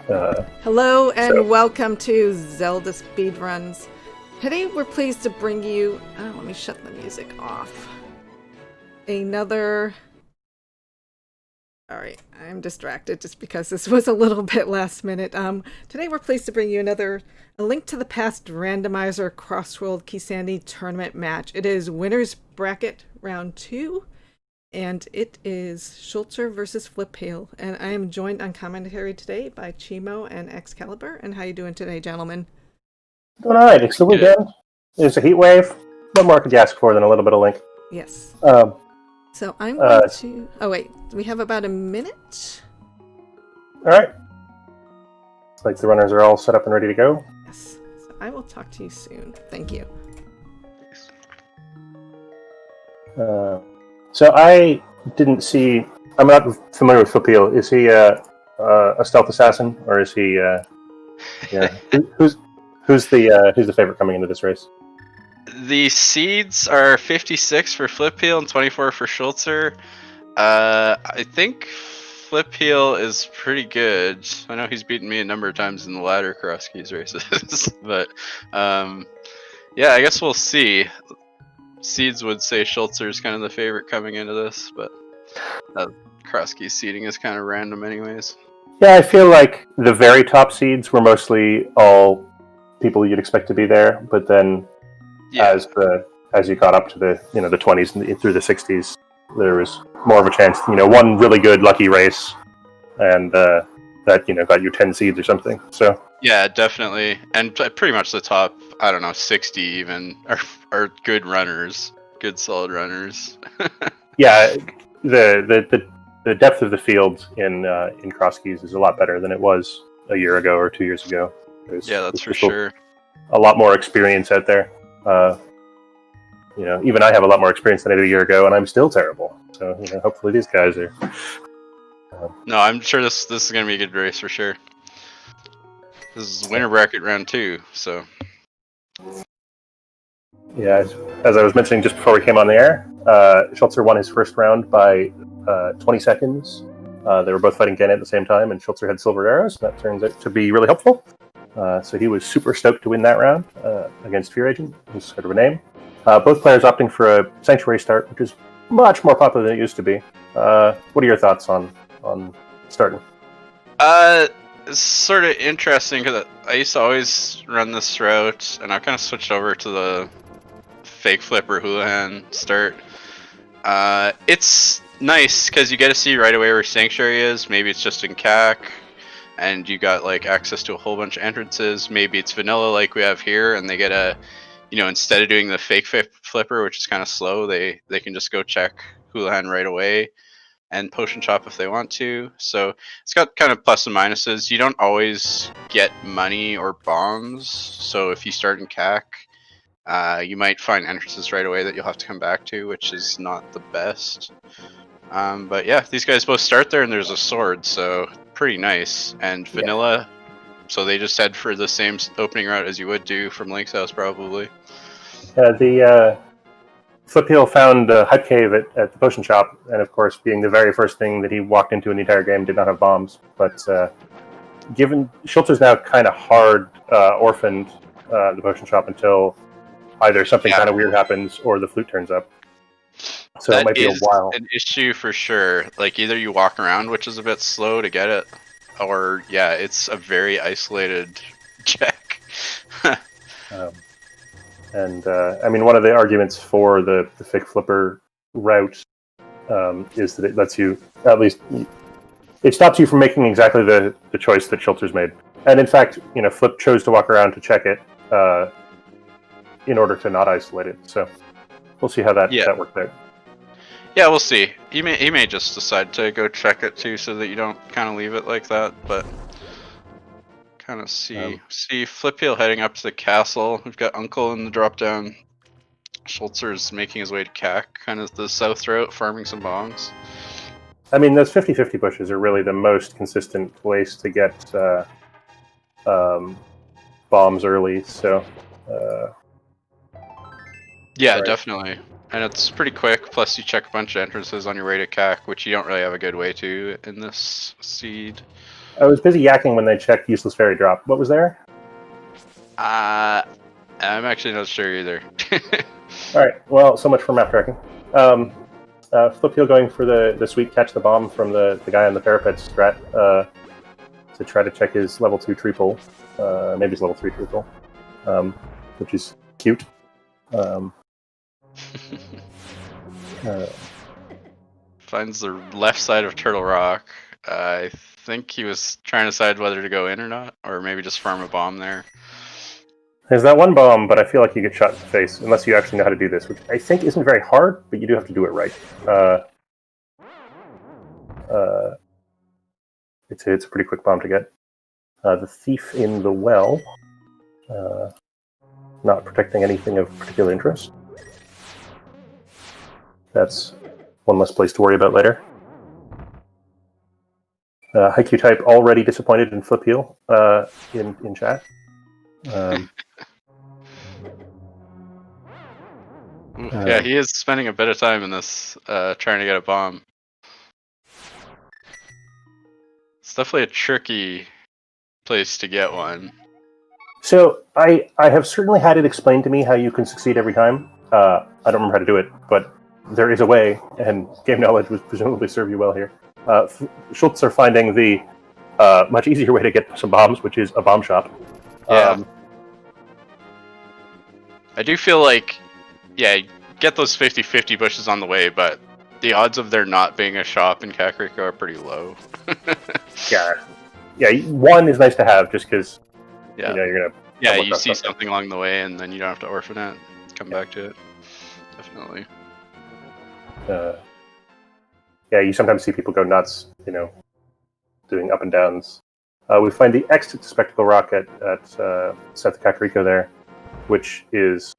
Hello and welcome to Zelda Speedruns. Today we're pleased to bring you... Oh, let me shut the music off. Alright, I'm distracted just because this was a little bit last minute. Today we're pleased to bring you A Link to the Past Randomizer Crossworld Keysanity Tournament match. It is Winner's Bracket Round 2. And it is Schulzer versus Flipheal. And I am joined on commentary today by Chimo and Excalibur. And how you doing today, gentlemen? Doing alright. It's the weekend. There's a heat wave. What more could you ask for than a little bit of Link? Yes. So I'm going to... Oh, wait. We have about a minute? Alright. Looks like the runners are all set up and ready to go. Yes. So I will talk to you soon. Thank you. So I didn't see... I'm not familiar with Flipheal. Is he a stealth assassin, or is he... yeah. Who's the favorite coming into this race? The seeds are 56 for Flipheal and 24 for Schulzer. I think Flipheal is pretty good. I know he's beaten me a number of times in the ladder cross keys races, but yeah, I guess we'll see. Seeds would say Schulzer is kind of the favorite coming into this, but cross key seeding is kind of random anyways. Yeah, I feel like the very top seeds were mostly all people you'd expect to be there, but then as you got up to the the 20s and through the 60s, there was more of a chance. One really good lucky race, and that got you 10 seeds or something. So yeah, definitely, and pretty much the top, I don't know, 60 even are good runners, good solid runners. Yeah, the depth of the field in cross keys is a lot better than it was a year ago or 2 years ago. That's for sure. A lot more experience out there. Even I have a lot more experience than I did a year ago, and I'm still terrible. So hopefully these guys are. No, I'm sure this is gonna be a good race for sure. This is winner bracket round 2, so. Yeah, as I was mentioning just before we came on the air, Schulzer won his first round by 20 seconds. They were both fighting Gannett at the same time, and Schulzer had silver arrows. That turns out to be really helpful. So he was super stoked to win that round against Fear Agent, who's sort of a name. Both players opting for a Sanctuary start, which is much more popular than it used to be. What are your thoughts on starting? It's sort of interesting because I used to always run this route, and I kind of switched over to the fake flipper Houlihan start. It's nice because you get to see right away where Sanctuary is. Maybe it's just in CAC, and you got like access to a whole bunch of entrances. Maybe it's vanilla like we have here, and they get a, instead of doing the fake flipper, which is kind of slow, they can just go check Houlihan right away and potion chop if they want to. So it's got kind of plus and minuses. You don't always get money or bombs, so if you start in CAC, you might find entrances right away that you'll have to come back to, which is not the best. But yeah, these guys both start there, and there's a sword, so pretty nice. And vanilla, so they just head for the same opening route as you would do from Link's house, probably. The Flipheal found Hut Cave at the potion shop, and of course, being the very first thing that he walked into in the entire game, did not have bombs. But given Schulzer's now kind of hard orphaned the potion shop until either something kind of weird happens or the flute turns up. So it might be a while. An issue for sure. Like either you walk around, which is a bit slow to get it, or it's a very isolated check. One of the arguments for the fake flipper route is that it lets you, at least, it stops you from making exactly the choice that Schulzer's made. And in fact, Flip chose to walk around to check it in order to not isolate it. So we'll see how that worked out. Yeah, we'll see. He may just decide to go check it too, so that you don't kind of leave it like that. But kind of see Flipheal heading up to the castle. We've got Uncle in the drop down. Schulzer's making his way to CAC, kind of the south route, farming some bombs. I mean, those 50-50 bushes are really the most consistent place to get bombs early. So. Yeah, definitely. And it's pretty quick, plus you check a bunch of entrances on your way to CAC, which you don't really have a good way to in this seed. I was busy yakking when they checked useless fairy drop. What was there? I'm actually not sure either. All right. Well, so much for map tracking. Flipheal going for the sweet catch the bomb from the guy on the parapet strat to try to check his level 2 triple, maybe his level 3 triple, which is cute. Finds the left side of Turtle Rock. I think he was trying to decide whether to go in or not, or maybe just farm a bomb there. There's that one bomb, but I feel like you get shot in the face unless you actually know how to do this, which I think isn't very hard, but you do have to do it right. It's a pretty quick bomb to get. The thief in the well, not protecting anything of particular interest. That's one less place to worry about later. Haiku type already disappointed in Flipheal in chat. Yeah, he is spending a bit of time in this trying to get a bomb. It's definitely a tricky place to get one. So I have certainly had it explained to me how you can succeed every time. I don't remember how to do it, but there is a way, and game knowledge would presumably serve you well here. Schulzer finding the much easier way to get some bombs, which is a bomb shop. Yeah. I do feel like, yeah, get those 50-50 bushes on the way, but the odds of there not being a shop in Kakariko are pretty low. Yeah. One is nice to have, just because Yeah. you know you're gonna. Yeah, you see something along the way, and then you don't have to orphan it. Come back to it. Definitely. Yeah, you sometimes see people go nuts, doing up and downs. We find the exit to Spectacle Rock at South of Kakariko there, which is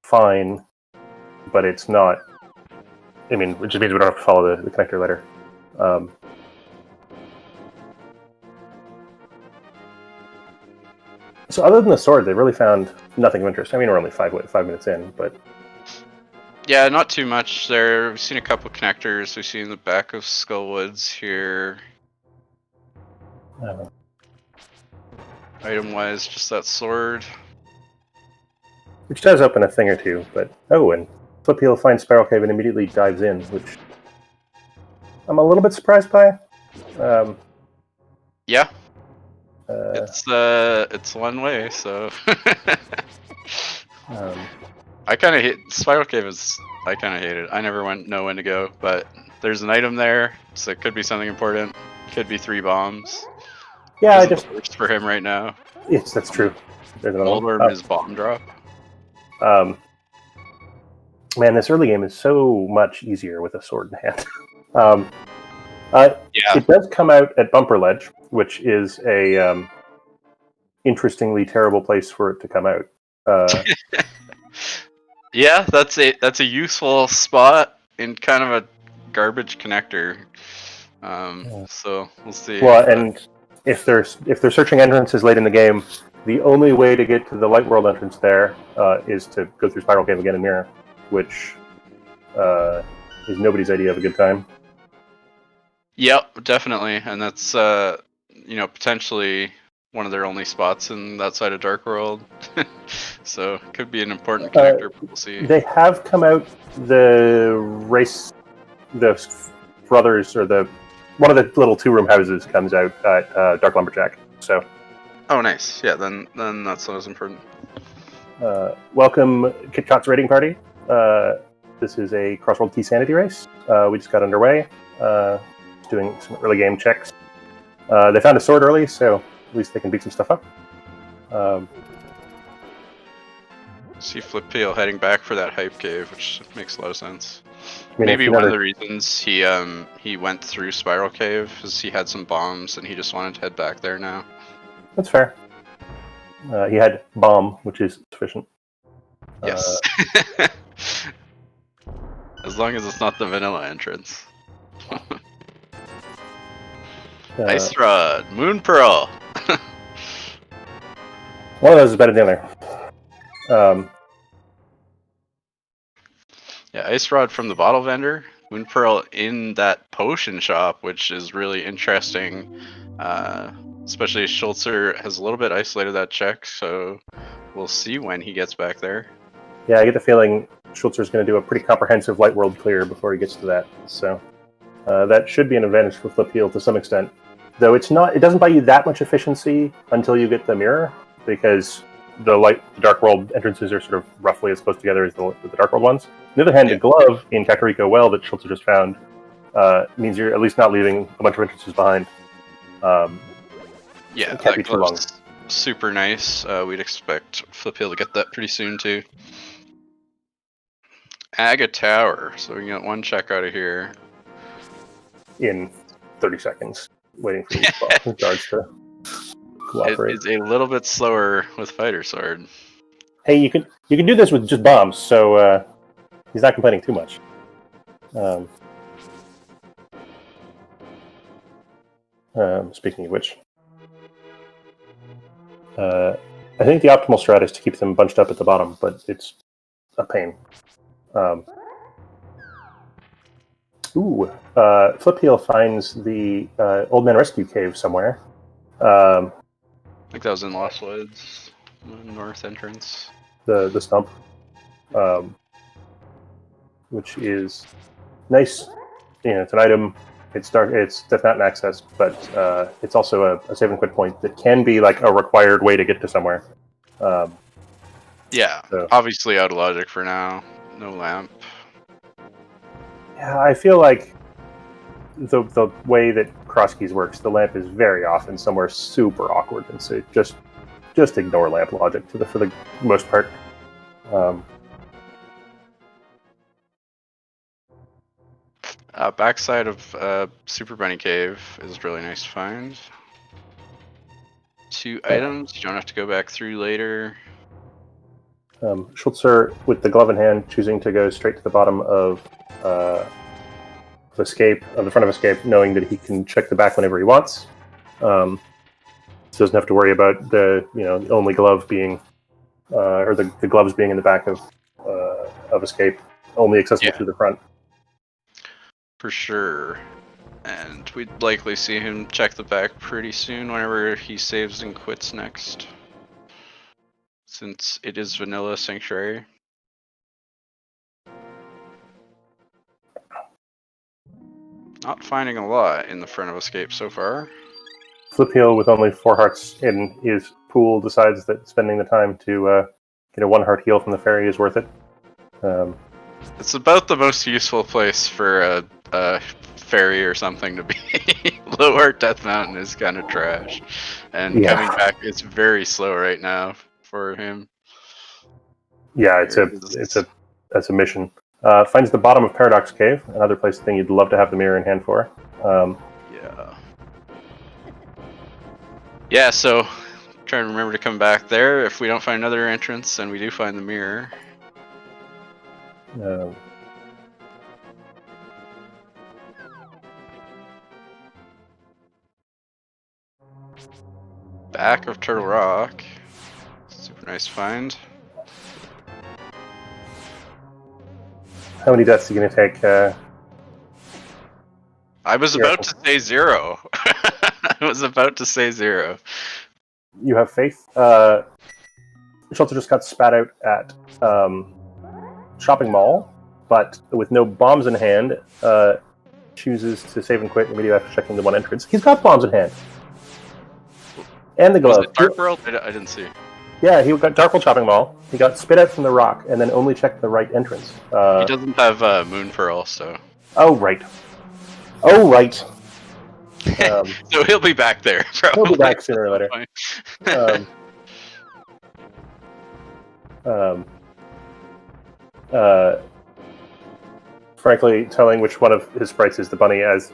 fine, but it's not. I mean, which just means we don't have to follow the connector later. So other than the sword, they really found nothing of interest. I mean, we're only 5 minutes in, but... Yeah, not too much there. We've seen a couple connectors. We've seen the back of Skullwoods here. Item-wise, just that sword. Which does open a thing or two, but... Oh, and Flipheal finds Spiral Cave and immediately dives in, which... I'm a little bit surprised by. Yeah. It's one way, so... I kind of hate Spiral Cave. I kind of hate it. I never know when to go, but there's an item there, so it could be something important. Could be 3 bombs. Yeah, I just works for him right now. Yes, that's true. There's another Older is bomb drop. Man, this early game is so much easier with a sword in hand. It does come out at Bumper Ledge, which is a interestingly terrible place for it to come out. Yeah, that's a useful spot in kind of a garbage connector. So we'll see. Well, and if they're searching entrances late in the game, the only way to get to the Light World entrance there is to go through Spiral Cave again and Mirror, which is nobody's idea of a good time. Yep, definitely, and that's potentially one of their only spots in that side of Dark World. So it could be an important connector. We'll see. They have come out the brothers, or one of the little 2-room houses comes out at Dark Lumberjack. So. Oh, nice. Yeah, then that's not as important. Welcome, KitKat's raiding party. This is a Crossworld Keysanity race. We just got underway. Doing some early game checks. They found a sword early, so at least they can beat some stuff up. See Flipheal heading back for that hype cave, which makes a lot of sense. I mean, maybe one of the reasons he went through Spiral Cave is he had some bombs and he just wanted to head back there now. That's fair. He had bomb, which is sufficient. Yes. As long as it's not the vanilla entrance. Ice Rod, Moon Pearl. One of those is better than the other. Yeah, Ice Rod from the bottle vendor. Moon Pearl in that potion shop, which is really interesting. Especially Schulzer has a little bit isolated that check, so we'll see when he gets back there. Yeah, I get the feeling Schulzer's going to do a pretty comprehensive light world clear before he gets to that. So that should be an advantage for Flipheal to some extent. Though it's not, it doesn't buy you that much efficiency until you get the mirror, because the dark world entrances are sort of roughly as close together as the dark world ones. On the other hand, the glove in Kakariko Well that Schulzer just found means you're at least not leaving a bunch of entrances behind. Yeah, it can't be too long. Super nice. We'd expect Flipheal to get that pretty soon too. Aga Tower, so we can get one check out of here in 30 seconds, waiting for these guards to cooperate. It's a little bit slower with Fighter Sword. Hey, you can do this with just bombs, so he's not complaining too much. Speaking of which, I think the optimal strat is to keep them bunched up at the bottom, but it's a pain. Flipheal finds the Old Man Rescue Cave somewhere. I think that was in Lost Woods, north entrance. The stump, which is nice. You know, it's an item. It's dark. It's Death Mountain access, but it's also a save and quit point that can be like a required way to get to somewhere. Yeah, so. Obviously out of logic for now. No lamp. Yeah, I feel like the way that cross keys works, the lamp is very often somewhere super awkward, and so just ignore lamp logic for the most part. Backside of Super Bunny Cave is really nice to find. 2 items, you don't have to go back through later. Schulzer, with the glove in hand, choosing to go straight to the bottom of escape, of the front of escape, knowing that he can check the back whenever he wants. So doesn't have to worry about the only glove being, or the gloves being in the back of escape, only accessible through the front. For sure. And we'd likely see him check the back pretty soon whenever he saves and quits next. Since it is Vanilla Sanctuary. Not finding a lot in the front of escape so far. Flipheal, with only 4 hearts in his pool, decides that spending the time to get a 1 heart heal from the fairy is worth it. It's about the most useful place for a fairy or something to be. Lower Death Mountain is kind of trash, and coming back, it's very slow right now for him. Yeah, it's a mission. Finds the bottom of Paradox Cave, another thing you'd love to have the mirror in hand for. Yeah, so try to remember to come back there. If we don't find another entrance, and we do find the mirror. Back of Turtle Rock. Super nice find. How many deaths are you going to take? I was about to say 0. I was about to say 0. You have faith. Schulzer just got spat out at shopping mall, but with no bombs in hand, chooses to save and quit immediately after checking the 1 entrance. He's got bombs in hand. And the glove. Was it Dark World? I didn't see. Yeah, he got Dark World Shopping Mall. He got spit out from the rock, and then only checked the right entrance. He doesn't have Moon Pearl, so. Oh right. Oh right. So he'll be back there. Probably. He'll be back sooner or later. Frankly, telling which one of his sprites is the bunny, as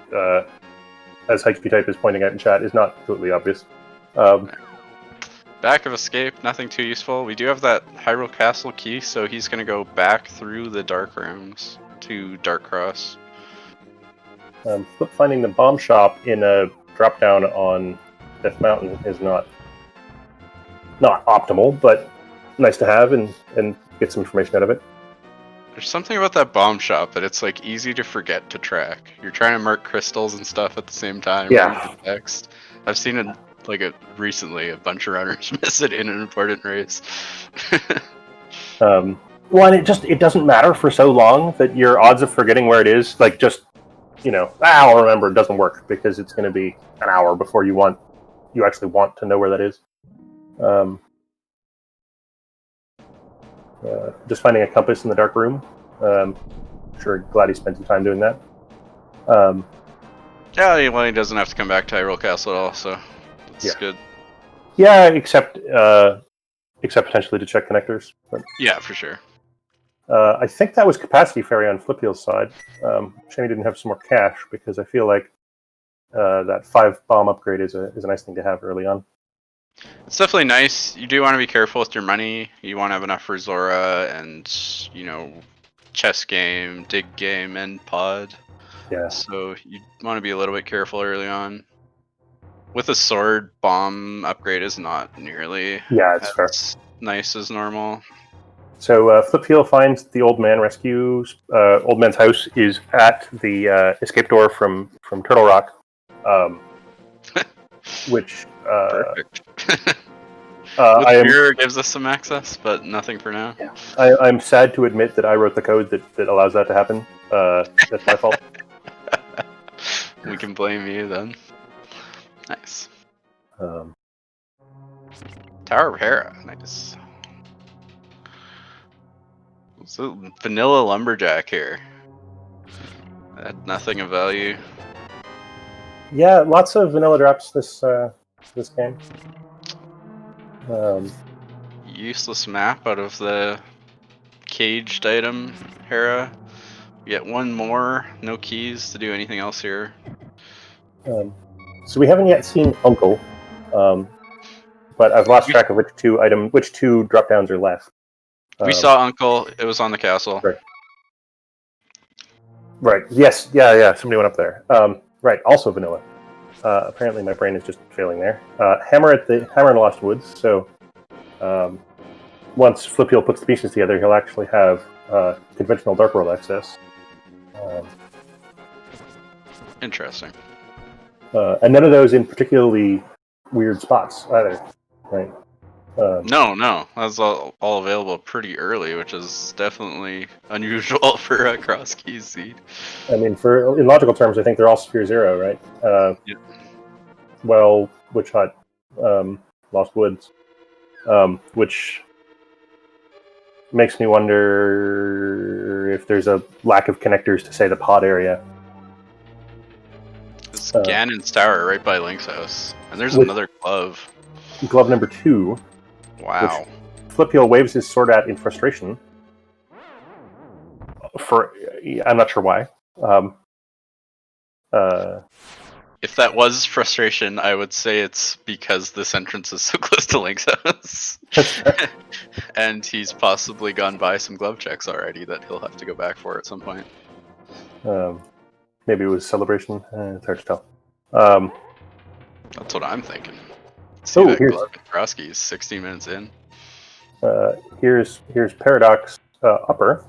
HQ Type is pointing out in chat, is not completely obvious. Back of escape, nothing too useful. We do have that Hyrule Castle key, so he's going to go back through the dark rooms to Dark Cross. Finding the bomb shop in a drop down on Death Mountain is not optimal, but nice to have and get some information out of it. There's something about that bomb shop that it's like easy to forget to track. You're trying to mark crystals and stuff at the same time. Yeah. Read the text. I've seen it recently. A bunch of runners miss it in an important race. Well, and it doesn't matter for so long that your odds of forgetting where it is, like just, I'll remember, it doesn't work because it's going to be an hour before you actually want to know where that is. Just finding a compass in the dark room. Sure, glad he spent some time doing that. Yeah, well, he doesn't have to come back to Hyrule Castle at all, so that's good. Yeah, except potentially to check connectors. But, yeah, for sure. I think that was Capacity Fairy on Flipheal's side. Shame he didn't have some more cash, because I feel like that 5 bomb upgrade is a nice thing to have early on. It's definitely nice. You do want to be careful with your money. You want to have enough for Zora and, chess game, dig game, and pod. Yeah. So you want to be a little bit careful early on. With a sword, bomb upgrade is not nearly it's fair. Nice as normal. So Flipheal finds the old man rescues. Old man's house is at the escape door from Turtle Rock, which perfect. Mirror gives us some access, but nothing for now. Yeah. I'm sad to admit that I wrote the code that allows that to happen. That's my fault. We can blame you then. Nice. Tower of Hera, nice. So vanilla lumberjack here. Had nothing of value. Yeah, lots of vanilla drops this game. Useless map out of the caged item, Hera. We get one more, no keys to do anything else here. So we haven't yet seen Uncle, but I've lost track of which two drop downs are left. We saw Uncle. It was on the castle. Right. Yes. Yeah. Somebody went up there. Right. Also vanilla. Apparently, my brain is just failing there. Hammer in the Lost Woods. So once Flipheal puts the pieces together, he'll actually have conventional Dark World access. Interesting. And none of those in particularly weird spots either. Right. No, that's all available pretty early, which is definitely unusual for a Cross Keys seed. I mean, in logical terms, I think they're all Sphere 0, right? Yep. Well, Witch Hut, Lost Woods, which makes me wonder if there's a lack of connectors to, say, the pod area. It's Ganon's Tower right by Link's house, and there's another glove. Glove number 2. Wow. Flipheal waves his sword at in frustration. I'm not sure why. If that was frustration, I would say it's because this entrance is so close to Link's house. And he's possibly gone by some glove checks already that he'll have to go back for at some point. Maybe it was Celebration. It's hard to tell. That's what I'm thinking. See that glove in Krosky's 16 minutes in. Here's Paradox Upper,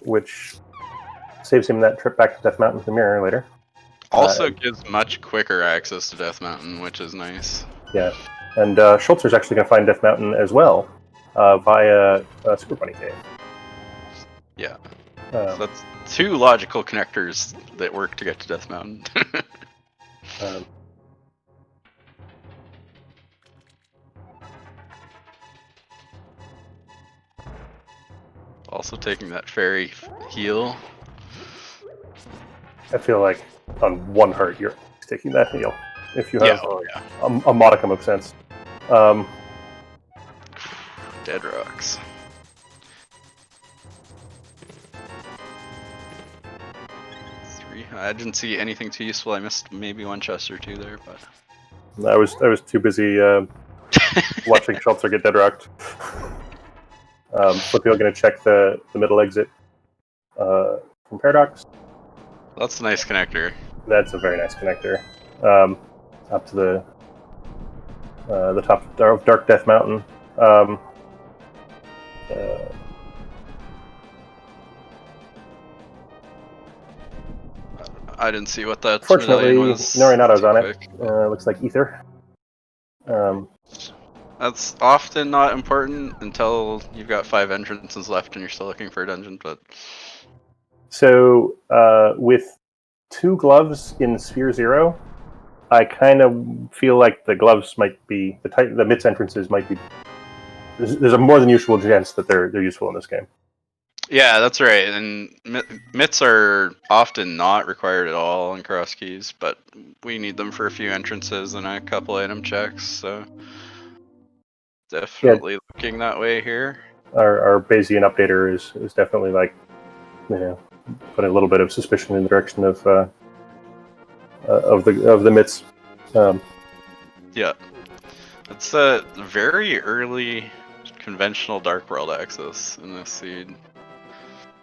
which saves him that trip back to Death Mountain with the mirror later. Also gives much quicker access to Death Mountain, which is nice. Yeah, and Schulzer's actually going to find Death Mountain as well via Super Bunny Cave. Yeah, so that's 2 logical connectors that work to get to Death Mountain. Also taking that fairy heal. I feel like on one heart you're taking that heal if you have a modicum of sense. Dead rocks. I didn't see anything too useful. I missed maybe one chest or 2 there, but I was too busy watching Schulzer get dead rocked. Flipheal going to check the middle exit from Paradox. That's a nice connector. That's a very nice connector. Up to the top of Dark Death Mountain. I didn't see what that Fortunately, medallion was. Norinato's too on quick. it. Looks like Ether. That's often not important until you've got 5 entrances left and you're still looking for a dungeon, but... So, with 2 gloves in Sphere 0, I kind of feel like the gloves might be... The MITS entrances might be... There's a more than usual chance that they're useful in this game. Yeah, that's right. And MITs are often not required at all in cross keys, but we need them for a few entrances and a couple item checks, so... Definitely looking that way here. Our Bayesian updater is definitely like, putting a little bit of suspicion in the direction of the MITs. Yeah, it's a very early conventional Dark World access in this seed.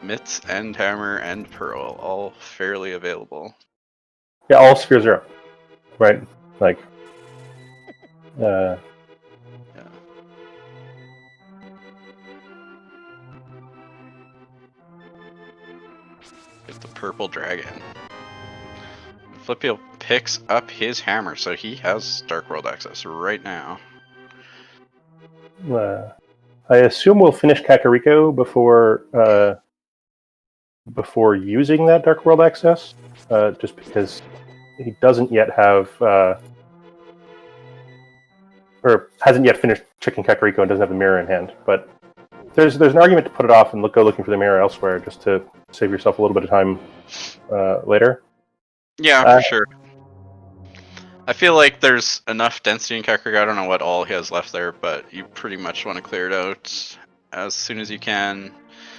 MITs and Hammer and Pearl, all fairly available. Yeah, all Sphere 0, right? Like, yeah. Get the purple dragon. Flipheal picks up his hammer, so he has Dark World access right now. I assume we'll finish Kakariko before using that Dark World access, just because he doesn't yet have, or hasn't yet finished checking Kakariko and doesn't have the mirror in hand. But there's an argument to put it off and go looking for the mirror elsewhere, just to save yourself a little bit of time later. Yeah, for sure. I feel like there's enough density in Kakariko. I don't know what all he has left there, but you pretty much want to clear it out as soon as you can.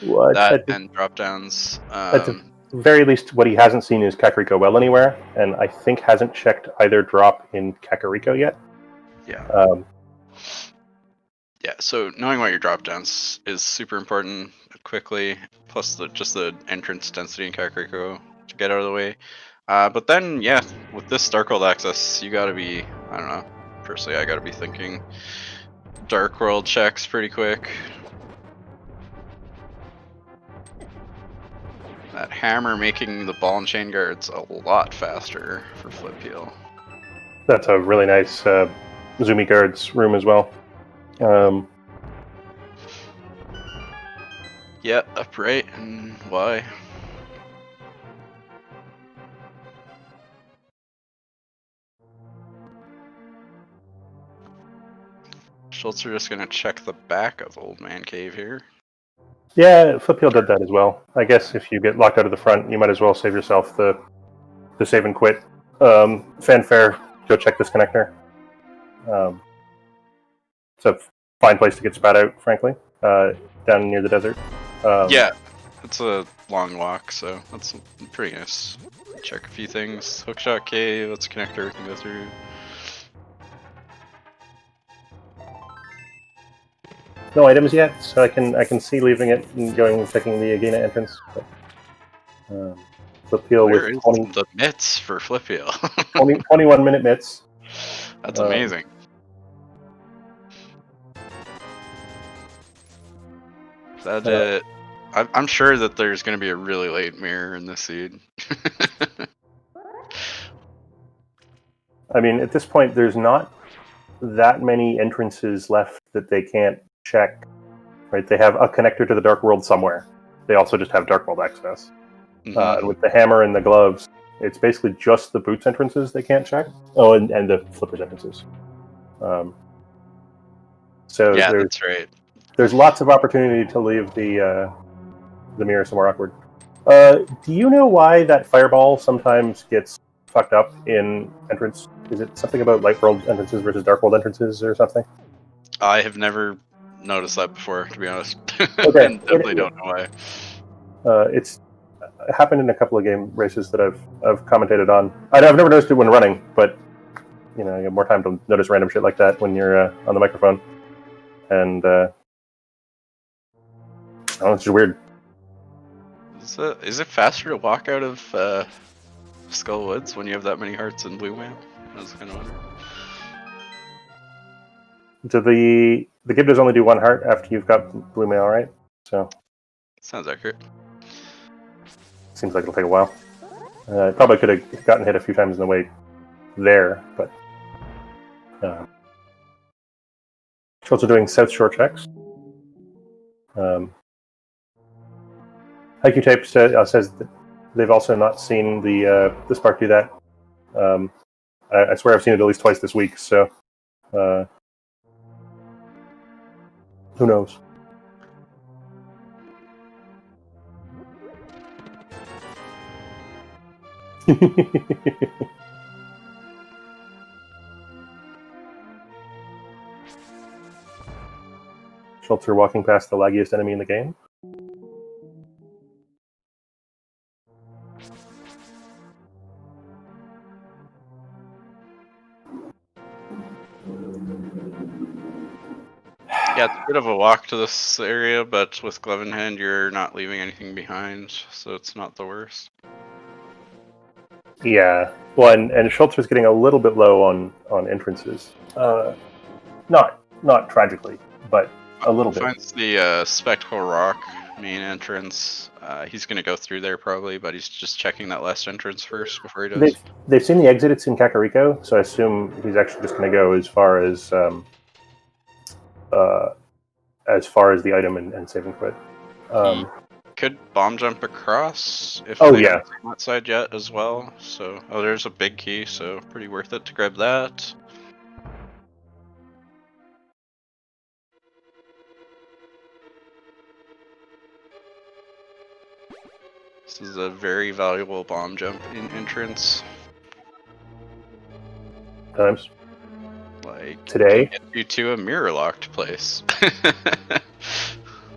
And drop downs. At the very least, what he hasn't seen is Kakariko well anywhere, and I think hasn't checked either drop in Kakariko yet. Yeah. Yeah, so knowing what your drop downs is super important quickly, plus just the entrance density in Kakariko to get out of the way. But then, yeah, with this Dark World access, you gotta be, I don't know, personally I gotta be thinking Dark World checks pretty quick. That hammer making the ball and chain guards a lot faster for Flipheal. That's a really nice Zoomy guards room as well. Yeah, upright and Y. Schulzer just gonna check the back of Old Man Cave here. Yeah, Flipheal did that as well. I guess if you get locked out of the front, you might as well save yourself the save and quit fanfare. Go check this connector. It's a fine place to get spat out, frankly, down near the desert. Yeah, it's a long walk, so that's pretty nice. Check a few things. Hookshot cave, that's a connector we can go through. No items yet, so I can see leaving it and going and checking the Agena entrance. But, Flipheal with 20, the mitts for Flipheal. 21 minute mitts. That's amazing. I'm sure that there's going to be a really late mirror in this seed. I mean, at this point, there's not that many entrances left that they can't check. Right? They have a connector to the Dark World somewhere. They also just have Dark World access. And with the hammer and the gloves, it's basically just the boots entrances they can't check. Oh, and the flippers entrances. So yeah, that's right. There's lots of opportunity to leave the mirror somewhere awkward. Do you know why that fireball sometimes gets fucked up in entrance? Is it something about Light World entrances versus Dark World entrances or something? I have never noticed that before, to be honest. Okay. And definitely don't know why. It happened in a couple of game races that I've commentated on. I've never noticed it when running, but you have more time to notice random shit like that when you're on the microphone. And it's just weird. Is it faster to walk out of Skull Woods when you have that many hearts in Blue Man? I was kind of wondering. Do the Gibdos only do one heart after you've got Blue Mail, right? So sounds accurate. Seems like it'll take a while. Probably could have gotten hit a few times in the way there, but Schulzer doing South Shore checks. Haiku Tape says that they've also not seen the Spark do that. I swear I've seen it at least twice this week, so who knows? Schulzer walking past the laggiest enemy in the game. Yeah, it's a bit of a walk to this area, but with glove in hand, you're not leaving anything behind, so it's not the worst. Yeah, well, and Schulzer's getting a little bit low on entrances. Not tragically, but a little bit. Finds the Spectacle Rock main entrance. He's going to go through there probably, but he's just checking that last entrance first before he does. They've seen the exit. It's in Kakariko, so I assume he's actually just going to go as far as the item and saving quit. He could bomb jump across if they haven't seen that side yet as well. So, there's a big key, so pretty worth it to grab that. This is a very valuable bomb jump in entrance. Times. Like today, get you to a mirror locked place.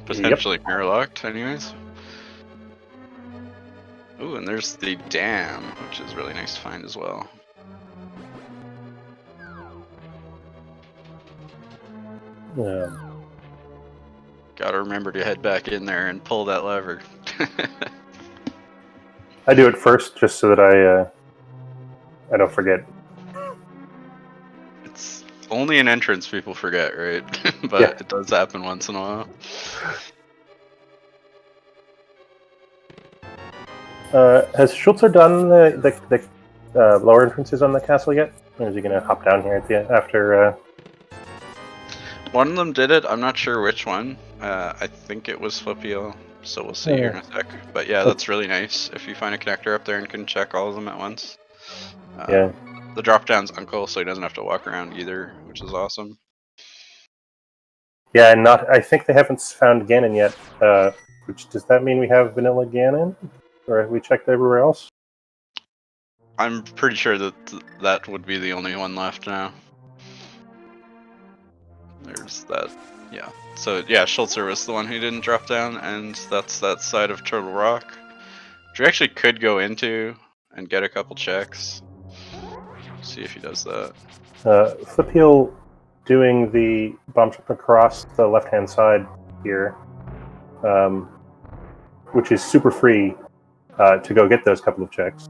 Potentially mirror locked, anyways. Ooh, and there's the dam, which is really nice to find as well. Yeah. Gotta remember to head back in there and pull that lever. I do it first just so that I don't forget. It's only an entrance people forget, right? But it does happen once in a while. Has Schulzer done the lower entrances on the castle yet? Or is he going to hop down here at the after? One of them did it. I'm not sure which one. I think it was Flipheal, so we'll see here in a sec. But yeah, that's really nice if you find a connector up there and can check all of them at once. The drop down's uncle, so he doesn't have to walk around either, which is awesome. Yeah, and I think they haven't found Ganon yet. Which does that mean we have vanilla Ganon, or have we checked everywhere else? I'm pretty sure that that would be the only one left now. There's that. Yeah. So yeah, Schulzer was the one who didn't drop down, and that's that side of Turtle Rock, which we actually could go into and get a couple checks. See if he does that. Flipheal doing the bomb jump across the left-hand side here, which is super free to go get those couple of checks.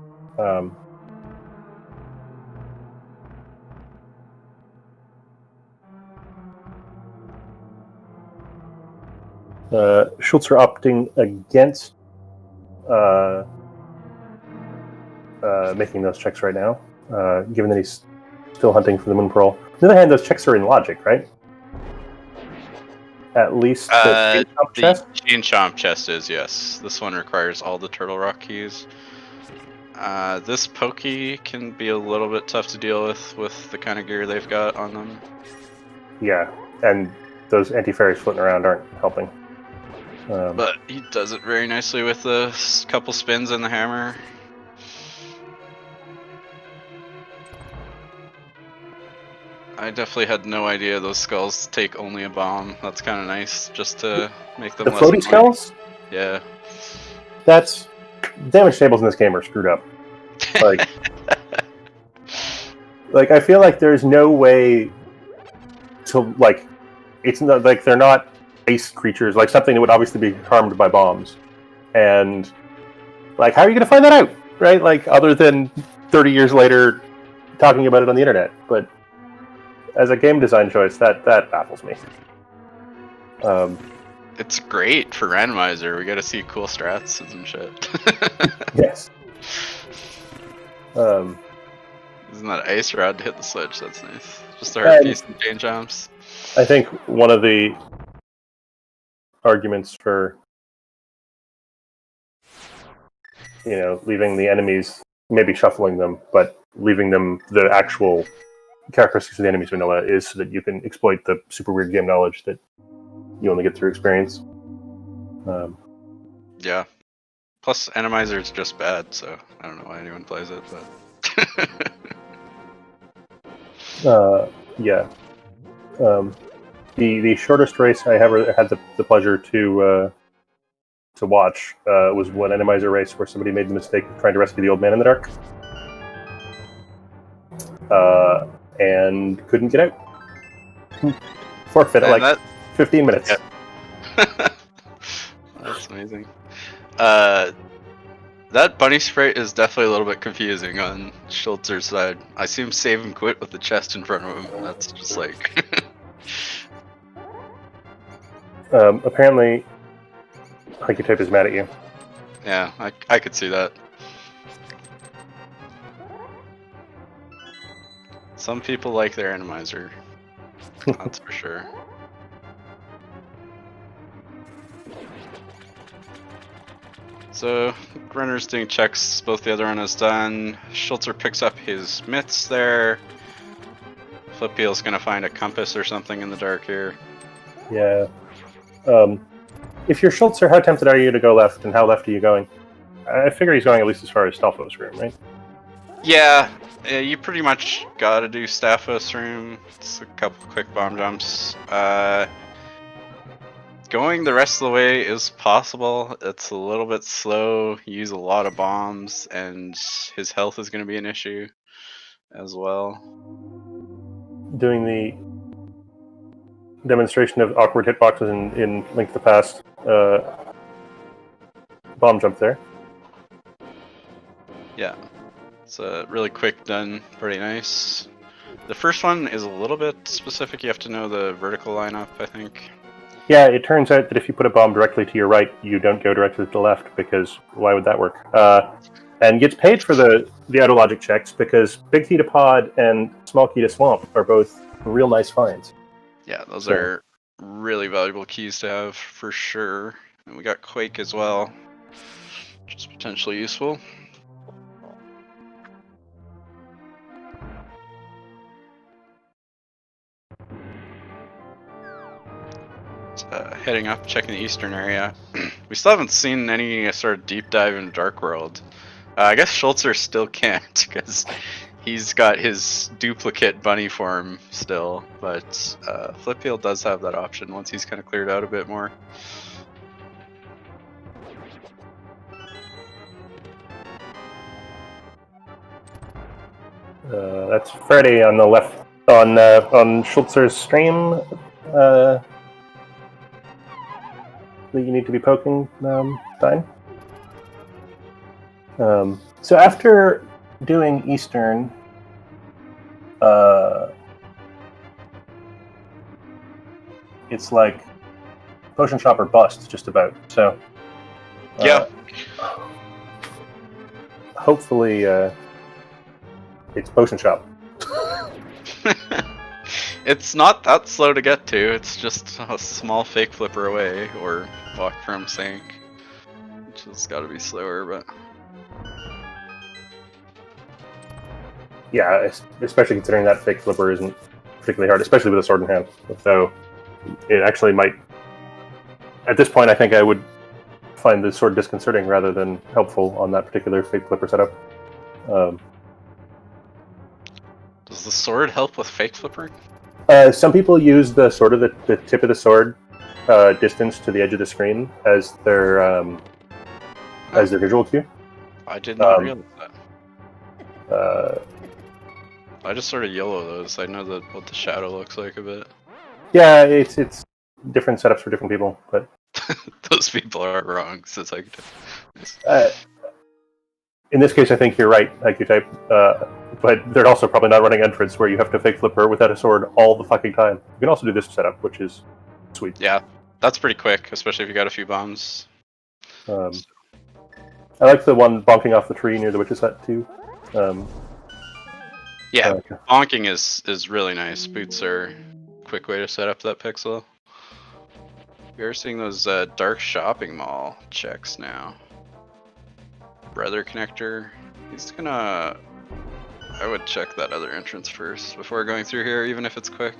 Schulzer opting against making those checks right now, given that he's still hunting for the Moon Pearl. On the other hand, those checks are in logic, right? At least the Chain Chomp chest is, yes. This one requires all the Turtle Rock keys. This Pokey can be a little bit tough to deal with the kind of gear they've got on them. Yeah, and those anti-fairies floating around aren't helping. But he does it very nicely with the couple spins and the hammer. I definitely had no idea those skulls take only a bomb. That's kind of nice, just to make them the less floaty annoying. skulls? Yeah. That's... damage tables in this game are screwed up. Like, I feel like there's no way to, like... It's not, like, they're not ice creatures, like something that would obviously be harmed by bombs. And, like, how are you going to find that out? Right? Like, other than 30 years later talking about it on the internet. But as a game design choice, that baffles me. It's great for Randomizer. We got to see cool strats and shit. Yes. Isn't that ice rod to hit the switch? That's nice. Just a hard piece of chain jumps. I think one of the arguments for leaving the enemies, maybe shuffling them, but leaving them the actual characteristics of the enemies vanilla is so that you can exploit the super weird game knowledge that you only get through experience. Yeah. Plus, Randomizer is just bad, so I don't know why anyone plays it, but... yeah. The shortest race I ever had the pleasure to watch was one Randomizer race where somebody made the mistake of trying to rescue the old man in the dark. And couldn't get out. Forfeit at like 15 minutes. Yeah. That's amazing. That bunny sprite is definitely a little bit confusing on Schulzer's side. I see him save and quit with the chest in front of him. That's just like... apparently, Archetype is mad at you. Yeah, I could see that. Some people like their Randomizer. That's for sure. So, runner's doing checks, both the other one is done. Schulzer picks up his mitts there. Flipheal's gonna find a compass or something in the dark here. Yeah. If you're Schulzer, how tempted are you to go left, and how left are you going? I figure he's going at least as far as Stalfo's room, right? Yeah, you pretty much gotta do Staphos room. It's a couple quick bomb jumps. Going the rest of the way is possible. It's a little bit slow, you use a lot of bombs, and his health is going to be an issue as well. Doing the demonstration of awkward hitboxes in Link to the Past. Bomb jump there. Yeah, it's a really quick done, pretty nice. The first one is a little bit specific, you have to know the vertical lineup, I think. Yeah, it turns out that if you put a bomb directly to your right, you don't go directly to the left, because why would that work? And gets paid for the auto logic checks, because Big Key to Pod and Small Key to Swamp are both real nice finds. Yeah, those are really valuable keys to have, for sure. And we got Quake as well, which is potentially useful. Heading up, checking the eastern area. We still haven't seen any sort of deep dive into Dark World. I guess Schulzer still can't, because he's got his duplicate bunny form still, but Flipheal does have that option once he's kind of cleared out a bit more. That's Friday on the left on Schulzer's stream. That you need to be poking Stein. So after doing Eastern, it's like potion shop or bust, just about. So Yeah. Hopefully, it's potion shop. It's not that slow to get to, it's just a small fake flipper away, or walk from sync, which has got to be slower, but... Yeah, especially considering that fake flipper isn't particularly hard, especially with a sword in hand. So it actually might... At this point, I think I would find the sword disconcerting rather than helpful on that particular fake flipper setup. Does the sword help with fake flipper? Some people use the sort of the tip of the sword distance to the edge of the screen as their visual cue. I did not realize that. I just sort of YOLO those. I know what the shadow looks like a bit. Yeah, it's different setups for different people, but those people are wrong. So it's like, in this case, I think you're right, Archetype. But they're also probably not running entrance where you have to fake flipper without a sword all the fucking time. You can also do this setup, which is sweet. Yeah, that's pretty quick, especially if you got a few bombs. I like the one bonking off the tree near the witch's hut too. Yeah, Okay. bonking is really nice. Boots are a quick way to set up that pixel. We are seeing those dark shopping mall checks now. Brother connector. He's gonna. I would check that other entrance first before going through here, even if it's quick.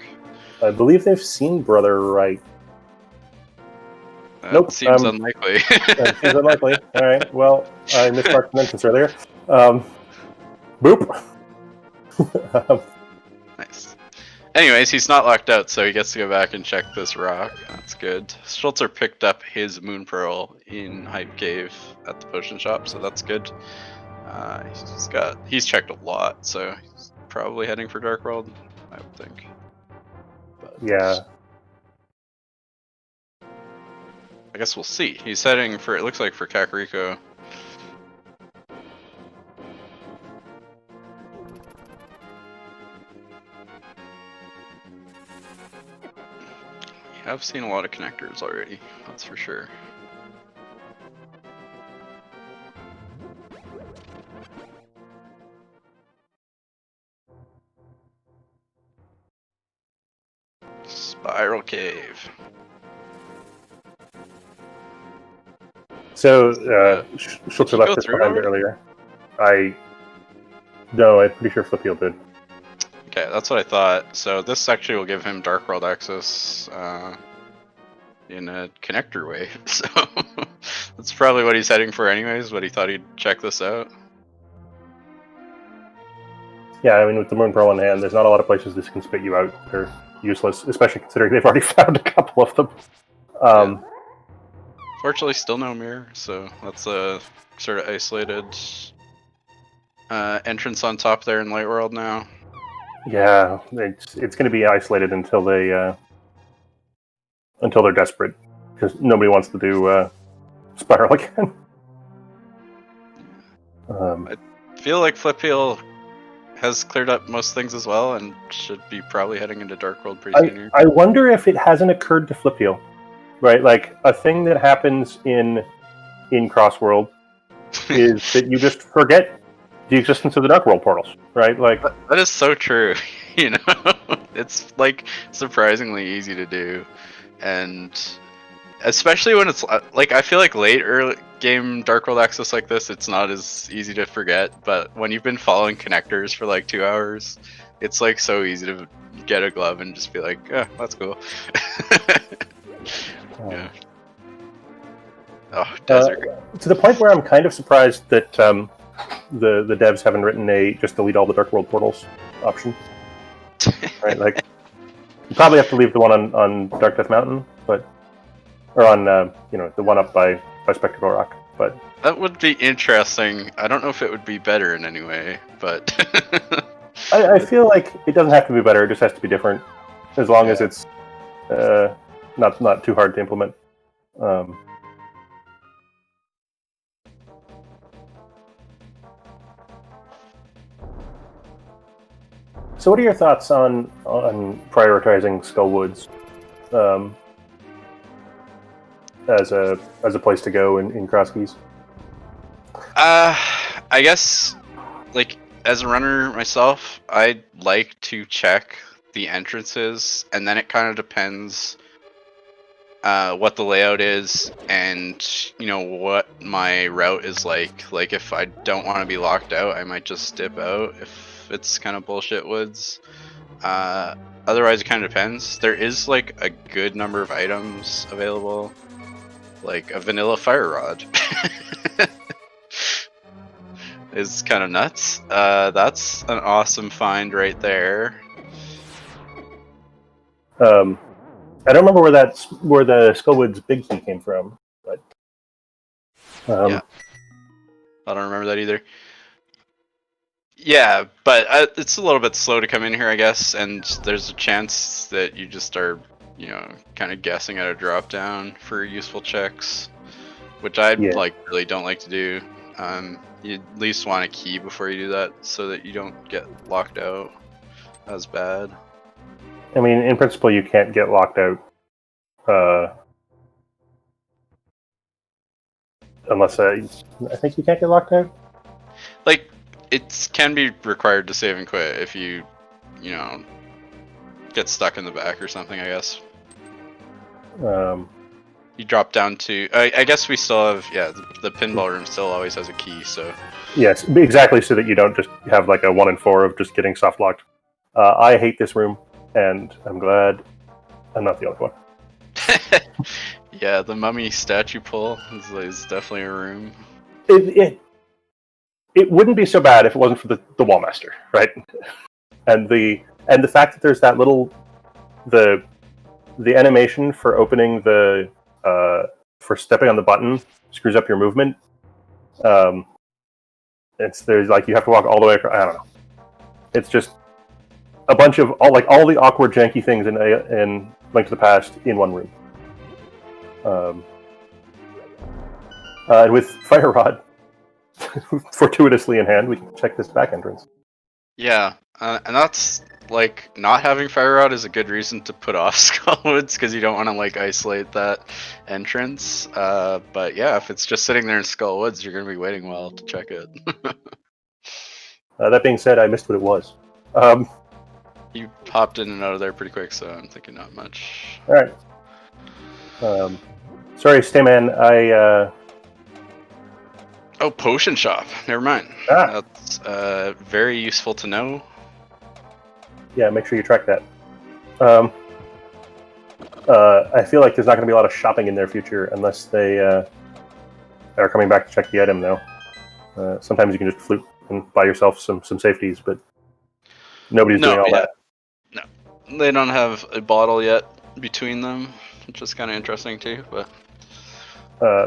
I believe they've seen Brother right. That Nope. seems unlikely. That seems unlikely. All right. Well, I mismarked an entrance earlier. Boop. Nice. Anyways, he's not locked out, so he gets to go back and check this rock. That's good. Schulzer picked up his Moon Pearl in Hype Cave at the potion shop, so that's good. He's checked a lot, so he's probably heading for Dark World, I would think. But Yeah. I guess we'll see. He's heading for, it looks like, for Kakariko. I've seen a lot of connectors already, that's for sure. Spiral Cave. So, Schulzer you left go us through behind already? earlier. No, I'm pretty sure Flipheal did. Okay, that's what I thought. So this actually will give him Dark World access in a connector way. So that's probably what he's heading for anyways, but he thought he'd check this out. Yeah, I mean, with the Moon Pearl in hand, there's not a lot of places this can spit you out. They're useless, especially considering they've already found a couple of them. Fortunately, still no mirror, so that's a sort of isolated entrance on top there in Light World now. Yeah, it's going to be isolated until they're desperate, because nobody wants to do Spiral again. I feel like Flipheal has cleared up most things as well, and should be probably heading into Dark World pretty soon here. I wonder if it hasn't occurred to Flipheal, right? Like, a thing that happens in Crossworld is that you just forget the existence of the Dark World portals, right? Like, that is so true. You know, it's like surprisingly easy to do, and especially when it's like, I feel like late early game Dark World access like this, it's not as easy to forget. But when you've been following connectors for like 2 hours, it's like so easy to get a glove and just be like, oh, that's cool. Yeah. Oh, desert. To the point where I'm kind of surprised that the devs haven't written just delete all the Dark World portals option. Right, like, you probably have to leave the one on Dark Death Mountain, or on the one up by Spectacle Rock. But that would be interesting. I don't know if it would be better in any way, but I feel like it doesn't have to be better. It just has to be different, as long as it's not too hard to implement. So, what are your thoughts on prioritizing Skullwoods as a place to go in Crosskeys? I guess, like, as a runner myself, I'd like to check the entrances, and then it kind of depends what the layout is, and what my route is like. Like, if I don't want to be locked out, I might just dip out if it's kind of bullshit woods. Otherwise, it kind of depends. There is like a good number of items available, like a vanilla fire rod. Is kind of nuts. That's an awesome find right there. I don't remember where the Skullwoods big key came from, but Yeah, I don't remember that either. Yeah, but it's a little bit slow to come in here, I guess, and there's a chance that you just are, kind of guessing at a drop down for useful checks, which I really don't like to do. You at least want a key before you do that, so that you don't get locked out as bad. I mean, in principle, you can't get locked out unless I think you can't get locked out. Like, it can be required to save and quit if you get stuck in the back or something, I guess. You drop down to... I guess we still have... Yeah, the pinball room still always has a key, so... Yes, exactly, so that you don't just have like a 1 in 4 of just getting soft locked. I hate this room, and I'm glad I'm not the only one. Yeah, the mummy statue pull is definitely a room. It wouldn't be so bad if it wasn't for the Wallmaster, right? And the fact that there's that little the animation for opening the for stepping on the button screws up your movement. There's like you have to walk all the way across. I don't know. It's just a bunch of all the awkward janky things in Link to the Past in one room. And with Fire Rod fortuitously in hand, we can check this back entrance. Yeah, and that's like not having Fire Rod is a good reason to put off Skullwoods because you don't want to like isolate that entrance. But yeah, if it's just sitting there in Skullwoods, you're gonna be waiting a while to check it. That being said, I missed what it was. You popped in and out of there pretty quick, so I'm thinking not much. All right. Sorry, Stayman. Oh, potion shop. Never mind. That's very useful to know. Yeah, make sure you track that. I feel like there's not going to be a lot of shopping in their future unless they are coming back to check the item, though. Sometimes you can just flute and buy yourself some safeties, but nobody's doing all that. No, they don't have a bottle yet between them, which is kind of interesting too. But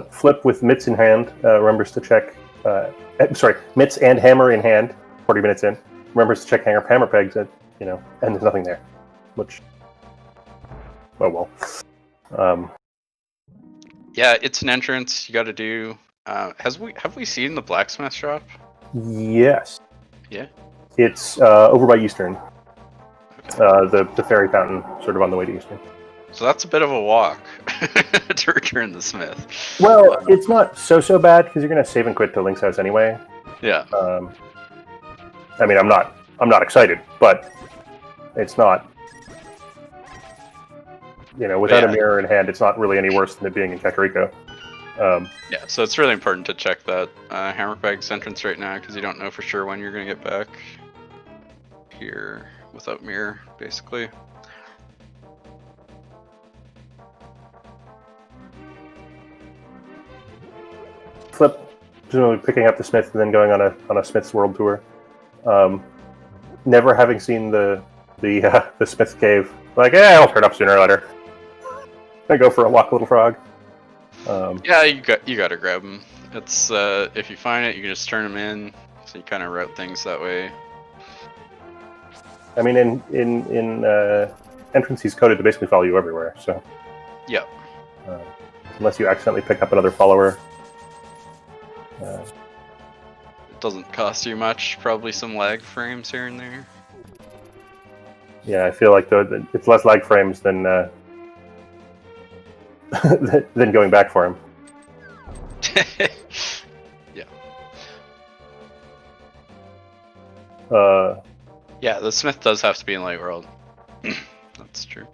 Flip with mitts in hand remembers to check. Mitts and hammer in hand. 40 minutes in, remembers to check hammer pegs at and there's nothing there. Which, oh well. Yeah, it's an entrance. You got to do. Have we seen the blacksmith shop? Yes. Yeah. It's over by Eastern. The fairy fountain, sort of on the way to Eastern. So that's a bit of a walk to return the smith. Well, it's not so bad because you're gonna save and quit to Link's house anyway. Yeah. I mean, I'm not excited, but it's not. Without a mirror in hand, it's not really any worse than it being in Kakariko. Yeah, so it's really important to check that hammer pegs entrance right now because you don't know for sure when you're gonna get back here without mirror, basically. Flip, presumably picking up the Smith and then going on a Smith's World tour. Never having seen the Smith cave, like, I'll turn up sooner or later. I go for a walk, little frog. Yeah, you got to grab them. It's if you find it, you can just turn them in. So you kind of route things that way. I mean, in entrance, he's coded to basically follow you everywhere. So. Yeah. Unless you accidentally pick up another follower. It doesn't cost you much. Probably some lag frames here and there. Yeah, I feel like it's less lag frames than than going back for him. Yeah. Yeah, the Smith does have to be in Light World. That's true.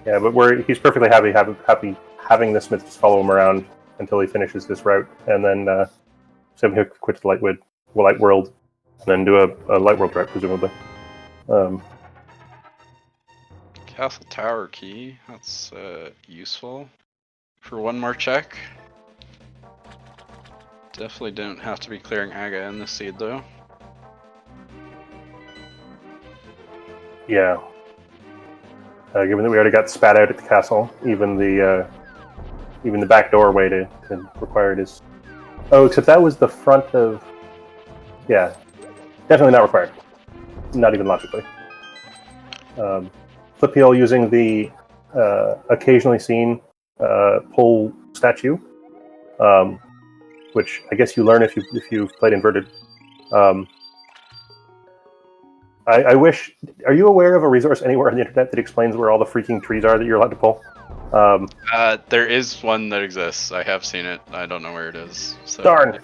Yeah, but he's perfectly happy having the Smith just follow him around until he finishes this route, and then send him quit to Light World, and then do a Light World route, presumably. Castle Tower key. That's useful for one more check. Definitely didn't have to be clearing Aga in the seed though. Yeah. Given that we already got spat out at the castle, even the back doorway to require it is. Oh, except that was the front of. Yeah, definitely not required. Not even logically. Flipheal using the occasionally seen pull statue, which I guess you learn if you've played inverted. I wish. Are you aware of a resource anywhere on the internet that explains where all the freaking trees are that you're allowed to pull? There is one that exists. I have seen it. I don't know where it is. So. Darn.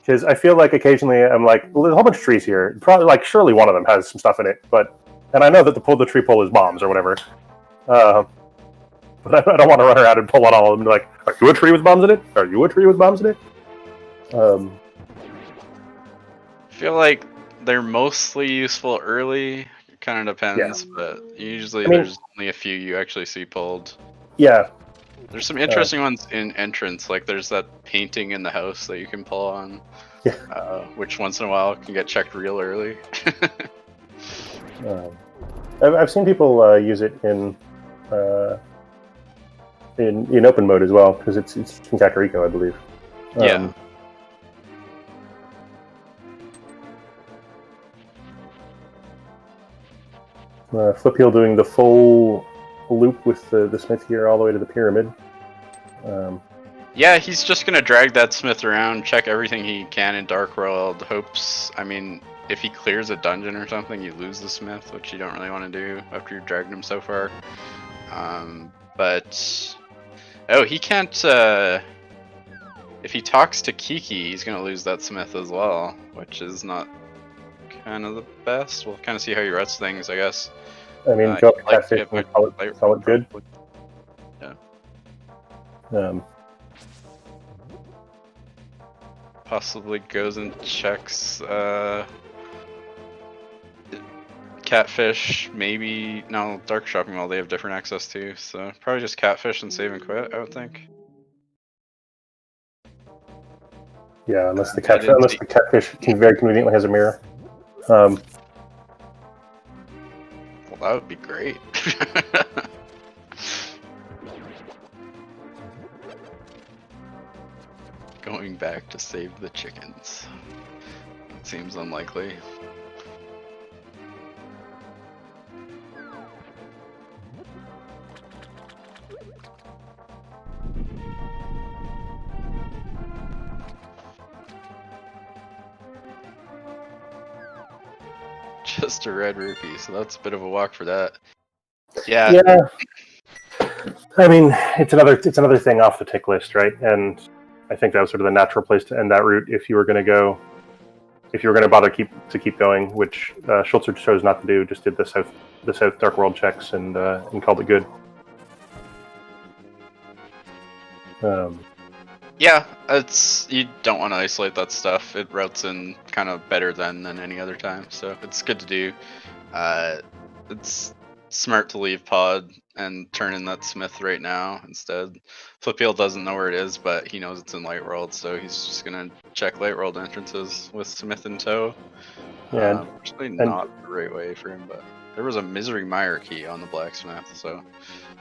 Because I feel like occasionally I'm like, well, there's a whole bunch of trees here. Probably, like, surely one of them has some stuff in it. And I know that the tree pull is bombs or whatever. But I don't want to run around and pull on all of them and be like, are you a tree with bombs in it? Are you a tree with bombs in it? I feel like they're mostly useful early. It kind of depends, but usually there's only a few you actually see pulled. Yeah. There's some interesting ones in entrance, like there's that painting in the house that you can pull on, which once in a while can get checked real early. I've seen people use it in open mode as well, because it's in Kakariko, I believe. Yeah. Flipheal doing the full loop with the smith here all the way to the pyramid. Yeah, he's just gonna drag that smith around, check everything he can in Dark World. I mean, if he clears a dungeon or something, you lose the smith, which you don't really want to do after you've dragged him so far. He can't. If he talks to Kiki, he's gonna lose that smith as well, which is not kind of the best. We'll kind of see how he routes things, I guess. I mean, go up to Catfish and call it good. Yeah. Possibly goes and checks Catfish, maybe. No, Dark Shopping Mall they have different access to, so probably just Catfish and save and quit, I would think. Yeah, unless the Catfish very conveniently has a mirror. Well, that would be great. Going back to save the chickens. It seems unlikely. Just a red rupee, so that's a bit of a walk for that. Yeah. Yeah. I mean, it's another thing off the tick list, right? And I think that was sort of the natural place to end that route if you were going to bother to keep going, which Schulzer chose not to do. Just did the South Dark World checks and called it good. Yeah, you don't want to isolate that stuff. It routes in kind of better than any other time, so it's good to do. It's smart to leave pod and turn in that smith right now instead. Flipheal doesn't know where it is, but he knows it's in Light World, so he's just gonna check Light World entrances with smith in tow. Yeah, actually not the right way for him, but there was a Misery Mire key on the blacksmith, so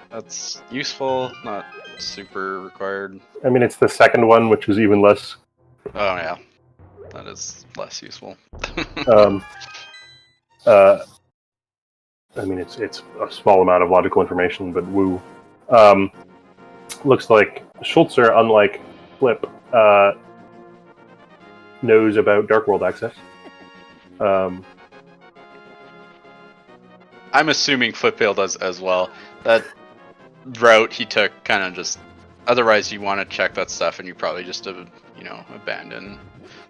that's useful, not super required. I mean, it's the second one, which is even less. Oh yeah, that is less useful. I mean, it's a small amount of logical information, but woo. Looks like Schulzer, unlike Flip, knows about Dark World access. I'm assuming Flipheal does as well. That route he took kind of just. Otherwise, you want to check that stuff, and you probably just abandon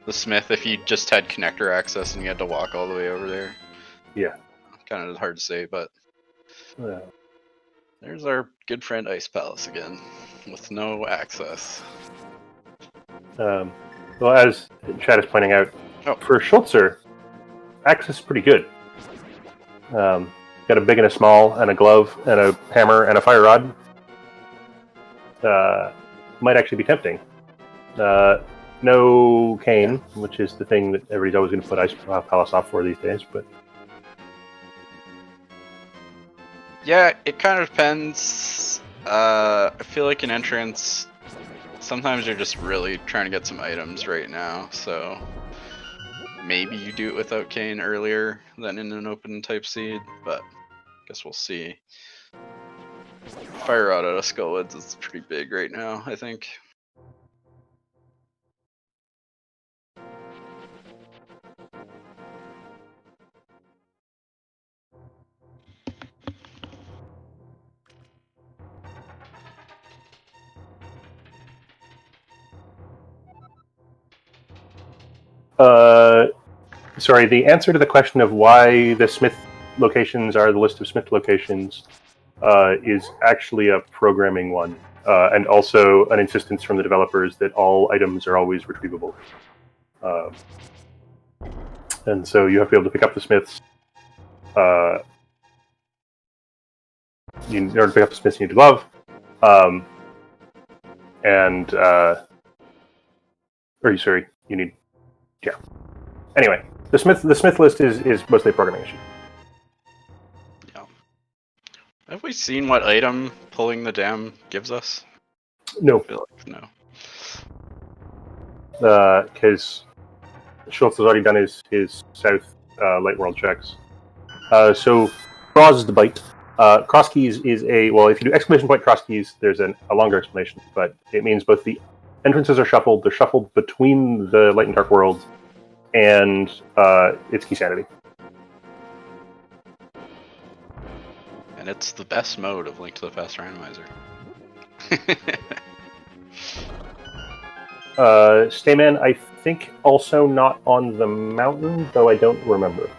the smith if you just had connector access and you had to walk all the way over there. Yeah. Kind of hard to say, but there's our good friend Ice Palace again, with no access. Well, as Chad is pointing out, for Schulzer, access is pretty good. Got a big and a small, and a glove, and a hammer, and a fire rod. Might actually be tempting. No cane, which is the thing that everybody's always going to put Ice Palace off for these days, but. Yeah, it kind of depends. I feel like in entrance, sometimes you're just really trying to get some items right now, so maybe you do it without cane earlier than in an open type seed, but I guess we'll see. Fire Rod out of Skullwoods is pretty big right now, I think. Sorry, the answer to the question of why the Smith locations are the list of Smith locations is actually a programming one, and also an insistence from the developers that all items are always retrievable. And so you have to be able to pick up the Smiths. In order to pick up the Smiths, you need a glove. You need... Yeah. Anyway, the Smith list is mostly a programming issue. Yeah. Have we seen what item pulling the dam gives us? No. I feel like no. Because Schultz has already done his South Light World checks. So, Cross is the bite. Cross keys is if you do exclamation point cross keys, there's a longer explanation, but it means both the entrances are shuffled, they're shuffled between the Light and Dark worlds, and it's Keysanity. And it's the best mode of Link to the Past Randomizer. Stayman, I think also not on the mountain, though I don't remember.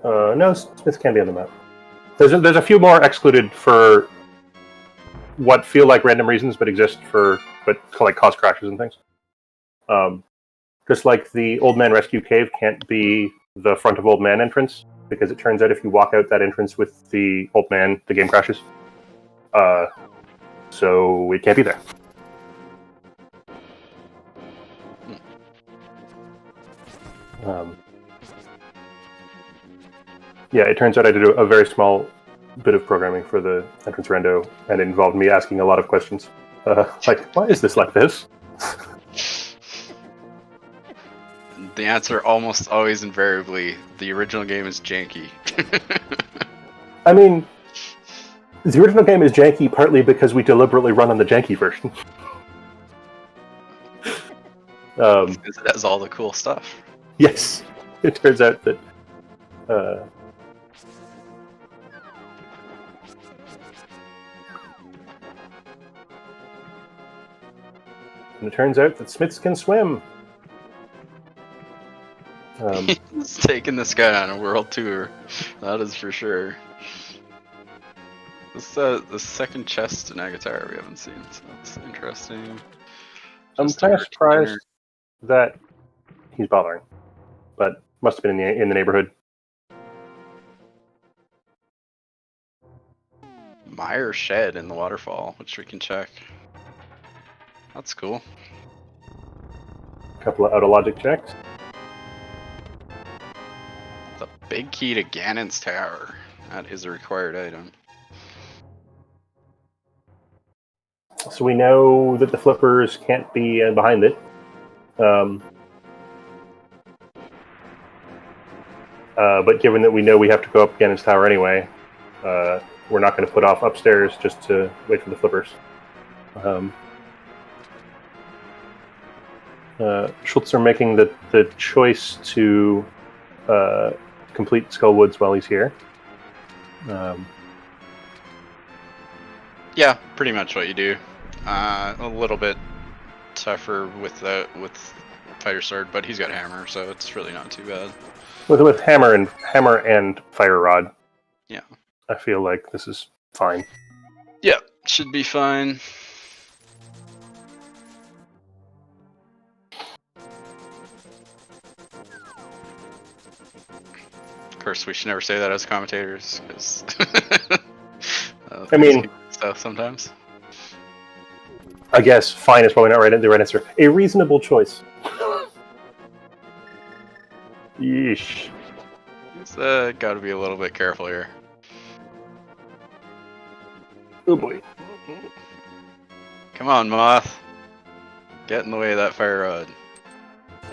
No, Smith can be on the map. There's a few more excluded for what feel like random reasons, but exist but like cause crashes and things. Just like the Old Man Rescue Cave can't be the front of Old Man entrance, because it turns out if you walk out that entrance with the Old Man, the game crashes. So it can't be there. Yeah, it turns out I did a very small bit of programming for the entrance rando, and it involved me asking a lot of questions. Like, why is this like this? The answer almost always invariably, the original game is janky. I mean, the original game is janky partly because we deliberately run on the janky version. Because it has all the cool stuff. Yes, it turns out that and it turns out that Smiths can swim. He's taking this guy on a world tour. That is for sure. This the second chest in Agatara we haven't seen, so that's interesting. I'm kind of surprised that he's bothering, but must have been in the neighborhood. Meyer shed in the waterfall, which we can check. That's cool. A couple of out-of-logic checks. The big key to Ganon's tower. That is a required item. So we know that the flippers can't be behind it. But given that we know we have to go up Ganon's tower anyway, we're not going to put off upstairs just to wait for the flippers. Schulzer making the choice to complete Skullwoods while he's here. Yeah, pretty much what you do. A little bit tougher with Fighter Sword, but he's got Hammer, so it's really not too bad. With hammer and Fire Rod. Yeah. I feel like this is fine. Yeah, should be fine. Of course, we should never say that as commentators, because I mean, stuff sometimes. I guess fine is probably not the right answer. A reasonable choice. Yeesh. It's got to be a little bit careful here. Oh boy. Come on, Moth. Get in the way of that fire rod.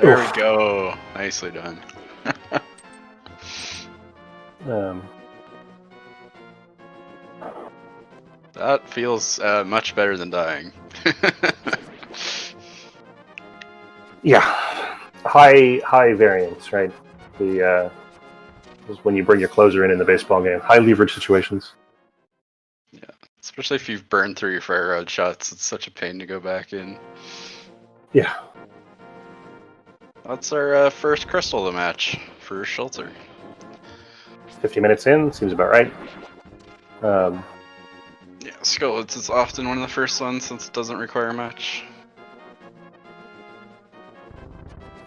There we go. Nicely done. That feels much better than dying. Yeah, high variance, right? The is when you bring your closer in the baseball game. High leverage situations. Yeah, especially if you've burned through your fire rod shots. It's such a pain to go back in. Yeah, That's our first crystal of the match for Schulzer. 50 minutes in, seems about right. Yeah, Skullets is often one of the first ones since it doesn't require much.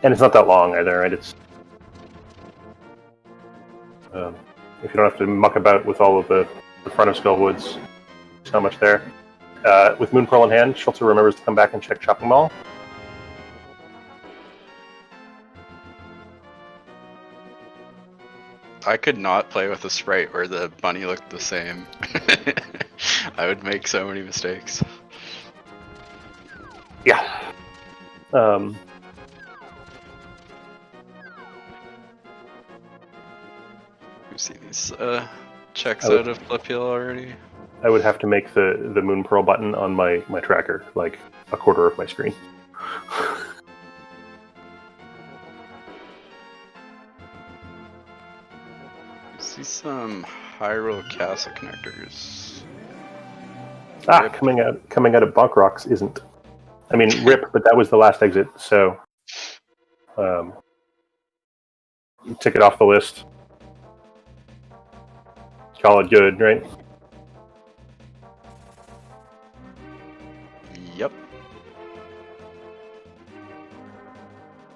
And it's not that long either, right? It's if you don't have to muck about with all of the front of Skullwoods, there's not much there. With Moon Pearl in hand, Schulzer remembers to come back and check Shopping Mall. I could not play with a sprite where the bunny looked the same. I would make so many mistakes. Yeah. We've seen these checks out of Flipheal already. I would have to make the Moon Pearl button on my tracker like a quarter of my screen. See some Hyrule Castle connectors. Rip. coming out of Bonk Rocks isn't. I mean, rip, but that was the last exit, so tick it off the list. Call it good, right? Yep.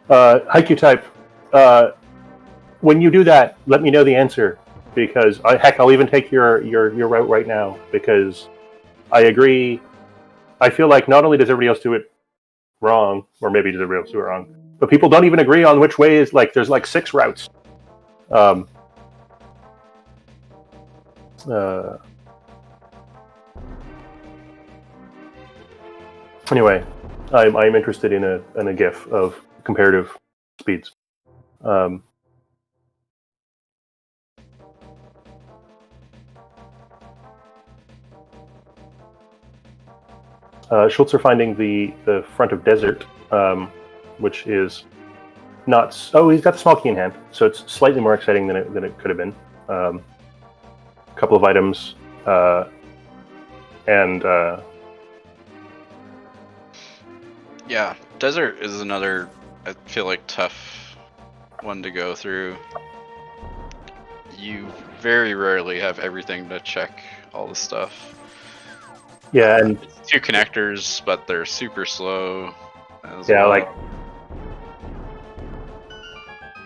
Haiku type. When you do that, let me know the answer, because heck, I'll even take your route right now, because I agree. I feel like not only does everybody else do it wrong, or maybe does everybody else do it wrong, but people don't even agree on which way is, like, there's like 6 routes. Anyway, I'm interested in a GIF of comparative speeds. Schulzer finding the front of desert, which is not. Oh, he's got the small key in hand, so it's slightly more exciting than it could have been. A couple of items, and yeah, desert is another, I feel like, tough one to go through. You very rarely have everything to check all the stuff. Yeah, and 2 connectors, but they're super slow. Yeah, like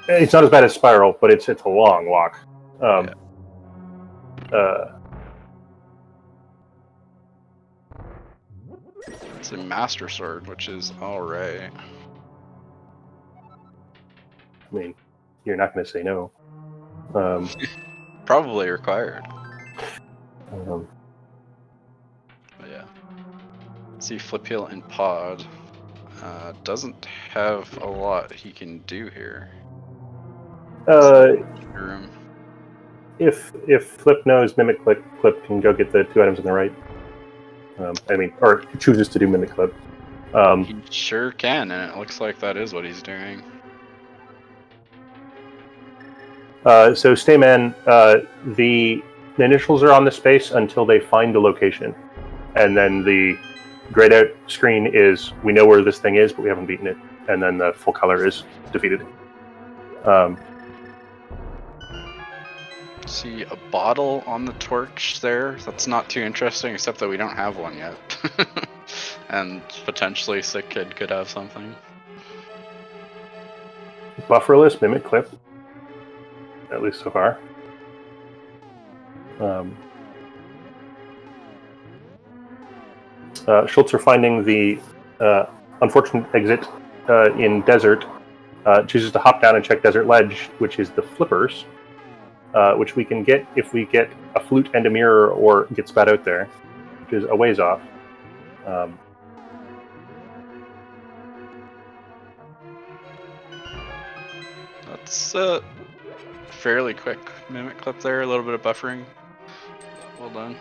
it's not as bad as Spiral, but it's a long walk. It's a Master Sword, which is alright. I mean, you're not going to say no. Probably required. But yeah. See, Flipheal and Pod doesn't have a lot he can do here. Room. If Flip knows Mimic Clip can go get the 2 items on the right. Or chooses to do Mimic Clip. He sure can, and it looks like that is what he's doing. So Stayman, the initials are on the space until they find the location, and then the grayed out screen is we know where this thing is, but we haven't beaten it, and then the full color is defeated. See a bottle on the torch there. That's not too interesting, except that we don't have one yet, and potentially Sick Kid could have something. Bufferless Mimic Clip, at least so far. Schulzer finding the unfortunate exit in desert, chooses to hop down and check Desert Ledge, which is the flippers, which we can get if we get a flute and a mirror or get spat out there, which is a ways off. That's fairly quick Mimic Clip there, a little bit of buffering. Well done.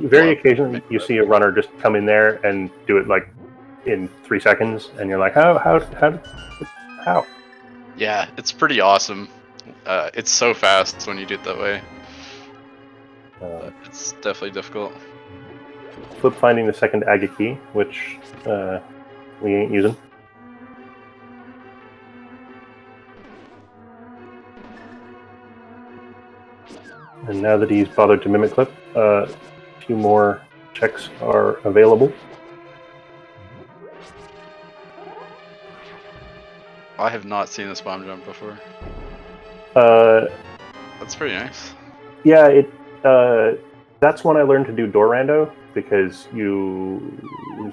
Very occasionally you see a runner just come in there and do it like in 3 seconds, and you're like, how? Yeah, it's pretty awesome. It's so fast when you do it that way. But it's definitely difficult. Flip finding the second agate key, which we ain't using. And now that he's bothered to mimic Clip, a few more checks are available. I have not seen this bomb jump before. That's pretty nice. Yeah, that's when I learned to do door rando, because you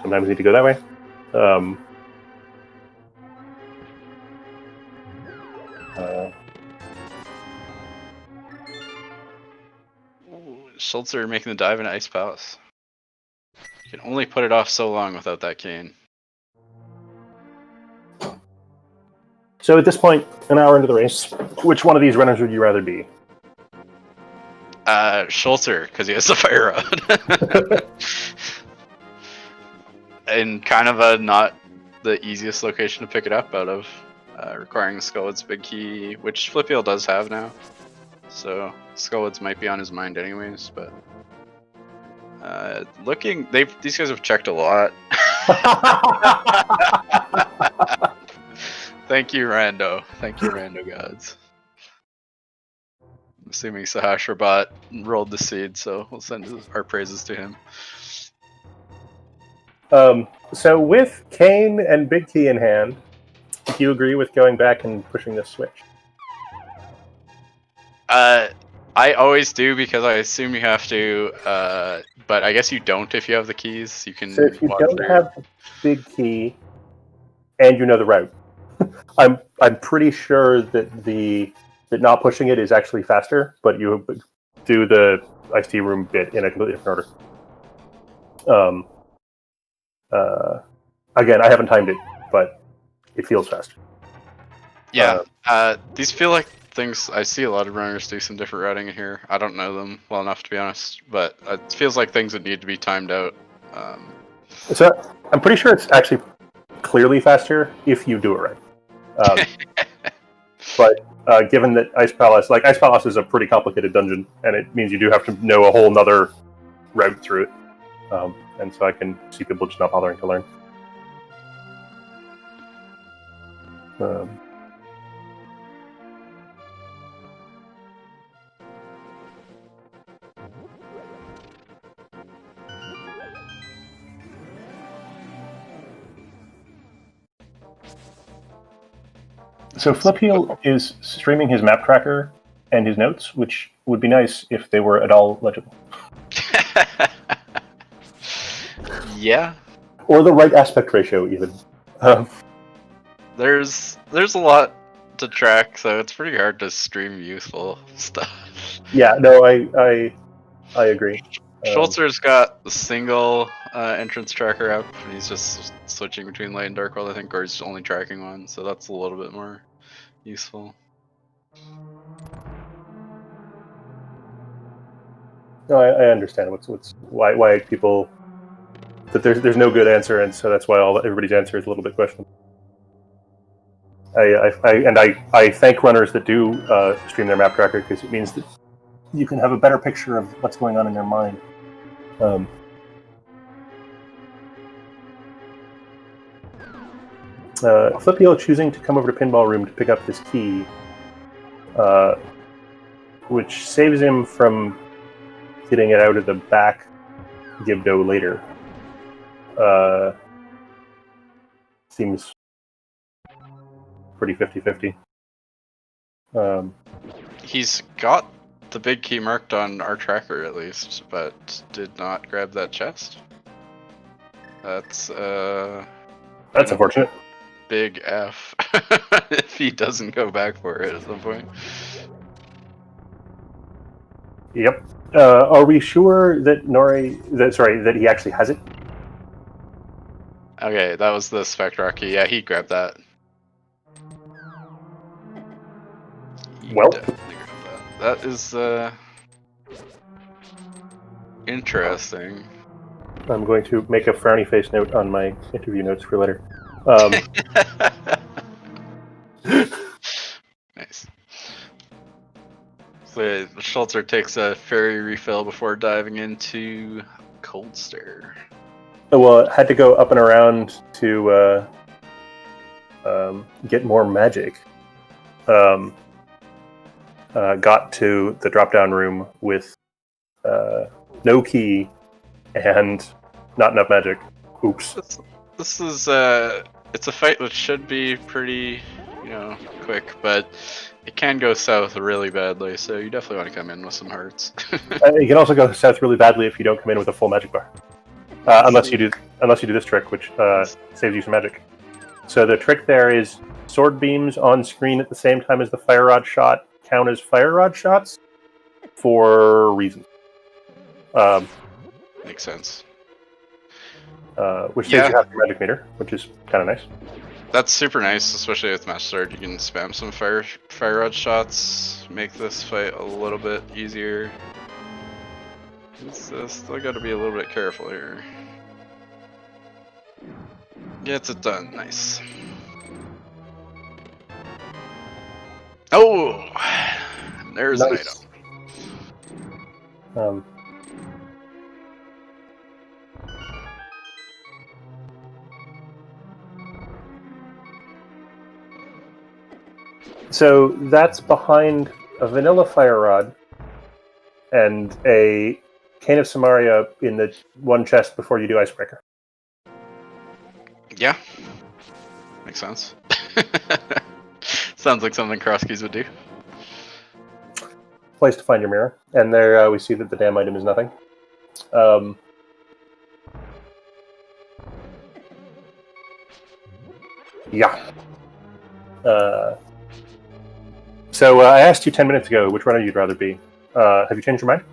sometimes need to go that way. Schulzer making the dive into Ice Palace. You can only put it off so long without that cane. So at this point, an hour into the race, which one of these runners would you rather be? Schulzer, because he has the fire rod. And kind of a not the easiest location to pick it up out of, requiring Skullwood's big key, which Flipheal does have now. So Skullwood's might be on his mind anyways, but these guys have checked a lot. Thank you, Rando. Thank you, Rando gods. I'm assuming Sahasrabot rolled the seed, so we'll send our praises to him. So with Cane and Big Key in hand, do you agree with going back and pushing this switch? I always do, because I assume you have to, but I guess you don't if you have the keys. You can. So if you don't have the Big Key and you know the route, I'm pretty sure that not pushing it is actually faster, but you do the iced tea room bit in a completely different order. Again, I haven't timed it, but it feels faster. Yeah, these feel like things. I see a lot of runners do some different routing in here. I don't know them well enough to be honest, but it feels like things that need to be timed out. So I'm pretty sure it's actually clearly faster if you do it right. But given that Ice Palace is a pretty complicated dungeon, and it means you do have to know a whole nother route through it. And so I can see people just not bothering to learn. So Flipheal is streaming his map tracker and his notes, which would be nice if they were at all legible. Yeah. Or the right aspect ratio, even. There's a lot to track, so it's pretty hard to stream useful stuff. Yeah, no, I agree. Schulzer's got the single entrance tracker up, and he's just switching between light and dark world, I think, or he's only tracking one, so that's a little bit more useful. No, I understand why people that there's no good answer, and so that's why everybody's answer is a little bit questionable. I thank runners that do stream their map tracker, because it means that you can have a better picture of what's going on in their mind. Flipheal choosing to come over to Pinball Room to pick up this key, which saves him from getting it out of the back Gibdo later. Seems pretty 50-50. He's got the big key marked on our tracker at least, but did not grab that chest. That's unfortunate. Big F if he doesn't go back for it at some point. Yep. Are we sure that that he actually has it? Okay, that was the Spectre key. Yeah, he grabbed that. Well, that is interesting. I'm going to make a frowny face note on my interview notes for later. Nice. So Schulzer takes a ferry refill before diving into cold stare. Well, it had to go up and around to get more magic. Got to the drop-down room with no key and not enough magic. Oops. This is it's a fight which should be pretty, quick, but it can go south really badly. So you definitely want to come in with some hearts. You can also go south really badly if you don't come in with a full magic bar, unless you do this trick, which saves you some magic. So the trick there is sword beams on screen at the same time as the fire rod shot count as fire rod shots for reasons. Makes sense. Which saves you half your magic meter, which is kind of nice. That's super nice, especially with Match Sword. You can spam some fire rod shots, make this fight a little bit easier. Still got to be a little bit careful here. Gets it done. Nice. Oh, there's an item. So that's behind a vanilla fire rod and a cane of Samaria in the one chest before you do Icebreaker. Yeah, makes sense. Sounds like something Crosskeys would do. Place to find your mirror, and there we see that the damn item is nothing. Yeah. So I asked you 10 minutes ago which runner you'd rather be. Have you changed your mind?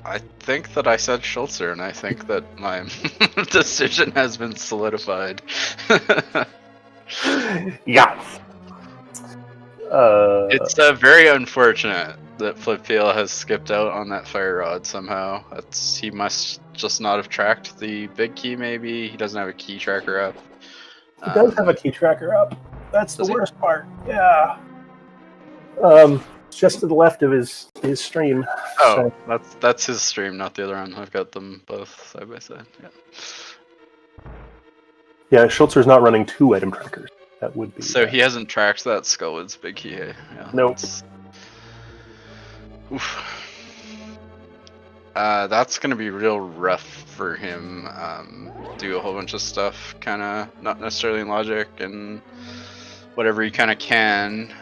I think that I said Schulzer, and I think that my decision has been solidified. Yeah. It's very unfortunate that Flipheal has skipped out on that fire rod somehow. He must just not have tracked the big key, maybe. He doesn't have a key tracker up. He does have a key tracker up. That's the worst part. Yeah. Just to the left of his stream. Oh, so. That's his stream, not the other one. I've got them both side by side. Yeah. Yeah, Schulzer's not running two item trackers. That would be. So he hasn't tracked that Skullwood's big key. Yeah. Nope. Oof. That's gonna be real rough for him. Do a whole bunch of stuff, kind of not necessarily in logic, and whatever you kind of can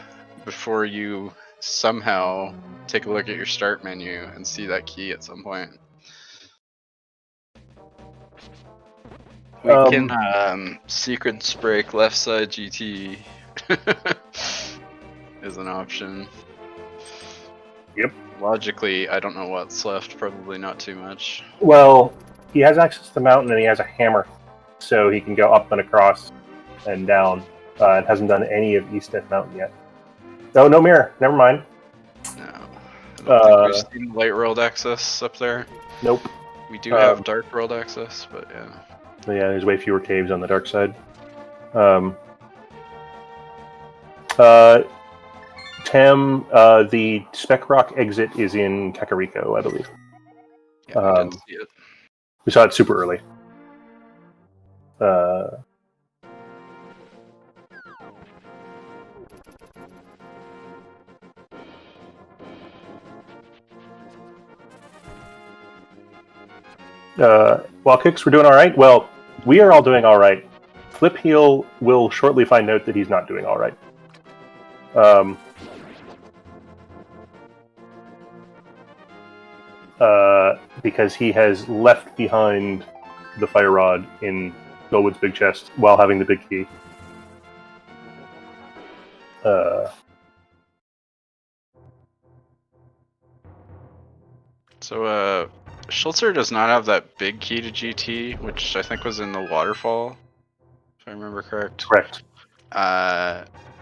before you somehow take a look at your start menu and see that key at some point. We can secrets break left side GT is an option. Yep. Logically, I don't know what's left. Probably not too much. Well, he has access to the mountain and he has a hammer, so he can go up and across and down. And hasn't done any of East Death Mountain yet. Oh, no mirror. Never mind. No. I don't think we've seen light world access up there. Nope. We do have dark world access, but yeah. Yeah, there's way fewer caves on the dark side. Tam, the Spec Rock exit is in Kakariko, I believe. Yeah, I didn't see it. We saw it super early. While Kicks were doing alright, well, we are all doing alright. Flipheal will shortly find out that he's not doing alright. Because he has left behind the fire rod in Goldwood's big chest while having the big key. So, Schulzer does not have that big key to GT, which I think was in the waterfall, if I remember correct. Correct.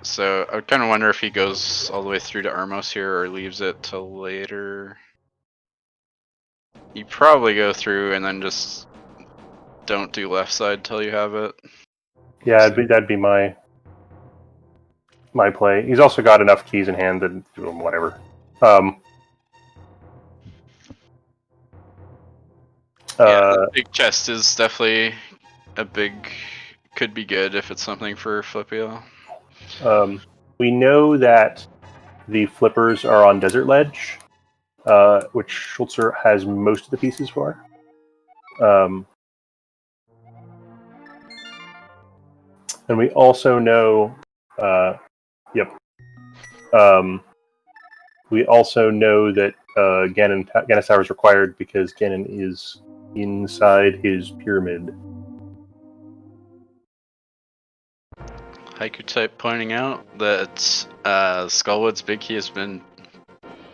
So I would kind of wonder if he goes all the way through to Armos here or leaves it till later. You probably go through and then just don't do left side till you have it. Yeah, that'd be my play. He's also got enough keys in hand to do them, whatever. Whatever. He's also got enough keys in hand to do them, whatever. He's also got enough keys in hand to do them, whatever. He's also got enough keys in hand to do them, whatever. He's also got enough keys in hand to do them, whatever. He's also got enough keys in hand to do them, whatever. The big chest is definitely could be good if it's something for Flipheal. We know that the flippers are on Desert Ledge, which Schulzer has most of the pieces for. And we also know, we also know that Ganon Tower is required because Ganon is inside his pyramid. Haiku type pointing out that Skullwood's big key has been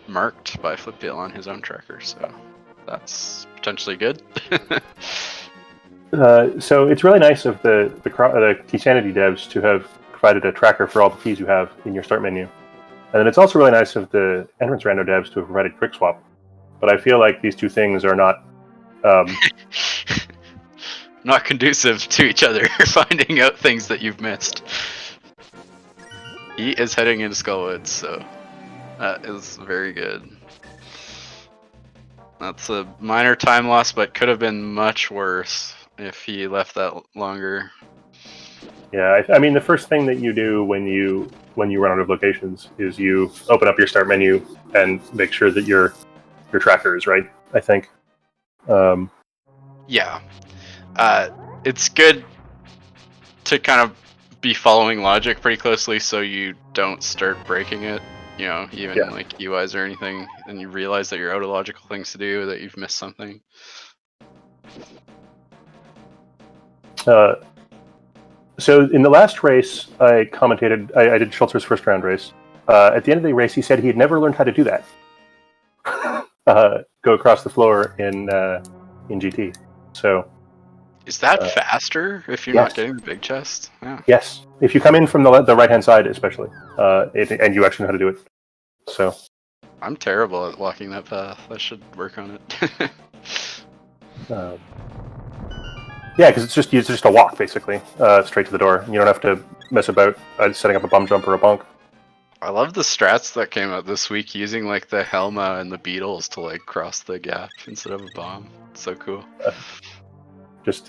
marked by Flipheal on his own tracker, so that's potentially good. So it's really nice of the Keysanity devs to have provided a tracker for all the keys you have in your start menu. And then it's also really nice of the entrance rando devs to have provided quick swap. But I feel like these two things are not not conducive to each other, finding out things that you've missed. He is heading into Skullwood, so that is very good. That's a minor time loss, but could have been much worse if he left that longer. Yeah, I mean, the first thing that you do when you run out of locations is you open up your start menu and make sure that your tracker is right, I think. Yeah. It's good to kind of be following logic pretty closely so you don't start breaking it, even like UIs or anything, and you realize that you're out of logical things to do, that you've missed something. So in the last race, I commentated. I did Schulzer's first round race. At the end of the race, he said he had never learned how to do that. Go across the floor in GT. So is that faster if you're not getting the big chest? Yeah. Yes, if you come in from the right hand side, especially, and you actually know how to do it. So I'm terrible at walking that path. I should work on it. Yeah, because it's just a walk basically, straight to the door. You don't have to mess about setting up a bum jump or a bonk. I love the strats that came out this week using like the Helma and the Beetles to like cross the gap instead of a bomb. It's so cool. Just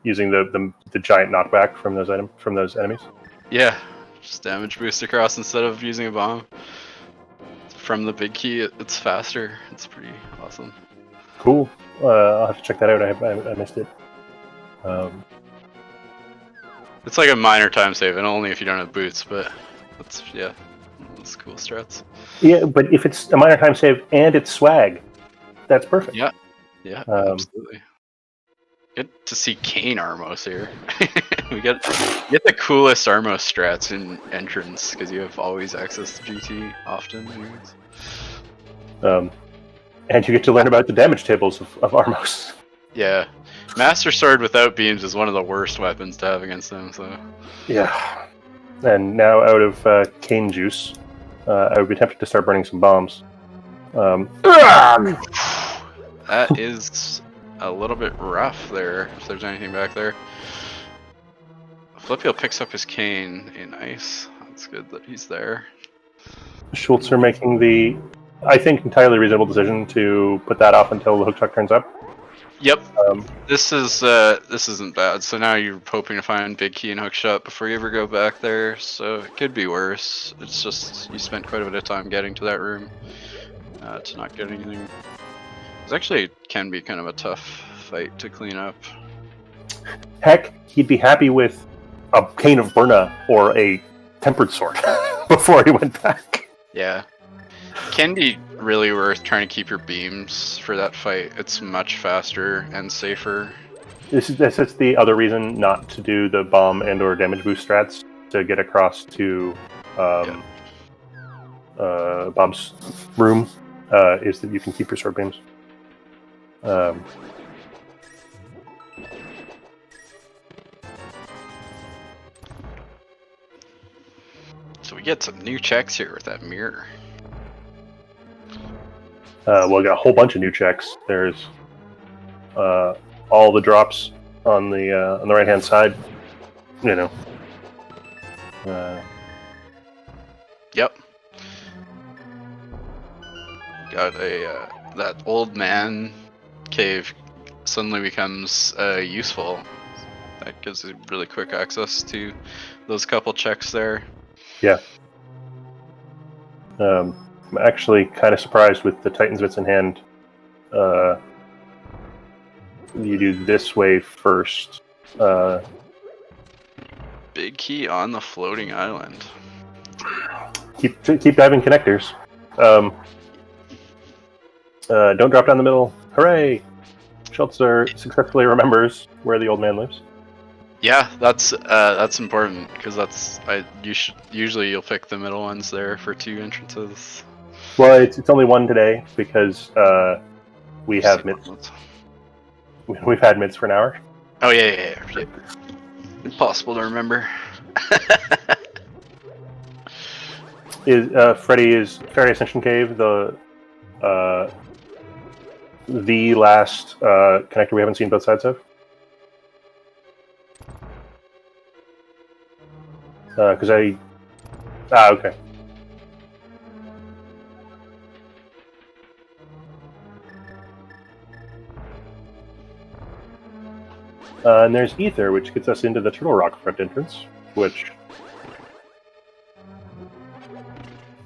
using the giant knockback from those enemies. Yeah, just damage boost across instead of using a bomb. From the big key, it's faster. It's pretty awesome. Cool. I'll have to check that out. I missed it. It's like a minor time save, and only if you don't have boots. But that's cool strats. Yeah, but if it's a minor time save and it's swag, that's perfect. Yeah, absolutely. Good to see Kane Armos here. We get the coolest Armos strats in entrance because you have always access to GT often. Anyways. And you get to learn about the damage tables of Armos. Yeah, Master Sword without beams is one of the worst weapons to have against them. So yeah, and now out of cane juice, I would be tempted to start burning some bombs. That is a little bit rough there, if there's anything back there. Flipheal picks up his cane in ice. That's good that he's there. Schulzer making the, I think, entirely reasonable decision to put that off until the hook shot turns up. Yep. This isn't bad. So now you're hoping to find big key and hook shot before you ever go back there. So it could be worse. It's just you spent quite a bit of time getting to that room to not get anything. It actually can be kind of a tough fight to clean up. Heck, he'd be happy with a cane of Burna or a tempered sword before he went back. Yeah. Can be really worth trying to keep your beams for that fight. It's much faster and safer. This is the other reason not to do the bomb and or damage boost strats to get across to Bob's room, is that you can keep your sword beams. So we get some new checks here with that mirror. Well, we got a whole bunch of new checks. There's all the drops on the right hand side. You know. Yep. Got a that old man cave suddenly becomes useful. That gives you really quick access to those couple checks there. Yeah. I'm actually kind of surprised with the Titan's Bits in hand. You do this way first. Big key on the floating island. Keep diving connectors. Don't drop down the middle. Hooray! Schulzer successfully remembers where the old man lives. Yeah, that's important because usually you'll pick the middle ones there for 2 entrances. Well, it's only one today because we have mids. We've had mids for an hour. Oh yeah. Impossible to remember. Is Fairy Ascension Cave the last connector we haven't seen both sides of? Because okay. And there's Ether, which gets us into the Turtle Rock front entrance, which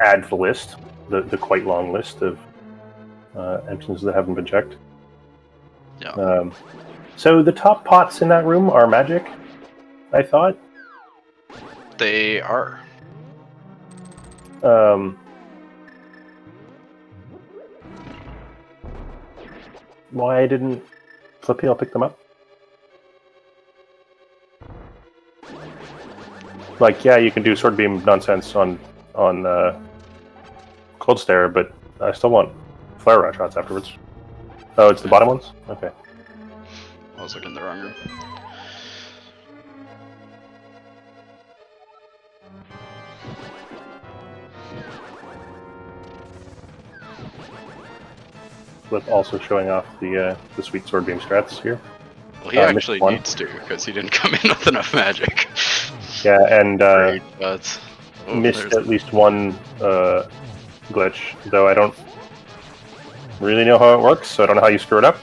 adds the list, the quite long list of entrances that haven't been checked. Yeah. So the top pots in that room are magic, I thought. They are. Why didn't Flipheal pick them up? Like, yeah, you can do sword beam nonsense on Cold Stare, but I still want flare rod shots afterwards. Oh, it's the bottom ones? Okay. I was looking in the wrong room. Flip also showing off the sweet sword beam strats here. Well, he actually needs to because he didn't come in with enough magic. Yeah, and Great, but missed at least one glitch, though I don't really know how it works, so I don't know how you screw it up.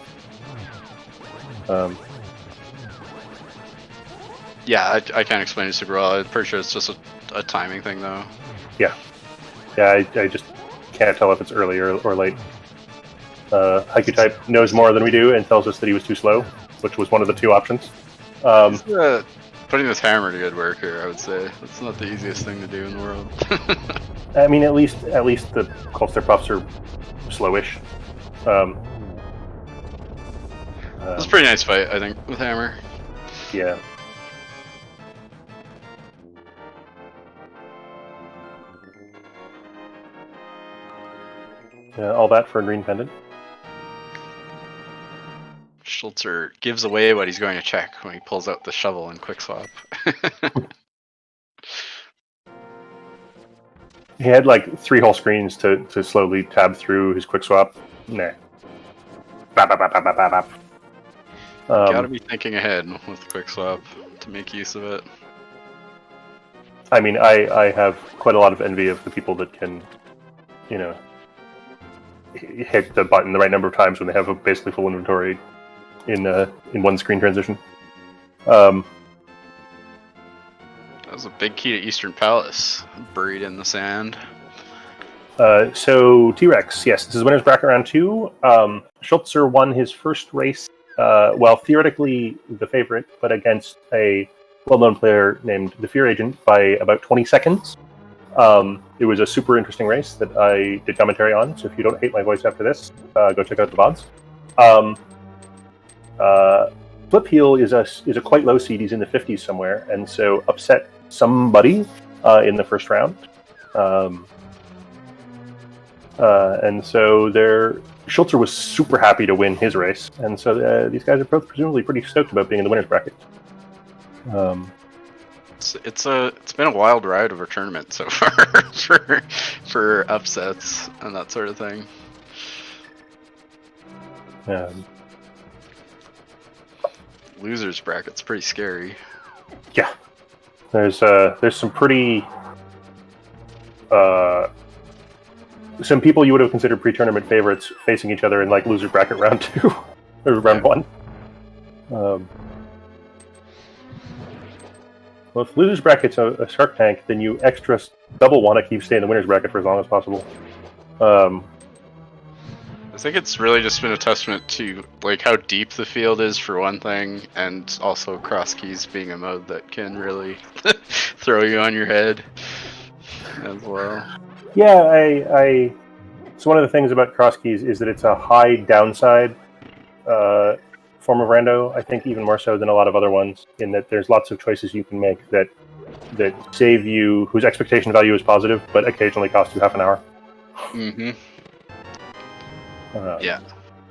Yeah, I can't explain it super well. I'm pretty sure it's just a timing thing, though. Yeah, I just can't tell if it's early or late. Haiku type knows more than we do and tells us that he was too slow, which was one of the two options. Putting this hammer to good work here, I would say. It's not the easiest thing to do in the world. I mean, at least the Colster buffs are slowish. It's a pretty nice fight, I think, with hammer. Yeah. All that for a green pendant. Schulzer gives away what he's going to check when he pulls out the shovel and quick swap. He had like 3 whole screens to slowly tab through his quick swap. Nah. Gotta be thinking ahead with quick swap to make use of it. I mean, I have quite a lot of envy of the people that can, hit the button the right number of times when they have a basically full inventory in one screen transition. That was a big key to Eastern Palace, buried in the sand. So T-Rex, yes, this is winners bracket round 2. Schulzer won his first race, theoretically the favorite, but against a well-known player named the Fear Agent by about 20 seconds. It was a super interesting race that I did commentary on, so if you don't hate my voice after this, go check out the VODs. Flipheal is a quite low seed. He's in the 50s somewhere, and so upset somebody in the first round. And so Schulzer was super happy to win his race, and so these guys are both presumably pretty stoked about being in the winners bracket. It's been a wild ride of a tournament so far for upsets and that sort of thing. Losers bracket's pretty scary. Yeah, there's some pretty some people you would have considered pre-tournament favorites facing each other in like loser bracket round 2 or round 1. Well, if loser's bracket's a Shark Tank, then you double want to keep staying in the winner's bracket for as long as possible. I think it's really just been a testament to like how deep the field is for one thing, and also cross keys being a mode that can really throw you on your head as well. Yeah, I. So one of the things about cross keys is that it's a high downside form of rando. I think even more so than a lot of other ones, in that there's lots of choices you can make that save you, whose expectation value is positive, but occasionally cost you half an hour. Mm-hmm. Yeah,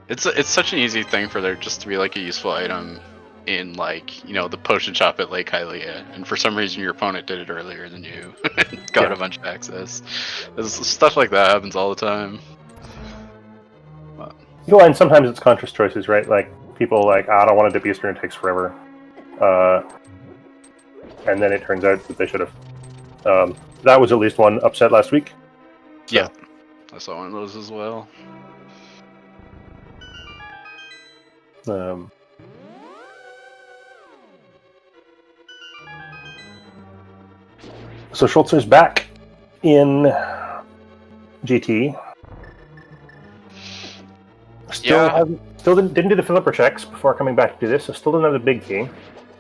it's such an easy thing for there just to be like a useful item in like, you know, the potion shop at Lake Hylia, and for some reason your opponent did it earlier than you, got a bunch of access. Stuff like that happens all the time. But... and sometimes it's conscious choices, right? Like people like, I don't want to dip Eastern, it takes forever, and then it turns out that they should have. That was at least one upset last week. So. Yeah, I saw one of those as well. So Schulzer's back in GT. Still didn't do the flipper checks before coming back to do this, so still doesn't have the big key,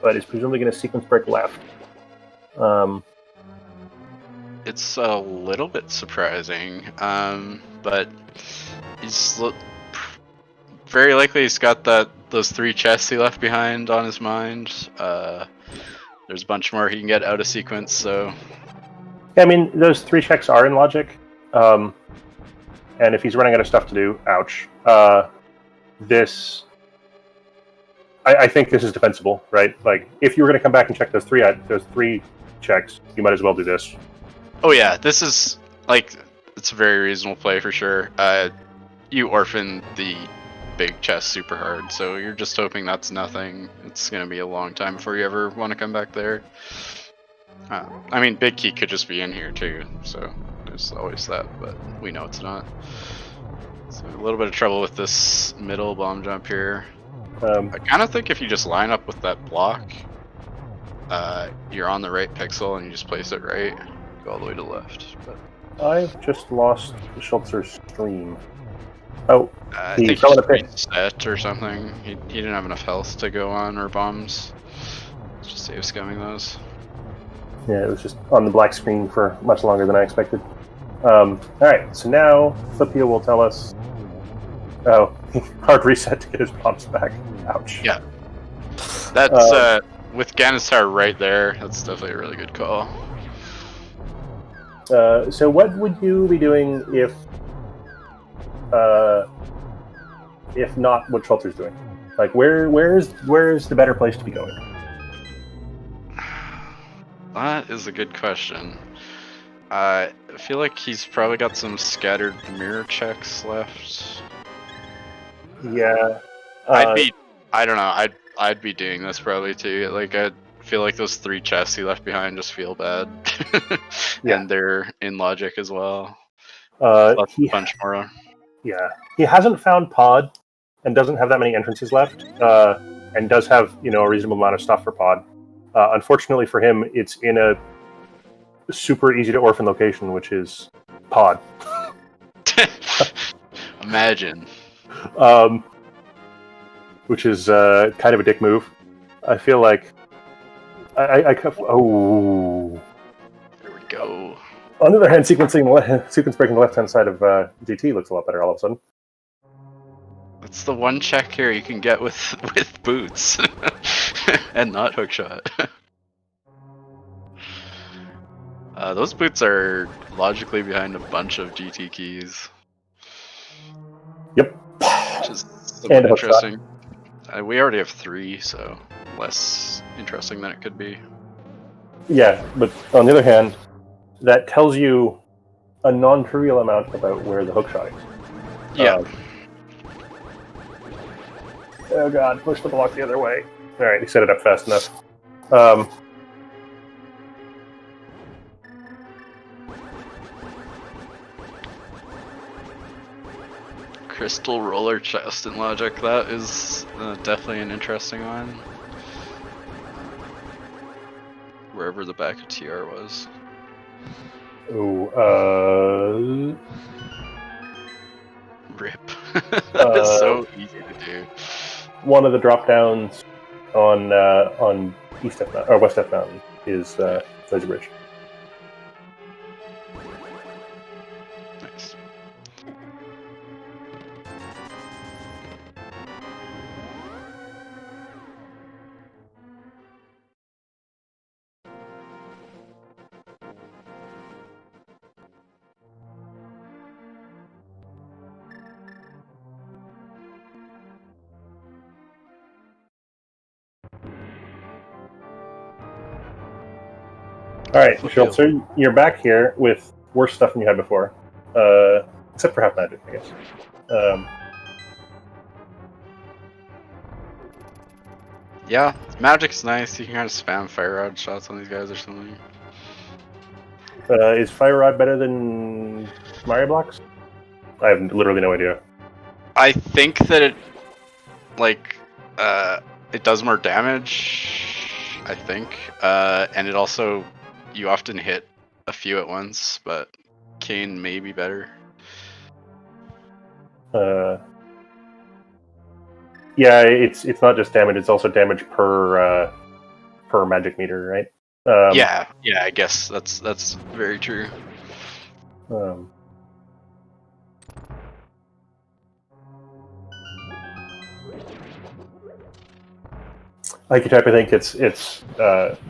but is presumably going to sequence break left. It's a little bit surprising, but very likely he's got those 3 chests he left behind on his mind. There's a bunch more he can get out of sequence, so... Yeah, I mean, those 3 checks are in logic, and if he's running out of stuff to do, ouch. I think this is defensible, right? Like, if you were going to come back and check those 3 checks, you might as well do this. Oh yeah, this is, like, it's a very reasonable play for sure. You orphan the big chest super hard, so you're just hoping that's nothing. It's going to be a long time before you ever want to come back there. I mean, big key could just be in here too, so there's always that, but we know it's not. So a little bit of trouble with this middle bomb jump here. I kind of think if you just line up with that block, you're on the right pixel and you just place it right, go all the way to the left. But I've just lost Schulzer's stream. Oh, I think he reset or something. He didn't have enough health to go on, or bombs. Let's just save scumming those. Yeah, it was just on the black screen for much longer than I expected. Alright, so now Flipheal will tell us... Oh, hard reset to get his bombs back. Ouch. Yeah. That's, with Ganistar right there, that's definitely a really good call. So what would you be doing if not what Schulzer's doing? Like, where's the better place to be going? That is a good question. I feel like he's probably got some scattered mirror checks left. Yeah. I don't know, I'd be doing this probably too. Like, I feel like those 3 chests he left behind just feel bad. Yeah. And they're in logic as well. A bunch more. Yeah. He hasn't found Pod and doesn't have that many entrances left, and does have, a reasonable amount of stuff for Pod. Unfortunately for him, it's in a super easy to orphan location, which is Pod. Imagine. Which is kind of a dick move. I feel like oh. There we go. On the other hand, sequence breaking the left-hand side of GT looks a lot better all of a sudden. That's the one check here you can get with boots, and not hookshot. Those boots are logically behind a bunch of GT keys. Yep. Which is somewhat interesting. We already have 3, so less interesting than it could be. Yeah, but on the other hand, that tells you a non-trivial amount about where the hookshot is. Yeah. Oh god, push the block the other way. Alright, he set it up fast enough. Crystal roller chest in logic. That is definitely an interesting one. Wherever the back of TR was. Oh, Rip. That is so easy to do. one of the drop downs on East F or West F Mountain is Laser Bridge. Nice. All right, Flipheal. Schulzer, you're back here with worse stuff than you had before, except for half magic, I guess. Yeah, magic's nice. You can kind of spam fire rod shots on these guys or something. Is Fire Rod better than Mario Blocks? I have literally no idea. I think that it, like, it does more damage, I think. And it also, you often hit a few at once, but Kane may be better. Yeah, it's not just damage; it's also damage per magic meter, right? Yeah, I guess that's very true. Archetype, I think it's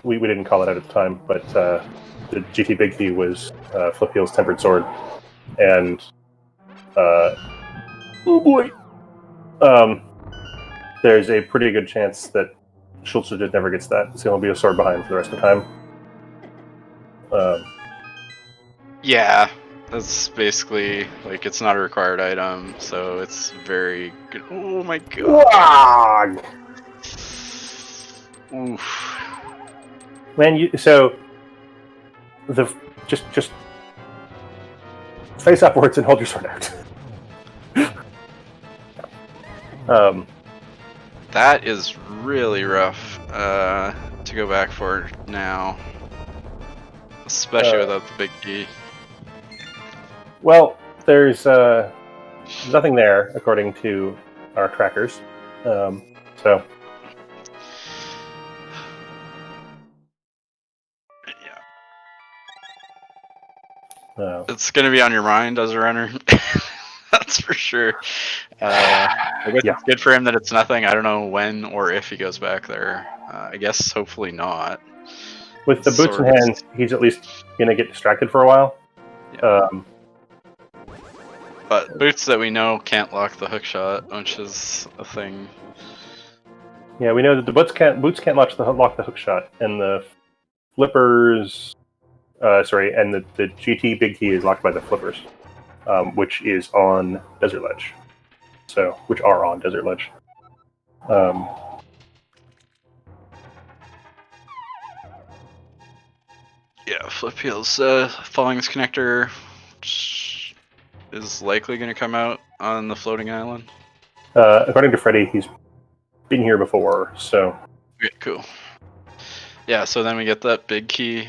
we didn't call it out at the time, but the GT Big Key was Flipheal's Tempered Sword, and oh boy, there's a pretty good chance that Schulzer just never gets that, so he'll be a sword behind for the rest of the time. Yeah, that's basically, like, it's not a required item, so it's very good. Oh my god. Oof. Man, so just face upwards and hold your sword out. That is really rough to go back for now, especially without the big key. Well, there's nothing there according to our trackers. So. It's going to be on your mind as a runner. That's for sure. I guess it's good for him that it's nothing. I don't know when or if he goes back there. I guess hopefully not. With the boots in hand, he's at least going to get distracted for a while. Yeah. But boots that we know can't lock the hook shot, which is a thing. Yeah, we know that the boots can't lock the hook shot, and the flippers. And the GT Big Key is locked by the flippers, which is on Desert Ledge. Which are on Desert Ledge. Yeah, Flipheal's Falling's connector is likely going to come out on the floating island. According to Freddy, he's been here before, so. Okay, cool. Yeah, so then we get that big key.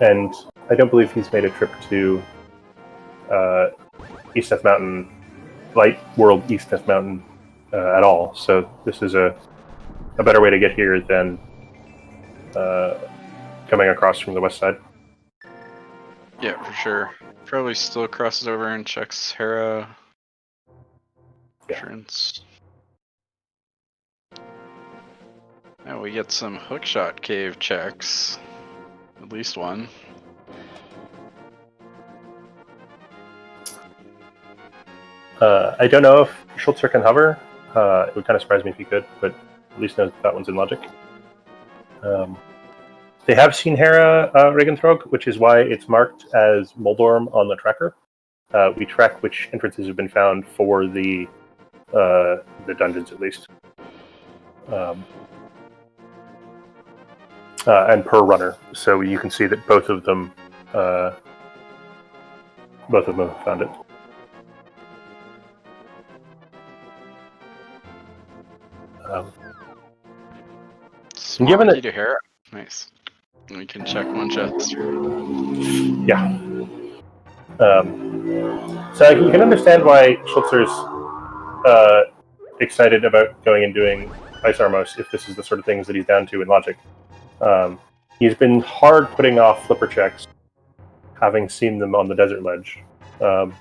And I don't believe he's made a trip to East Death Mountain, Light World East Death Mountain at all. So this is a better way to get here than coming across from the west side. Yeah, for sure. Probably still crosses over and checks Hera entrance. Now we get some hookshot cave checks. At least one. I don't know if Schulzer can hover. It would kind of surprise me if he could, but at least knows that one's in logic. They have seen Hera Regenthrog, which is why it's marked as Moldorm on the tracker. We track which entrances have been found for the dungeons, at least. And per runner. So you can see that both of them Both of them have found it. Small given key it- to hair. Nice. We can check one chest. Yeah. So you can understand why Schulzer's excited about going and doing Ice Armos if this is the sort of things that he's down to in Logic. He's been hard putting off flipper checks, having seen them on the desert ledge. Which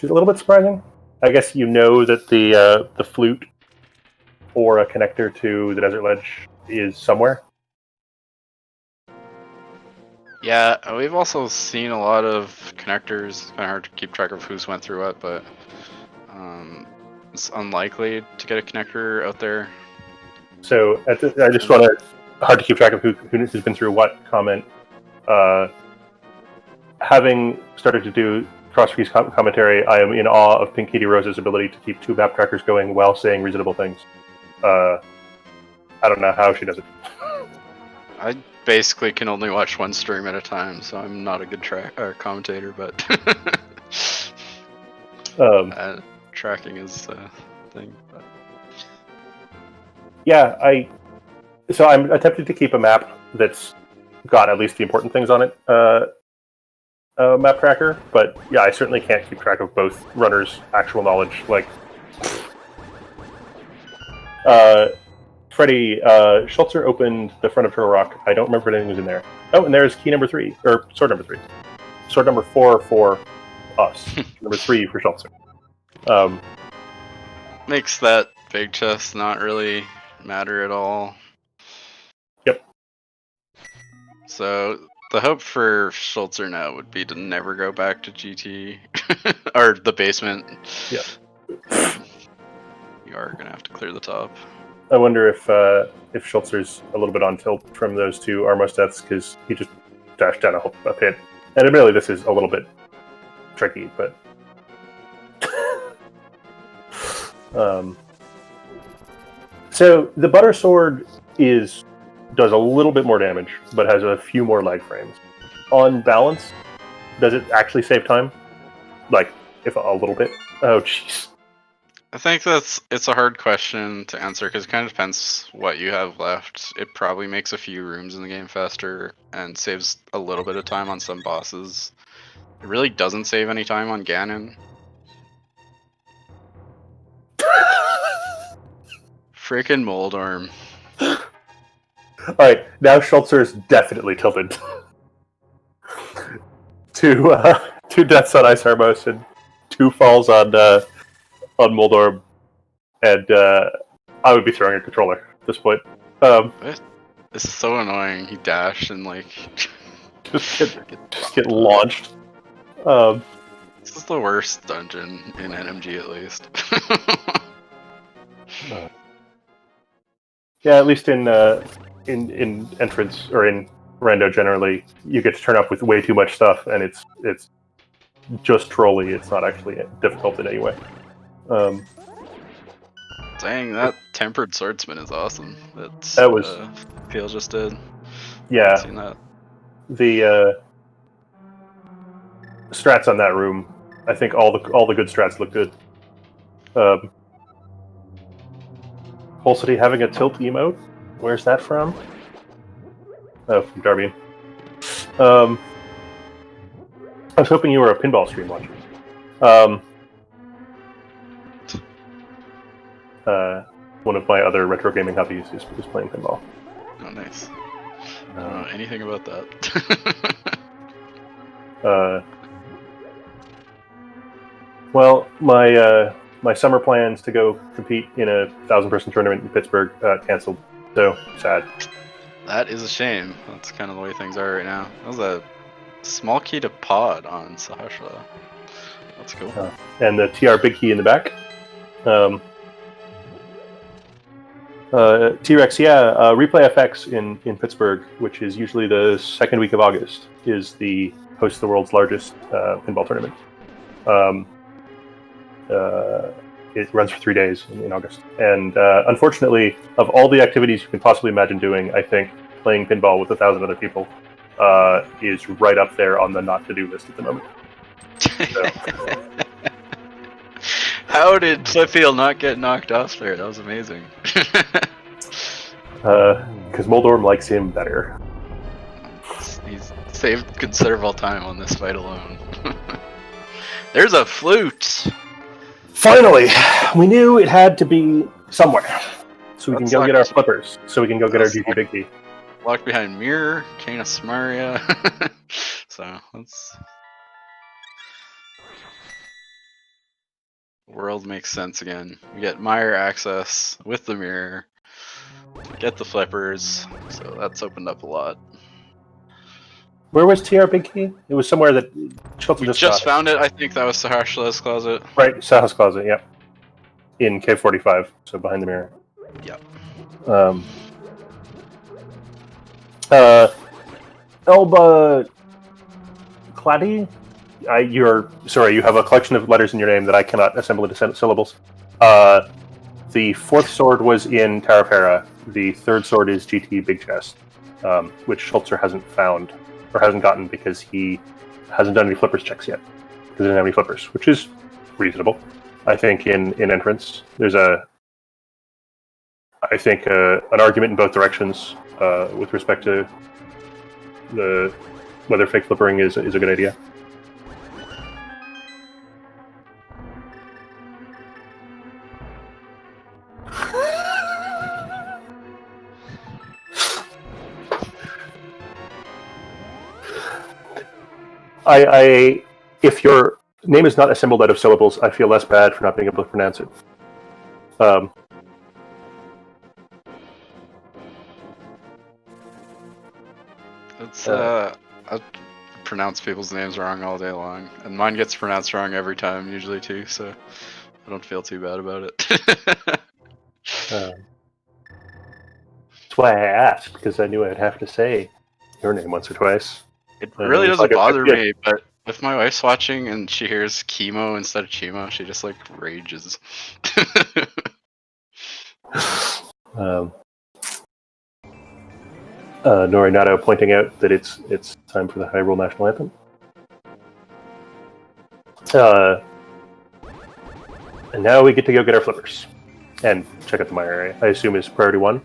is a little bit surprising. I guess you know that the flute or a connector to the desert ledge is somewhere. Yeah, we've also seen a lot of connectors. It's kind of hard to keep track of who's went through what, but it's unlikely to get a connector out there. So I just want to hard to keep track of who's been through what comment. Having started to do Crossfeed's commentary, I am in awe of Pink Kitty Rose's ability to keep 2 map trackers going while saying reasonable things. I don't know how she does it. I basically can only watch one stream at a time, so I'm not a good commentator, but tracking is a thing. But. Yeah, I'm attempting to keep a map that's got at least the important things on it. Map tracker, but yeah, I certainly can't keep track of both runners' actual knowledge. Like, Freddie, Schulzer opened the front of Turtle Rock. I don't remember if anything was in there. Oh, and there's key number 3, or sword number 3. Sword number 4 for us. Number 3 for Schulzer. Makes that big chest not really matter at all. Yep. So the hope for Schulzer now would be to never go back to GT or the basement. Yeah. You are gonna have to clear the top. I wonder if Schulzer's a little bit on tilt from those 2 Armos deaths because he just dashed down a pit. And admittedly, this is a little bit tricky, but so the Butter Sword does a little bit more damage, but has a few more lag frames. On balance, does it actually save time? Like, if a little bit? Oh, jeez. I think it's a hard question to answer because it kind of depends what you have left. It probably makes a few rooms in the game faster and saves a little bit of time on some bosses. It really doesn't save any time on Ganon. Freaking Moldorm. Alright, now Schulzer's definitely tilted. 2 deaths on Ice Armos and 2 falls on Moldorm, and I would be throwing a controller at this point. It's so annoying. He dashed and like just get launched. This is the worst dungeon in NMG at least. Yeah, at least in entrance or in Rando generally, you get to turn up with way too much stuff, and it's just trolly. It's not actually difficult in any way. Dang, that tempered swordsman is awesome. That was Flipheal just did. Yeah. Seen that. The strats on that room, I think all the good strats look good. Whole City having a tilt emote? Where's that from? Oh, from Darby. I was hoping you were a pinball stream watcher. One of my other retro gaming hobbies is playing pinball. Oh, nice. I don't know anything about that. Well, my summer plans to go compete in a 1,000-person tournament in Pittsburgh canceled. So sad. That is a shame. That's kind of the way things are right now. That was a small key to pod on Sahasra. That's cool. And the TR big key in the back. T-Rex, yeah. Replay FX in Pittsburgh, which is usually the second week of August, is the host of the world's largest pinball tournament. It runs for 3 days in August. And unfortunately, of all the activities you can possibly imagine doing, I think playing pinball with 1,000 other people is right up there on the not-to-do list at the moment. So. How did Flipheal not get knocked off there? That was amazing. Because Moldorm likes him better. He's saved considerable time on this fight alone. There's a flute! Finally! We knew it had to be somewhere. So we can That's go like- get our flippers. So we can go get our That's GT like- Big Key. Locked behind mirror, Cane of Samaria. So, let's... World makes sense again. We get Meyer access with the mirror. Get the flippers. So that's opened up a lot. Where was TR Big Key? It was somewhere that Schulzer We just just got. found it. I think that was Sahashla's closet. Right, Saha's closet, yep. In Cave 45, so behind the mirror. Yep. Elba Claddy? You have a collection of letters in your name that I cannot assemble into syllables. The fourth sword was in Tarapera. The third sword is GT Big Chest, which Schulzer hasn't found, or hasn't gotten because he hasn't done any flippers checks yet. Because he doesn't have any flippers, which is reasonable. I think in entrance, there's an argument in both directions with respect to whether fake flippering is a good idea. If your name is not assembled out of syllables, I feel less bad for not being able to pronounce it. I pronounce people's names wrong all day long, and mine gets pronounced wrong every time, usually too. So I don't feel too bad about it. That's why I asked, because I knew I'd have to say your name once or twice. It really it's doesn't like bother yeah. me, but if my wife's watching and she hears chemo instead of chemo, she just like rages. Norinato pointing out that it's time for the Hyrule National Anthem. And now we get to go get our flippers and check out the mire area. I assume is priority 1.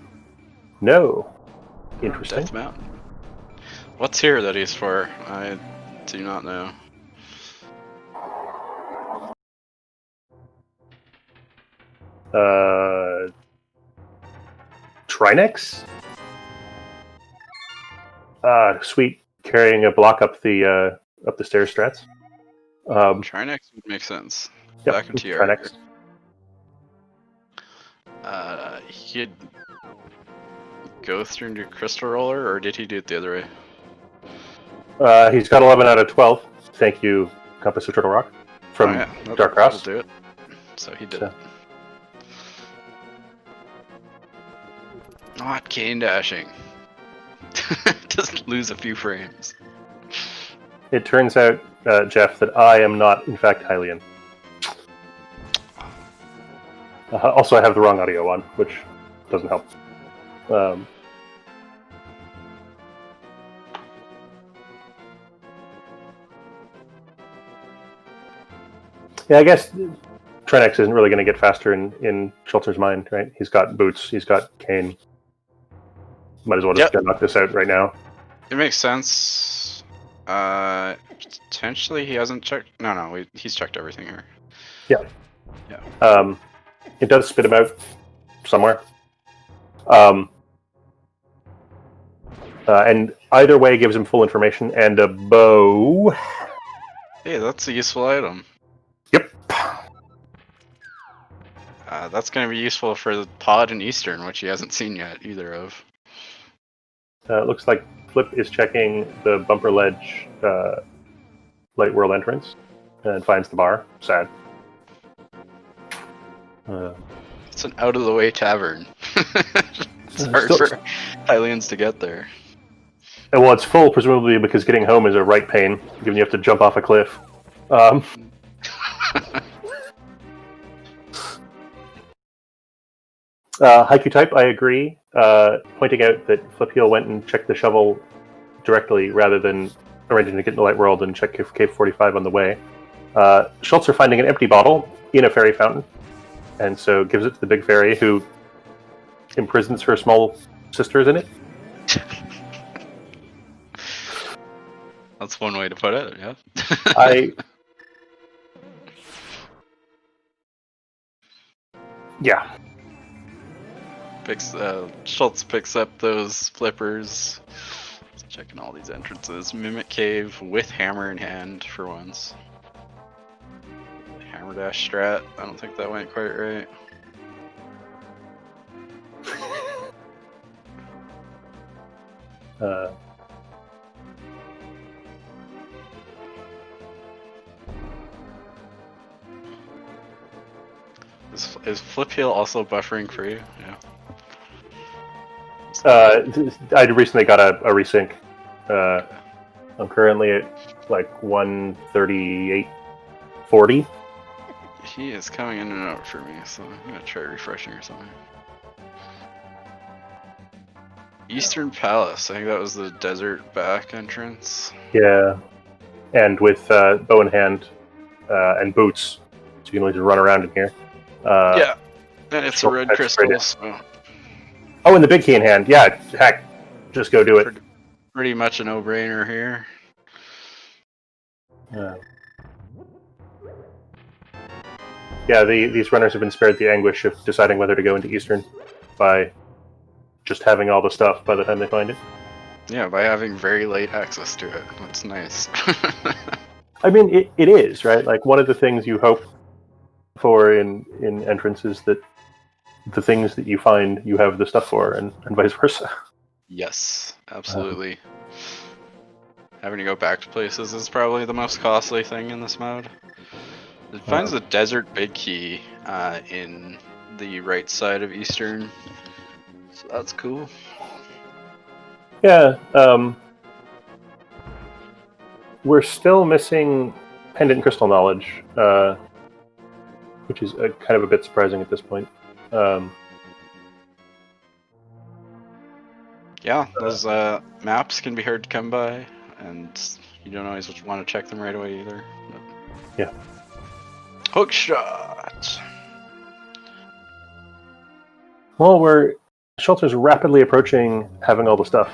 No. Interesting. Death Mountain. What's here that he's for? I do not know. Trinex? Sweet, carrying a block up the stairs strats. Trinex would make sense. Yep, Back into your Trinex. He'd go through into Crystal Roller, or did he do it the other way? He's got 11 out of 12. Thank you, Compass of Turtle Rock from Dark Cross. Do it. So he did. So. Not cane dashing. Just lose a few frames. It turns out, Jeff, that I am not, in fact, Hylian. Also, I have the wrong audio on, which doesn't help. Yeah, I guess Trenex isn't really going to get faster in Schulzer's mind, right? He's got boots, he's got cane. Might as well just knock this out right now. It makes sense. Potentially he hasn't checked. No, he's checked everything here. Yeah. Yeah. It does spit him out somewhere. And either way gives him full information and a bow. Hey, that's a useful item. Yep. That's going to be useful for the pod in Eastern, which he hasn't seen yet, either of. It looks like Flip is checking the bumper ledge light world entrance and finds the bar. Sad. It's an out-of-the-way tavern. It's hard for Hylians to get there. And well, it's full, presumably because getting home is a right pain, given you have to jump off a cliff. Haiku type, I agree. Pointing out that Flipheal went and checked the shovel directly rather than arranging to get in the light world and check cave 45 on the way. Schulzer finding an empty bottle in a fairy fountain, and so gives it to the big fairy, who imprisons her small sisters in it. That's one way to put it, yeah. Yeah. Schultz picks up those flippers. Just checking all these entrances. Mimic Cave with hammer in hand for once. Hammer dash strat. I don't think that went quite right. Is Flipheal also buffering for you? Yeah. I recently got a resync. I'm currently at like 138.40. He is coming in and out for me, so I'm gonna try refreshing or something. Eastern Palace. I think that was the desert back entrance. Yeah, and with bow in hand and boots, so you can just run around in here. Yeah, and it's a red crystal. So. Oh, and the big key in hand. Yeah, heck, just go do it. Pretty much a no-brainer here. Yeah, these runners have been spared the anguish of deciding whether to go into Eastern by just having all the stuff by the time they find it. Yeah, by having very late access to it. That's nice. I mean, it is, right? Like, one of the things you hope for in entrance is that the things that you find you have the stuff for, and vice versa. Yes, absolutely. Having to go back to places is probably the most costly thing in this mode. It finds the desert big key in the right side of Eastern, so that's cool. Yeah, we're still missing pendant crystal knowledge, which is kind of a bit surprising at this point. Yeah, those maps can be hard to come by, and you don't always want to check them right away either. But... Yeah. Hook shot! Well, Schulzer's rapidly approaching having all the stuff.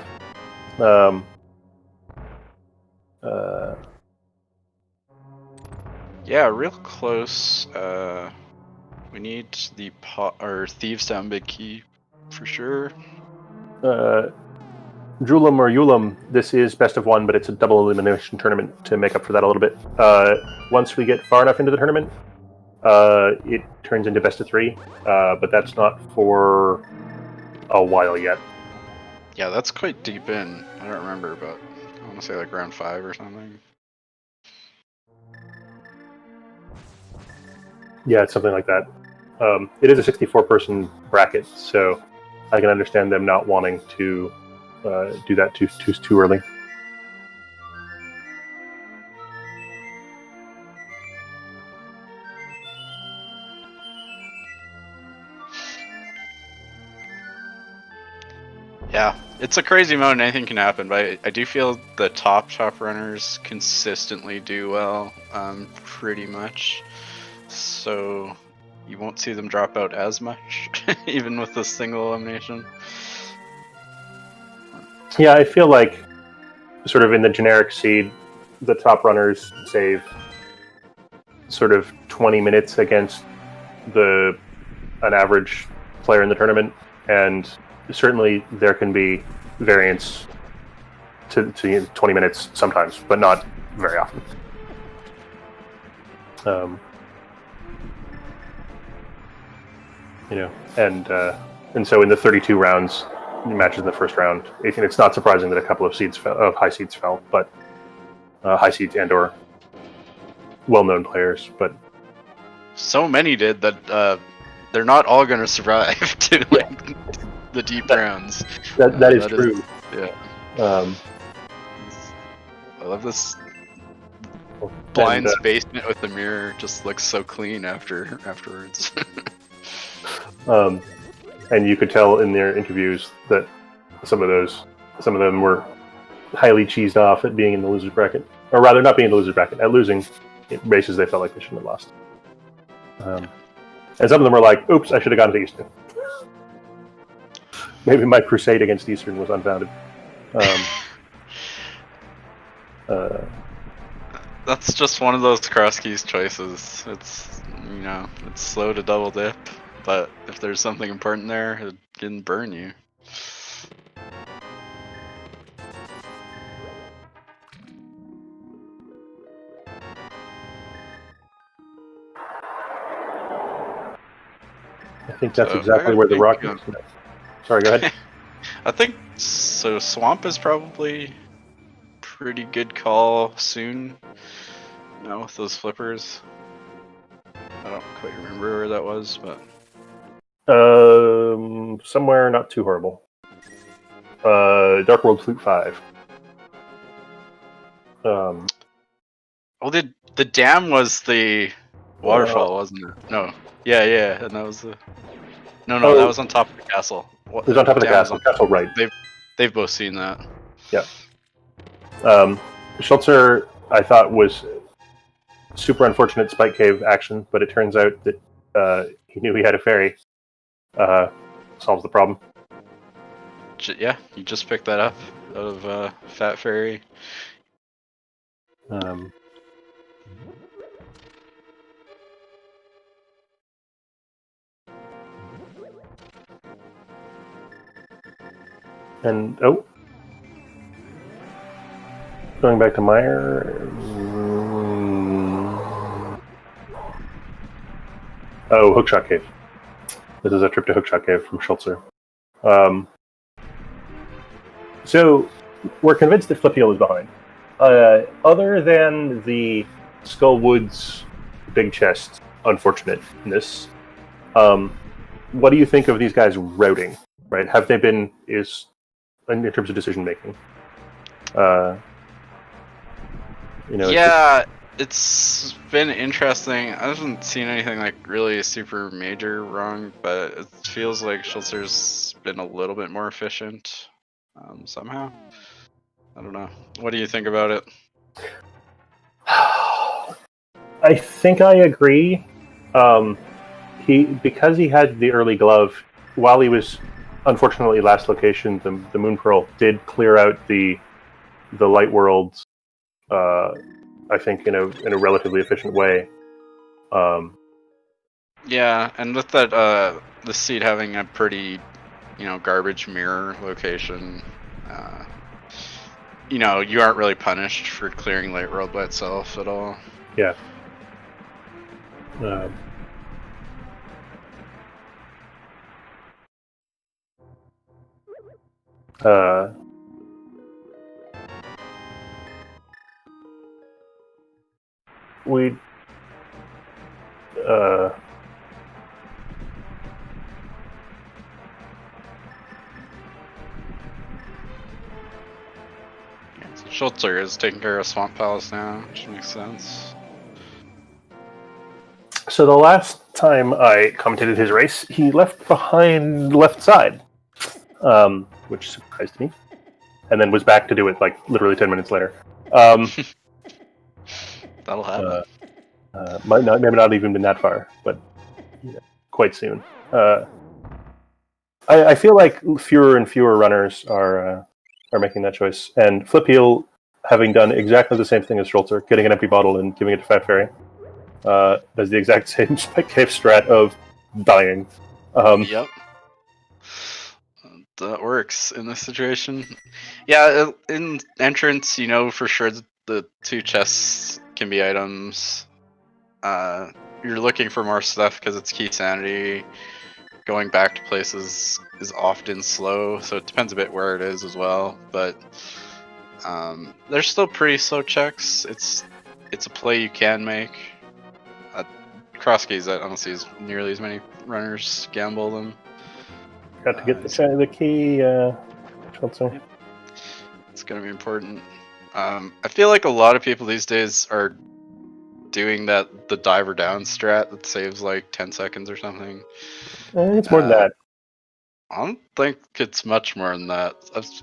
Yeah, real close. We need the Thieves Town big key for sure. Julum or Yulum, this is best of one, but it's a double elimination tournament to make up for that a little bit. Once we get far enough into the tournament, it turns into best of three, but that's not for a while yet. Yeah, that's quite deep in. I don't remember, but I want to say like round 5 or something. Yeah, it's something like that. It is a 64-person bracket, so I can understand them not wanting to do that too early. Yeah, it's a crazy mode and anything can happen, but I do feel the top runners consistently do well, pretty much. So you won't see them drop out as much, even with this single elimination. Yeah, I feel like sort of in the generic seed, the top runners save sort of 20 minutes against an average player in the tournament, and certainly there can be variance to 20 minutes sometimes, but not very often. And so in the 32 rounds, matches in the first round, it's not surprising that a couple of high seeds fell, but high seeds and/or well-known players. But so many did that they're not all going to survive to the deep rounds. That is true. Yeah. I love this. Blind's basement with the mirror just looks so clean afterwards. And you could tell in their interviews that some of them were highly cheesed off at being in the loser's bracket, or rather, not being in the loser's bracket, at losing races they felt like they shouldn't have lost. And some of them were like, "Oops, I should have gone to Eastern." Maybe my crusade against Eastern was unfounded. That's just one of those cross keys choices. It's it's slow to double dip, but if there's something important there, it can burn you. I think that's So, exactly where the rock is. Sorry, go ahead. I think so. Swamp is probably pretty good call soon. Now with those flippers, I don't quite remember where that was, but Somewhere not too horrible. Dark World Flute 5. oh, the dam was the waterfall, wasn't it? No, yeah, and that was the no, that was on top of the castle. It was on top of the castle. Castle, right? They've both seen that. Yeah. Schulzer, I thought, was super unfortunate Spike Cave action, but it turns out that he knew he had a fairy. Solves the problem. Yeah, you just picked that up out of Fat Fairy. And going back to Meyer. Hookshot Cave. This is a trip to Hookshot Cave from Schulzer. So we're convinced that Flipheal is behind. Other than the Skullwoods big chest unfortunateness, what do you think of these guys routing? Right? Have they been in terms of decision making? Yeah, it's been interesting. I haven't seen anything like really super major wrong, but it feels like Schulzer's been a little bit more efficient somehow. I don't know. What do you think about it? I think I agree. Because he had the early glove, while he was unfortunately last location, the Moon Pearl did clear out the light worlds. I think in a relatively efficient way. Yeah, and with that, the seed having a pretty, garbage mirror location, you aren't really punished for clearing light world by itself at all. Yeah. We So Schulzer is taking care of Swamp Palace now, which makes sense. So the last time I commentated his race, he left behind the left side, which surprised me, and then was back to do it like literally 10 minutes later. That'll happen. Maybe not even been that far, but quite soon. I feel like fewer and fewer runners are making that choice, and Flipheal, having done exactly the same thing as Schulzer, getting an empty bottle and giving it to Fat Fairy, does the exact same cave strat of dying. Yep. That works in this situation. Yeah, in entrance, for sure the two chests can be items. You're looking for more stuff because it's Keysanity. Going back to places is often slow, so it depends a bit where it is as well. But they're still pretty slow checks. It's a play you can make. Cross keys, I don't see as nearly as many runners gamble them. Got to get the key. Schulzer. It's gonna be important. I feel like a lot of people these days are doing the diver down strat that saves like 10 seconds or something. It's more than that. I don't think it's much more than that.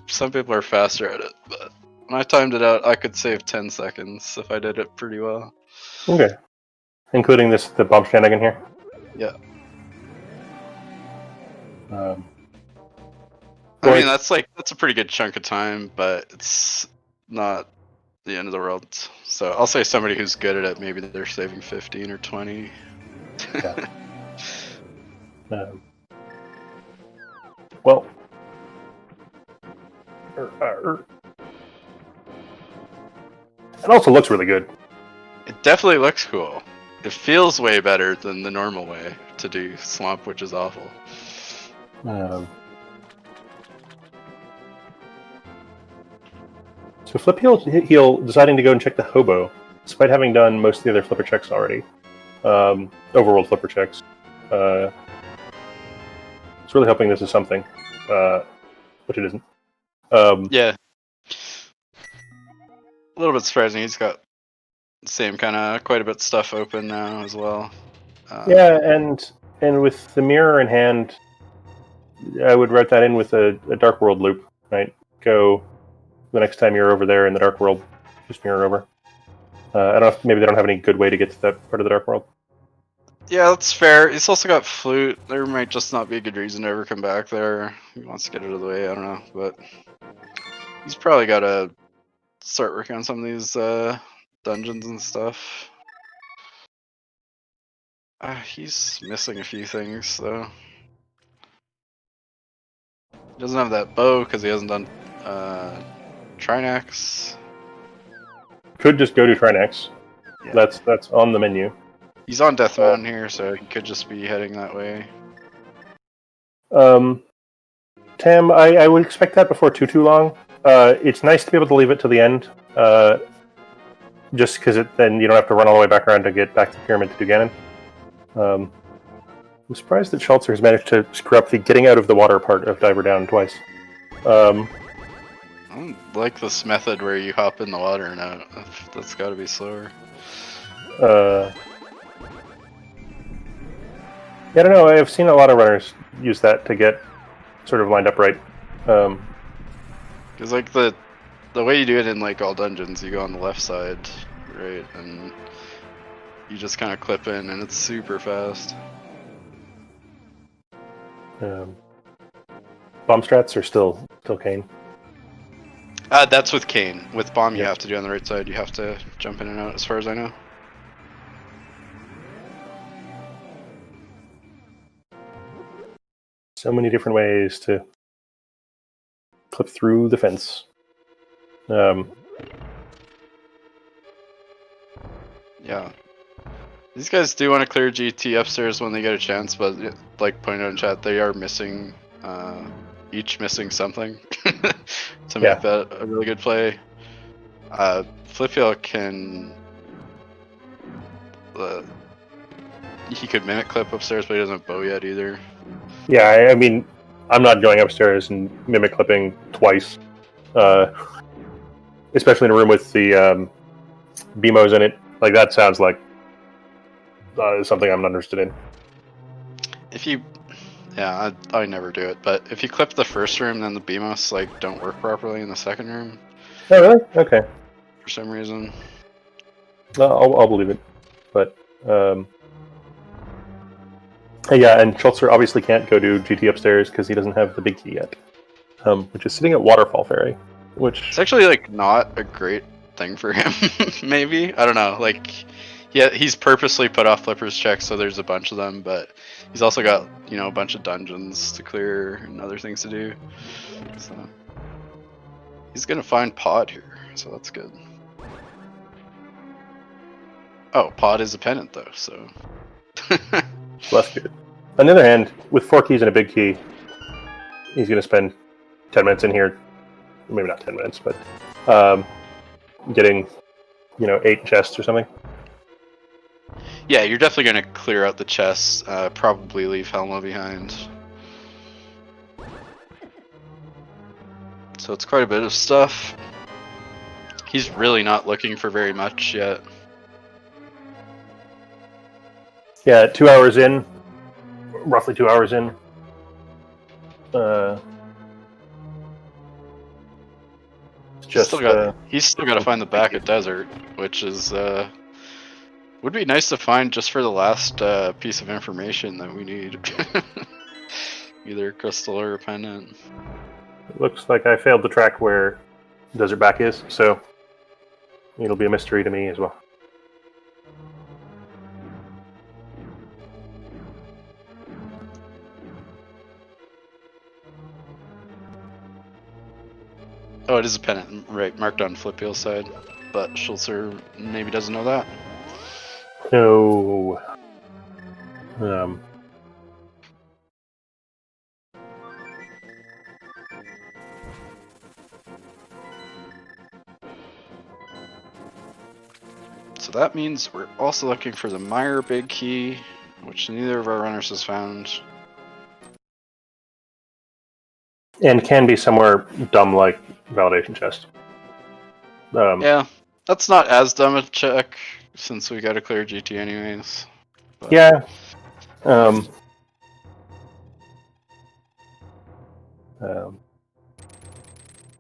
Some people are faster at it, but When I timed it out, I could save 10 seconds if I did it pretty well. Okay. Including the bomb shenanigan here? Yeah. Well, I mean, that's a pretty good chunk of time, but it's not the end of the world. So I'll say somebody who's good at it, maybe they're saving 15 or 20. Yeah. Well, it also looks really good. It definitely looks cool. It feels way better than the normal way to do Slump, which is awful. So Flipheal deciding to go and check the hobo, despite having done most of the other flipper checks already. Overworld flipper checks. It's really hoping this is something, which it isn't. Yeah. A little bit surprising. He's got the same kind of quite a bit of stuff open now as well. Yeah, and with the mirror in hand, I would write that in with a Dark World loop, right? Go the next time you're over there in the Dark World, just mirror over. I don't know if maybe they don't have any good way to get to that part of the Dark World. Yeah, that's fair. He's also got Flute. There might just not be a good reason to ever come back there. He wants to get out of the way, I don't know. But he's probably got to start working on some of these dungeons and stuff. He's missing a few things, though. He doesn't have that bow because he hasn't done Trinax. Could just go to Trinax. Yeah. That's on the menu. He's on Death Mountain here, so he could just be heading that way. Tam, I would expect that before too long. It's nice to be able to leave it to the end, just because then you don't have to run all the way back around to get back to the pyramid to do Ganon. I'm surprised that Schulzer has managed to screw up the getting out of the water part of Diver Down twice. I don't like this method where you hop in the water and out. That's got to be slower. Yeah, I don't know. I've seen a lot of runners use that to get sort of lined up right. Because like the way you do it in like all dungeons, you go on the left side, right, and you just kind of clip in, and it's super fast. Bomb strats are still Kane. That's with Kane. With Bomb, you have to do on the right side. You have to jump in and out, as far as I know. So many different ways to clip through the fence. Yeah. These guys do want to clear GT upstairs when they get a chance, but like pointed out in chat, they are missing, each missing something to make that a really good play. Flipheal can... he could mimic clip upstairs, but he doesn't have bow yet either. Yeah, I mean, I'm not going upstairs and mimic clipping twice. Especially in a room with the BMOs in it. Like, that sounds like something I'm not interested in. If you... Yeah, I never do it, but if you clip the first room, then the BMOs like don't work properly in the second room. Oh, really? Okay. For some reason. I'll believe it. But, yeah, and Schulzer obviously can't go to GT upstairs because he doesn't have the big key yet. Which is sitting at Waterfall Ferry. Which... It's actually, like, not a great thing for him, maybe? I don't know, like... Yeah, he's purposely put off Flipper's checks, so there's a bunch of them, but he's also got, you know, a bunch of dungeons to clear and other things to do. So he's gonna find Pod here, so that's good. Oh, Pod is a pennant though, so less good. On the other hand, with 4 keys and a big key, he's gonna spend 10 minutes in here. Maybe not 10 minutes, but getting, you know, 8 chests or something. Yeah, you're definitely going to clear out the chests, probably leave Helma behind. So it's quite a bit of stuff. He's really not looking for very much yet. Yeah, 2 hours in. Roughly 2 hours in. just he's still got to find the back of desert, which is would be nice to find just for the last piece of information that we need. Either crystal or a pendant. it looks like I failed to track where desert back is, so it'll be a mystery to me as well. Oh, it is a pendant, right? Marked on Flipheal's side, but Schulzer maybe doesn't know that. No. So that means we're also looking for the Meyer big key, which neither of our runners has found. And can be somewhere dumb like validation chest. Yeah, that's not as dumb a check since we got to clear GT anyways. But... Yeah.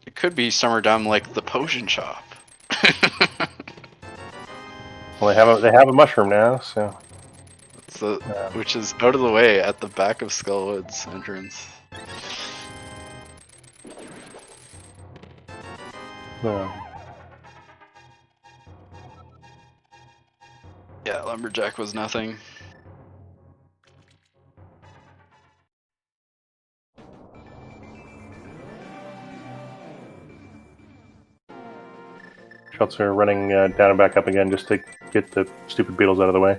It could be somewhere dumb like the potion shop. Well, they have a mushroom now, so. It's which is out of the way at the back of Skullwood's entrance. Yeah, Lumberjack was nothing. Schulzer running down and back up again just to get the stupid beetles out of the way.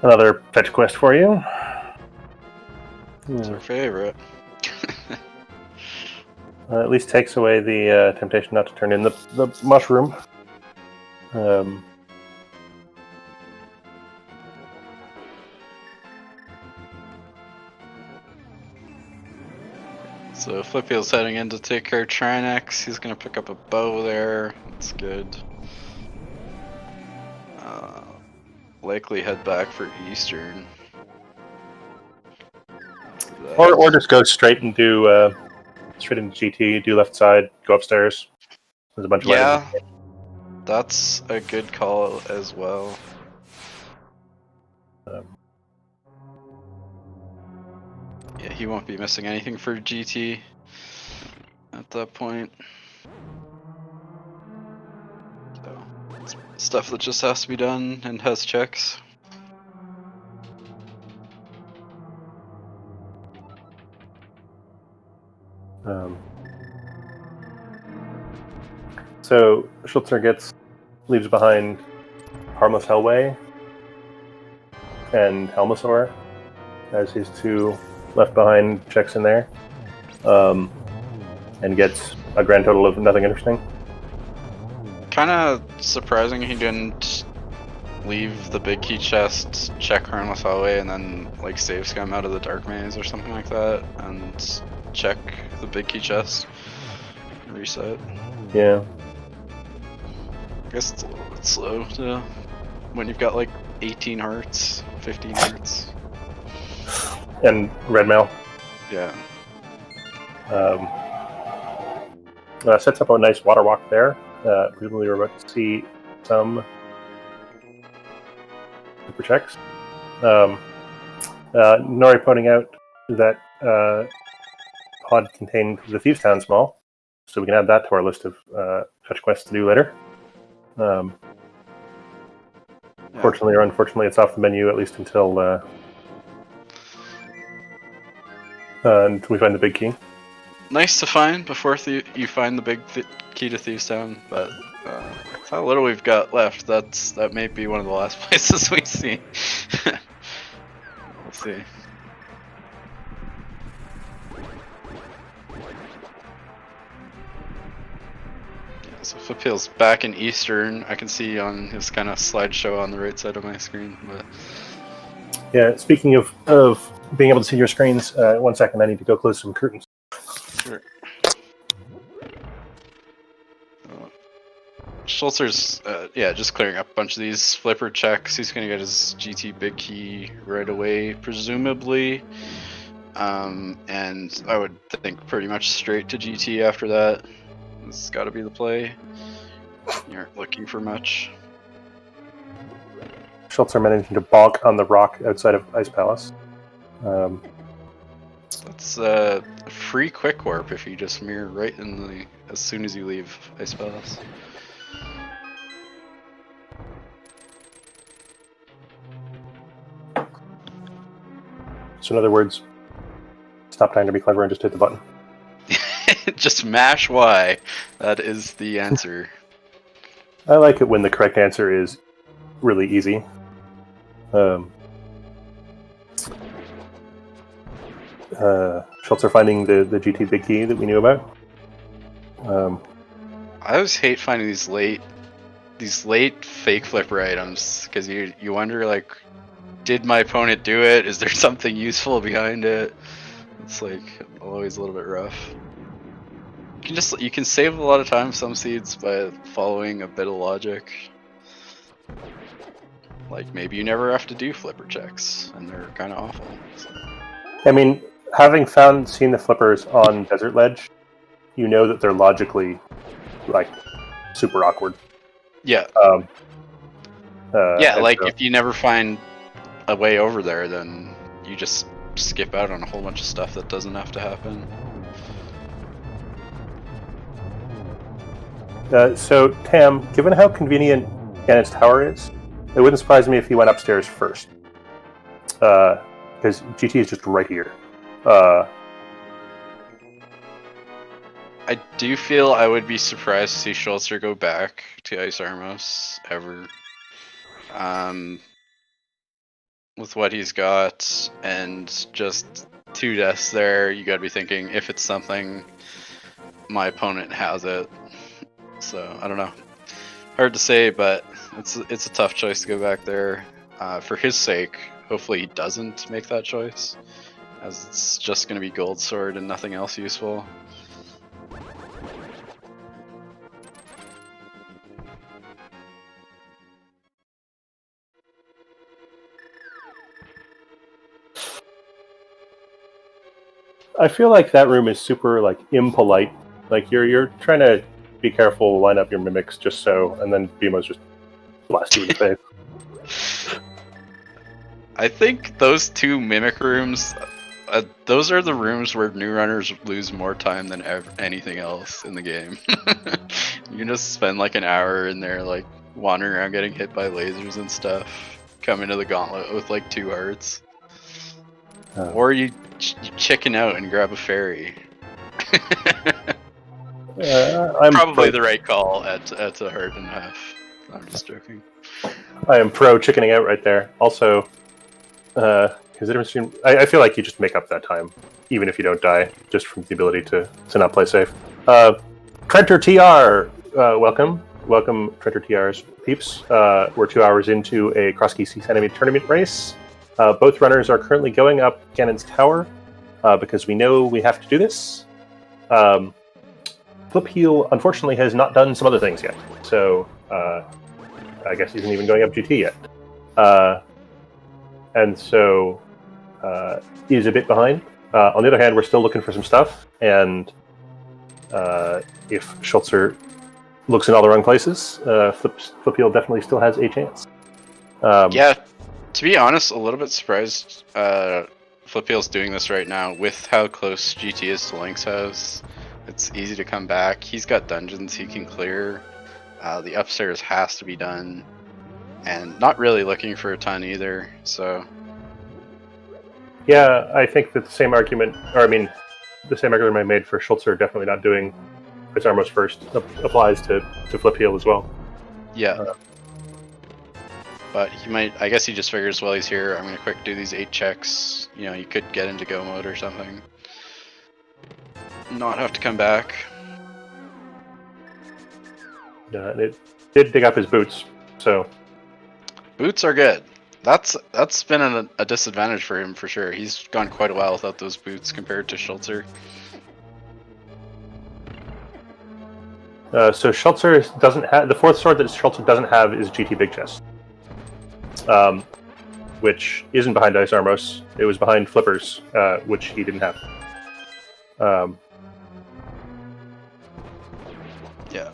Another fetch quest for you. It's our favorite. At least takes away the temptation not to turn in the mushroom. So Flipheal's heading in to take care of Trinex. He's gonna pick up a bow there. That's good. Likely head back for Eastern. Or just go straight and do straight into GT, do left side, go upstairs. There's a bunch of items. That's a good call as well. Yeah, he won't be missing anything for GT at that point. So, it's stuff that just has to be done and has checks. So Schulzer leaves behind Harmless Hellway and Helmasaur as his two left behind checks in there, and gets a grand total of nothing interesting. Kind of surprising he didn't leave the big key chest, check Harmless Hallway, and then like save scum out of the dark maze or something like that, and check the big key chest, and reset. Yeah. I guess it's a little bit slow to when you've got like 18 hearts, 15 hearts. And red mail. Yeah. Sets up a nice water walk there. Presumably we're about to see some super checks. Nori pointing out that pod contained the Thieves' Town Small, so we can add that to our list of fetch quests to do later. Fortunately or unfortunately, it's off the menu at least until we find the big key. Nice to find before you find the big key to Thieves' Town, but how little we've got left. That may be one of the last places we see. We'll see. So Flipheal's back in Eastern. I can see on his kind of slideshow on the right side of my screen. But Yeah, speaking of being able to see your screens, 1 second, I need to go close some curtains. sure. Schulzer's, just clearing up a bunch of these flipper checks. He's going to get his GT big key right away, presumably. And I would think pretty much straight to GT after that. This has got to be the play. You aren't looking for much. Schulzer managing to bonk on the rock outside of Ice Palace. That's a free quick warp if you just mirror right in the as soon as you leave Ice Palace. So in other words, stop trying to be clever and just hit the button. Just mash Y. That is the answer. I like it when the correct answer is really easy. Schulzer finding the GT big key that we knew about. I always hate finding these late fake flipper items because you wonder, like, did my opponent do it? Is there something useful behind it? It's like always a little bit rough. You can save a lot of time with some seeds by following a bit of logic. Like maybe you never have to do flipper checks, and they're kind of awful. So. I mean, having seen the flippers on Desert Ledge, you know that they're logically like super awkward. Yeah. If you never find a way over there, then you just skip out on a whole bunch of stuff that doesn't have to happen. So, Tam, given how convenient Ganon's tower is, it wouldn't surprise me if he went upstairs first. Because GT is just right here. I do feel I would be surprised to see Schulzer go back to Ice Armos ever. With what he's got and just 2 deaths there, you gotta be thinking if it's something, my opponent has it. So I don't know. Hard to say, but it's a tough choice to go back there. For his sake, hopefully he doesn't make that choice, as it's just going to be Gold Sword and nothing else useful. I feel like that room is super like impolite. Like you're trying to be careful, line up your mimics just so, and then Bemo's just blast you in the face. I think those 2 mimic rooms, those are the rooms where new runners lose more time than anything else in the game. You can just spend like an hour in there, like wandering around getting hit by lasers and stuff. Come into the gauntlet with like 2 hearts. Or you chicken out and grab a fairy. I'm probably the right call at a heart and a half. I'm just joking. I am pro chickening out right there. Also, I feel like you just make up that time, even if you don't die, just from the ability to not play safe. Trenter TR, welcome, Trenter TR's peeps. We're 2 hours into a Keysanity tournament race. Both runners are currently going up Ganon's tower because we know we have to do this. Flipheal, unfortunately, has not done some other things yet, so I guess he isn't even going up GT yet. And so he's a bit behind. On the other hand, we're still looking for some stuff, and if Schulzer looks in all the wrong places, Flipheal definitely still has a chance. Yeah, to be honest, a little bit surprised Flipheal's doing this right now with how close GT is to Link's house. It's easy to come back. He's got dungeons he can clear. The upstairs has to be done. And not really looking for a ton either, so... Yeah, I think that the same argument I made for Schulzer definitely not doing Ice Armos first applies to Flipheal as well. Yeah. But he might, I guess he just figures while he's here, I'm going to quick do these 8 checks. You know, you could get into go mode or something. Not have to come back. And it did dig up his boots, so... Boots are good. That's been a disadvantage for him for sure. He's gone quite a while without those boots compared to Schulzer. So Schulzer doesn't have... The fourth sword that Schulzer doesn't have is GT Big Chest. Which isn't behind Ice Armos. It was behind Flippers, which he didn't have. Yeah.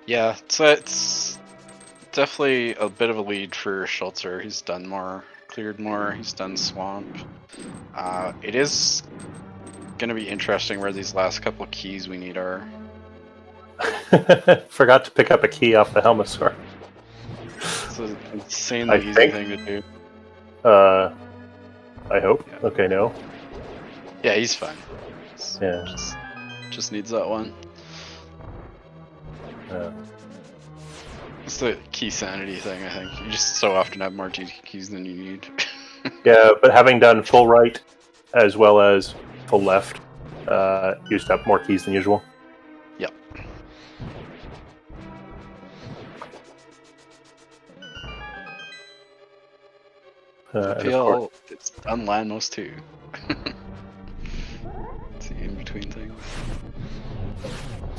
Yeah, so it's definitely a bit of a lead for Schulzer. He's done more, cleared more, he's done Swamp. It is going to be interesting where these last couple keys we need are. Forgot to pick up a key off the Helmosaur. It's an insanely easy thing to do. I hope. Yeah. Okay, no. Yeah, he's fine. Yeah. Just needs that one. It's the Keysanity thing, I think. You just so often have more keys than you need. Yeah, but having done full right as well as full left, used up more keys than usual. Yep. Flipheal, it's done Landmost too. It's the in-between thing.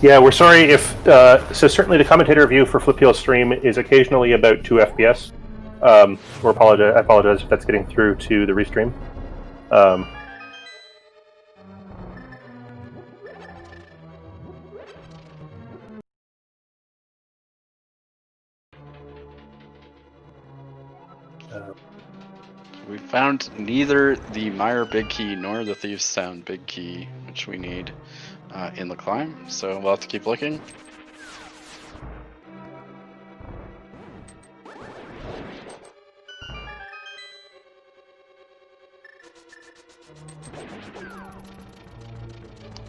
Yeah, we're sorry if... so certainly the commentator view for Flipheal's stream is occasionally about 2 FPS. I apologize if that's getting through to the restream. We found neither the Mire Big Key nor the Thieves Sound Big Key, which we need in the climb, so we'll have to keep looking.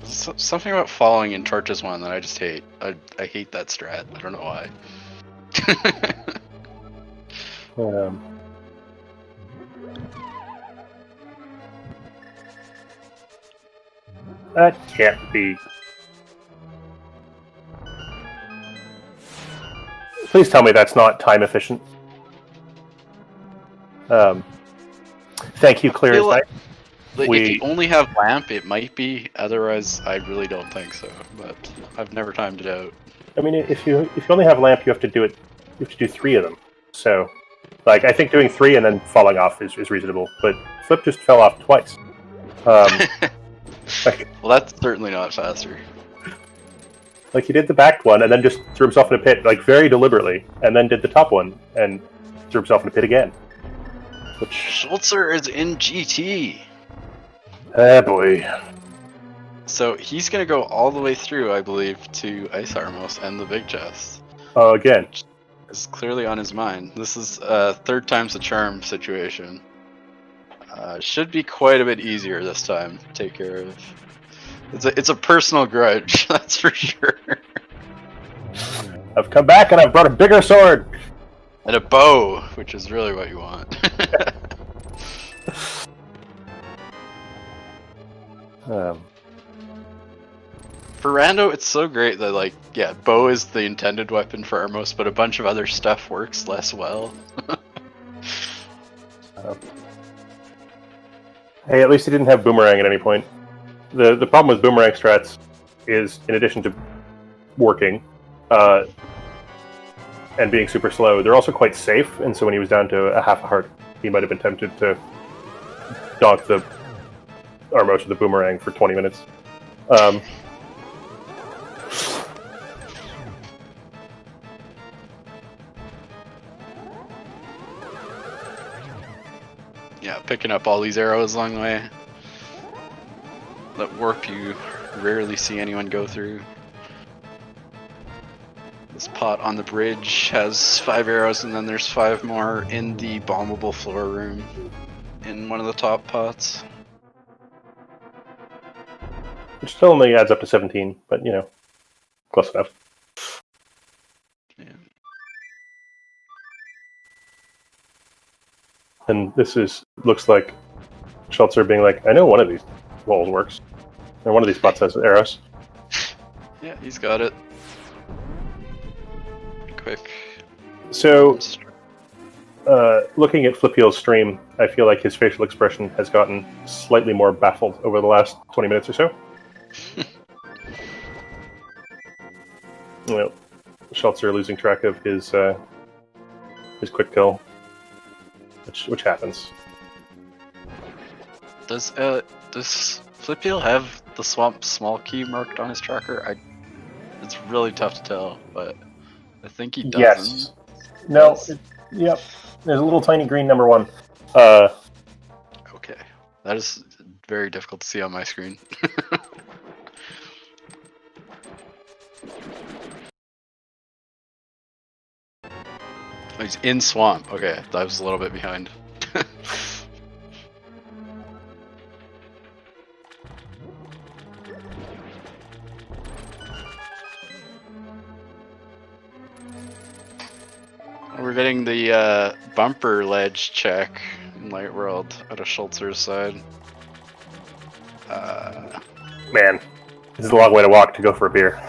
Something about falling in Torches 1 that I just hate. I hate that strat. I don't know why. That can't be. Please tell me that's not time efficient. Thank you, Clear as Night. Like, if you only have lamp, it might be. Otherwise, I really don't think so. But I've never timed it out. I mean, if you only have lamp, you have to do it. You have to do 3 of them. So, like, I think doing 3 and then falling off is reasonable. But Flip just fell off twice. Well, that's certainly not faster. Like, he did the back one and then just threw himself in a pit, like, very deliberately, and then did the top one and threw himself in a pit again. Which... Schulzer is in GT. Ah, boy. So he's going to go all the way through, I believe, to Ice Armos and the Big Chest. Oh, again. It's clearly on his mind. This is a third time's the charm situation. Should be quite a bit easier this time to take care of. It's a personal grudge, that's for sure. I've come back and I've brought a bigger sword! And a bow, which is really what you want. For Rando, it's so great that, like, yeah, bow is the intended weapon for Armos, but a bunch of other stuff works less well. Hey, at least he didn't have boomerang at any point. The problem with boomerang strats is, in addition to working and being super slow, they're also quite safe, and so when he was down to a half a heart, he might have been tempted to donk the Armos with the boomerang for 20 minutes. Yeah, picking up all these arrows along the way. That warp you rarely see anyone go through. This pot on the bridge has 5 arrows, and then there's 5 more in the bombable floor room in one of the top pots. Which still only adds up to 17, but, you know, close enough. Yeah. And looks like Schulzer being like, I know one of these walls works. And one of these spots has arrows. Yeah, he's got it. Quick. So, looking at Flipheal's stream, I feel like his facial expression has gotten slightly more baffled over the last 20 minutes or so. Well, Schulzer losing track of his quick kill, which happens. Does Flipheal have the swamp small key marked on his tracker? It's really tough to tell, but I think he doesn't. Yes. No. Yep. There's a little tiny green number 1. Okay, that is very difficult to see on my screen. He's in swamp. Okay, I was a little bit behind. We're getting the bumper ledge check in Light World out of Schulzer's side. Man, this is a long way to walk to go for a beer.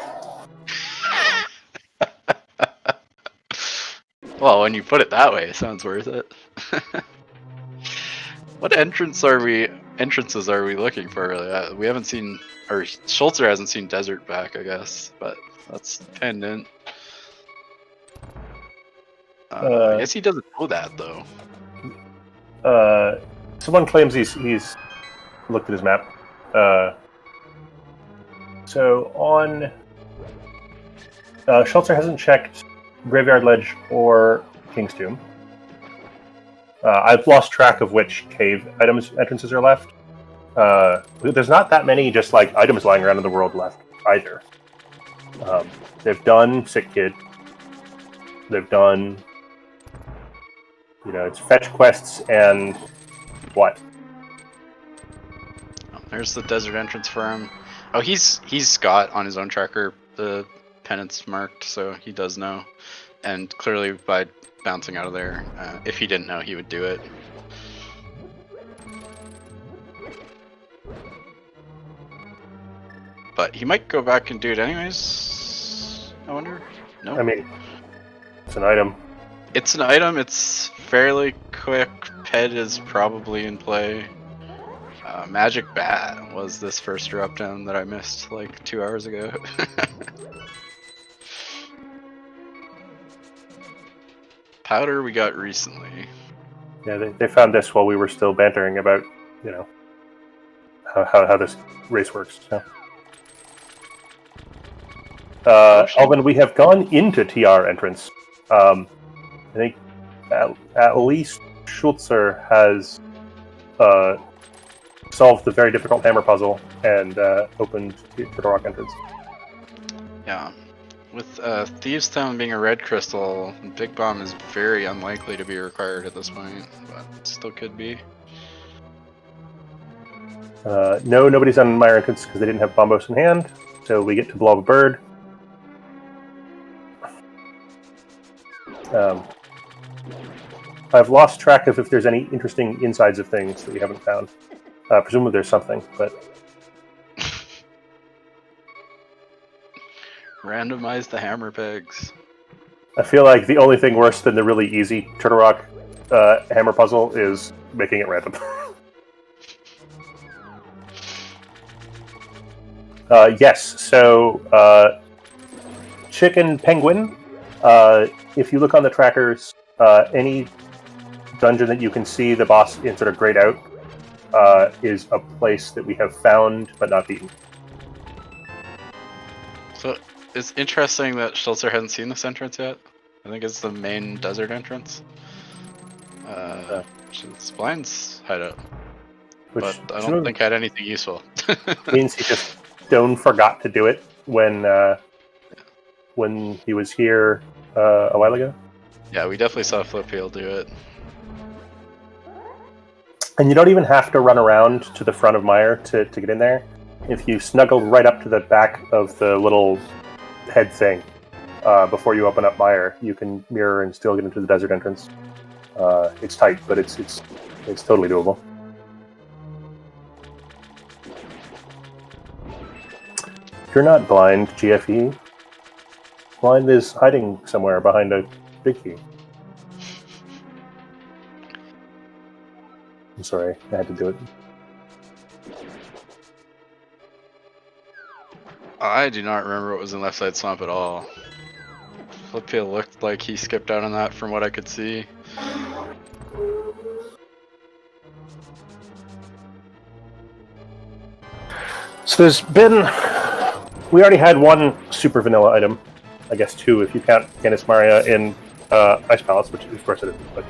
Well, when you put it that way, it sounds worth it. What entrances are we looking for? Really? We haven't seen, or Schulzer hasn't seen Desert back, I guess, but that's pendant. I guess he doesn't know that though. Someone claims he's looked at his map. So on Schulzer hasn't checked Graveyard Ledge or King's Tomb. I've lost track of which cave entrances are left. There's not that many just like items lying around in the world left either. They've done Sick Kid. They've done, it's fetch quests and what? Oh, there's the desert entrance for him. Oh, he's got on his own tracker the penance marked, so he does know. And clearly by bouncing out of there, if he didn't know, he would do it. But he might go back and do it anyways, I wonder? No. I mean, it's an item. It's an item, it's fairly quick. Ped is probably in play. Magic Bat was this first drop down that I missed like 2 hours ago. Powder we got recently. Yeah, they found this while we were still bantering about, how this race works. So. Alvin, we have gone into TR entrance. I think at least Schulzer has solved the very difficult hammer puzzle and opened Turtle Rock entrance. Yeah. With Thieves' Town being a red crystal, Big Bomb is very unlikely to be required at this point, but still could be. Nobody's on Mire entrance because they didn't have Bombos in hand, so we get to blow up a bird. I've lost track of if there's any interesting insides of things that we haven't found. Presumably there's something, but... Randomize the hammer pegs. I feel like the only thing worse than the really easy Turtle Rock hammer puzzle is making it random. Yes, so Chicken Penguin, if you look on the trackers, any dungeon that you can see the boss in sort of grayed out is a place that we have found but not beaten. So it's interesting that Schulzer hasn't seen this entrance yet. I think it's the main desert entrance. Which is Blind's hideout. But I don't think had anything useful. Means he just forgot to do it when he was here a while ago. Yeah, we definitely saw Flipheal do it. And you don't even have to run around to the front of Mire to get in there. If you snuggle right up to the back of the little head thing before you open up Mire, you can mirror and still get into the desert entrance. It's tight, but it's totally doable. If you're not blind, GFE, blind is hiding somewhere behind a big key. I'm sorry, I had to do it. I do not remember what was in Left Side Swamp at all. Flipheal looked like he skipped out on that from what I could see. So there's been... We already had one super vanilla item. I guess two if you count Canis Maria in Ice Palace, which of course it is. But,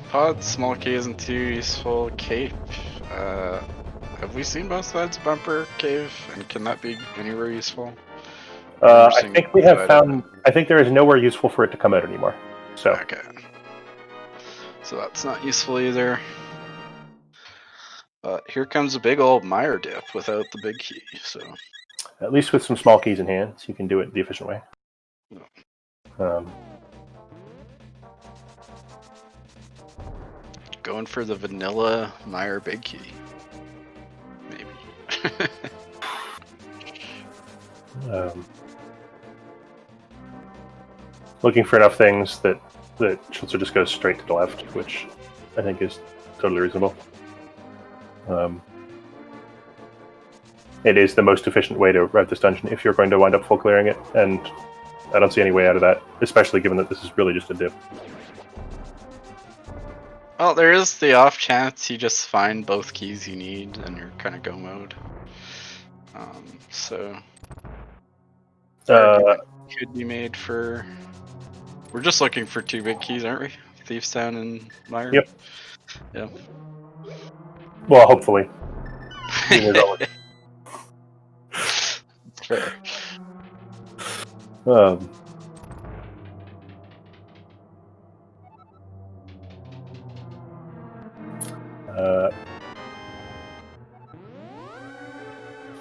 Pod, small key isn't too useful. Cape. Have we seen both sides of Bumper Cave? And can that be anywhere useful? I think we have found... I think there is nowhere useful for it to come out anymore. So. Okay. So that's not useful either. Here comes a big old mire dip without the big key, so... At least with some small keys in hand, you can do it the efficient way. Going for the vanilla mire big key. Maybe. Looking for enough things that Schulzer just goes straight to the left, which I think is totally reasonable. It is the most efficient way to route this dungeon if you're going to wind up full clearing it, and I don't see any way out of that, especially given that this is really just a dip. Well, there is the off chance you just find both keys you need and you're kind of go mode. So could be made for... We're just looking for two big keys, aren't we? Thieves Town and Mire? Yep. Yeah. Well, hopefully. Fair.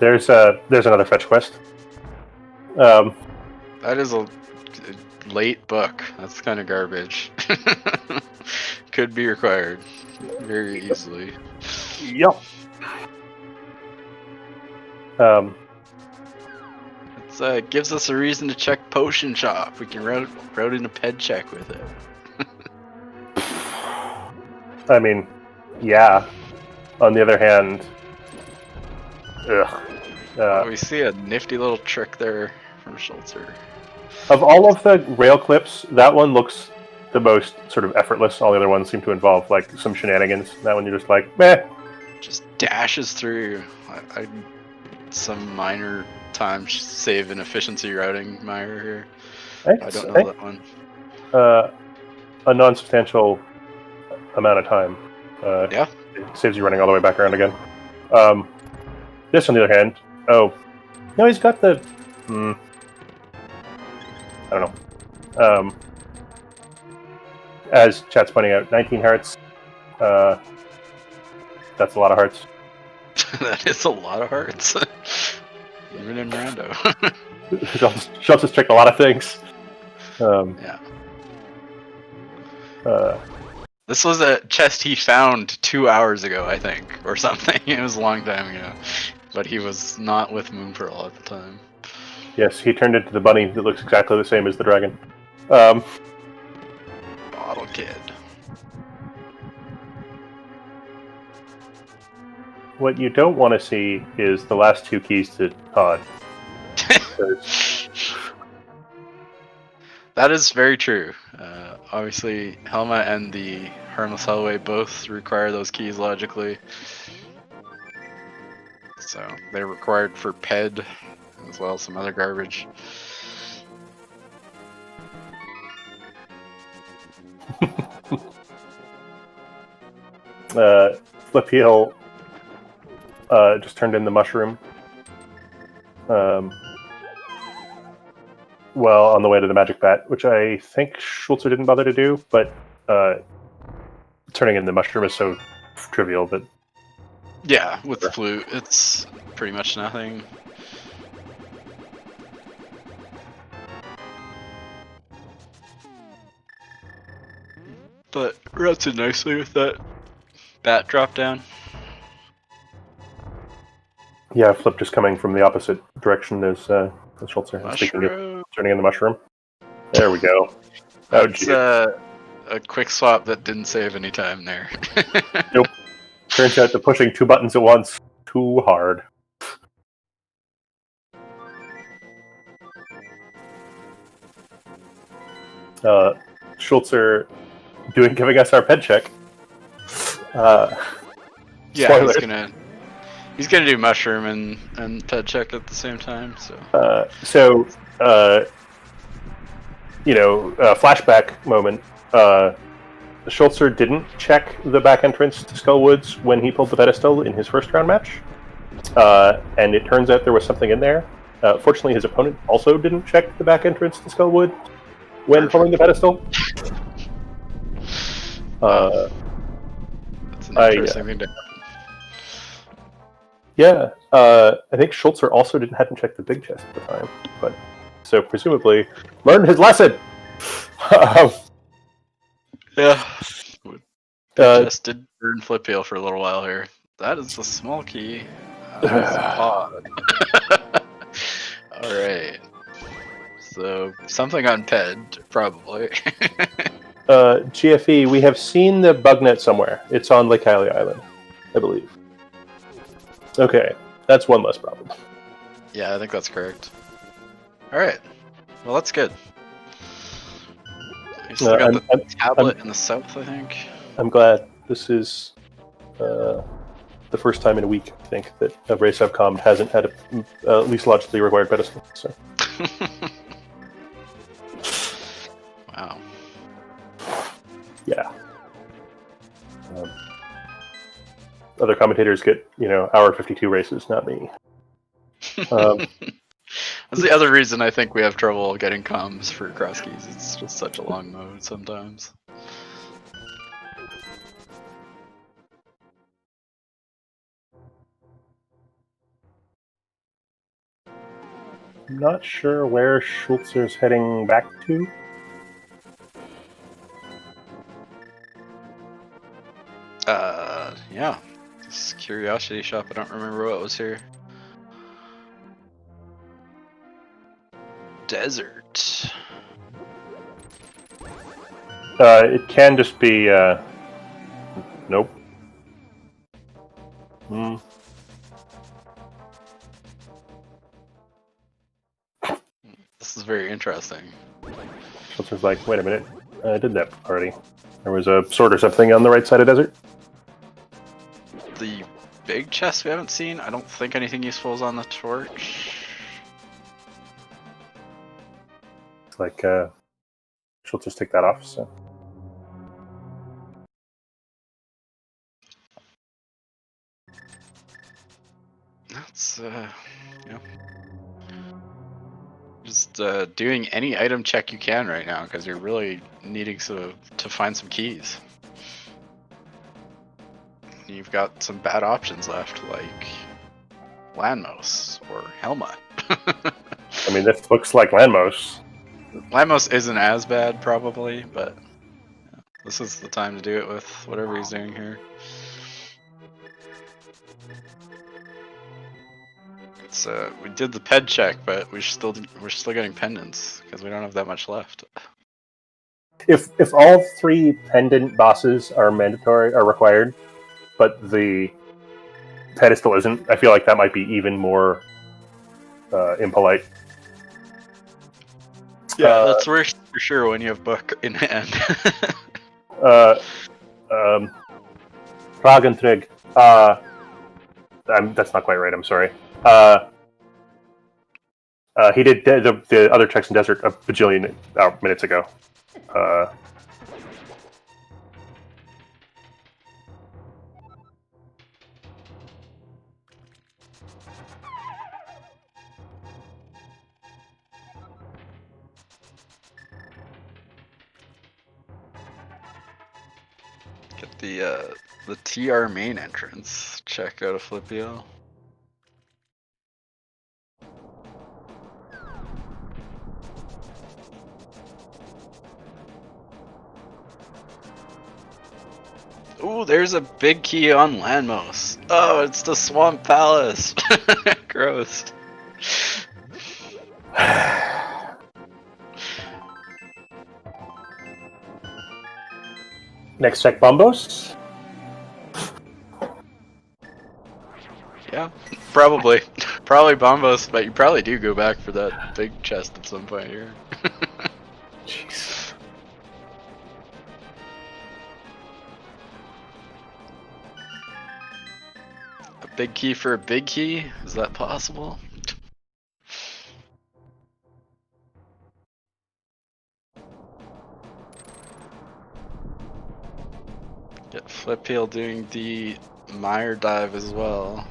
There's another fetch quest. That is a late book. That's kind of garbage. Could be required very easily. Yep. It gives us a reason to check Potion Shop. We can route in a ped check with it. I mean, yeah. On the other hand, We see a nifty little trick there from Schulzer. Of all of the rail clips, that one looks the most sort of effortless. All the other ones seem to involve like some shenanigans. That one you're just like, meh. Just dashes through. Some minor time save and efficiency routing mire here. I don't know that one. A non-substantial amount of time. Yeah. It saves you running all the way back around again. This, on the other hand, no, he's got the. I don't know. As chat's pointing out, 19 hearts. That's a lot of hearts. That is a lot of hearts. Even in Rando. Schultz's tricked a lot of things. Yeah. This was a chest he found 2 hours ago, I think, or something. It was a long time ago. But he was not with Moonpearl at the time. Yes, he turned into the bunny that looks exactly the same as the dragon. Bottle Kid. What you don't want to see is the last two keys to Todd. That is very true. Obviously, Helma and the Harmless Hellway both require those keys logically. So they're required for PED as well as some other garbage. Flipheal just turned in the mushroom. Well, on the way to the magic bat, which I think Schulzer didn't bother to do, but turning in the mushroom is so trivial that Yeah, with the flute, it's pretty much nothing. But routes it nicely with that bat drop down. Yeah, Flip just coming from the opposite direction as Schulzer. Speaking of Mushroom. turning in the mushroom. There we go. Oh, It's geez. a quick swap that didn't save any time there. Nope. Turns out that pushing 2 buttons at once too hard. Schulzer giving us our ped check. Yeah, Spoilers. he's gonna do mushroom and ped check at the same time. Flashback moment. Schulzer didn't check the back entrance to Skullwoods when he pulled the pedestal in his first round match, and it turns out there was something in there. Fortunately, his opponent also didn't check the back entrance to Skullwood when pulling the pedestal. That's an interesting thing to happen. Yeah, I think Schulzer also hadn't checked the big chest at the time, but so presumably learned his lesson. Yeah. Just did burn Flipheal for a little while here. That is a small key. That's odd. Alright. So, something on PED, probably. GFE, we have seen the bug net somewhere. It's on Lake Hylia Island, I believe. Okay, that's one less problem. Yeah, I think that's correct. Alright. Well, that's good. You still got the tablet in the south, I think. I'm glad. This is the first time in a week, I think, that a race I've commed hasn't had a least logically required pedestal. So. Wow. Yeah. Other commentators get, hour 52 races, not me. That's the other reason I think we have trouble getting comms for cross keys. It's just such a long mode sometimes. I'm not sure where Schulzer's heading back to. Yeah. This curiosity shop, I don't remember what was here. Desert. It can just be, nope. This is very interesting. Schulzer's like, wait a minute, I did that already. There was a sword or something on the right side of desert. The big chest we haven't seen. I don't think anything useful is on the torch. It's like, Schulzer's take that off, so. That's, just doing any item check you can right now because you're really needing to find some keys. You've got some bad options left, like Landmouse or Helma. I mean, this looks like Landmouse. Landmouse isn't as bad, probably, but this is the time to do it with whatever he's doing here. It's we did the ped check, but we're still getting pendants because we don't have that much left. If all 3 pendant bosses are required, but the pedestal isn't, I feel like that might be even more impolite. Yeah, that's worse for sure when you have book in hand. Ragentrig. That's not quite right, I'm sorry. He did the other checks in desert a bajillion minutes ago. Get the TR main entrance. check out a Flipheal. Ooh, there's a big key on Landmouse. Oh, it's the Swamp Palace. Gross. Next check, Bombos. Yeah, probably. Probably Bombos, but you probably do go back for that big chest at some point here. Jeez. A big key for a big key? Is that possible? Get Flipheal doing the mire dive as well.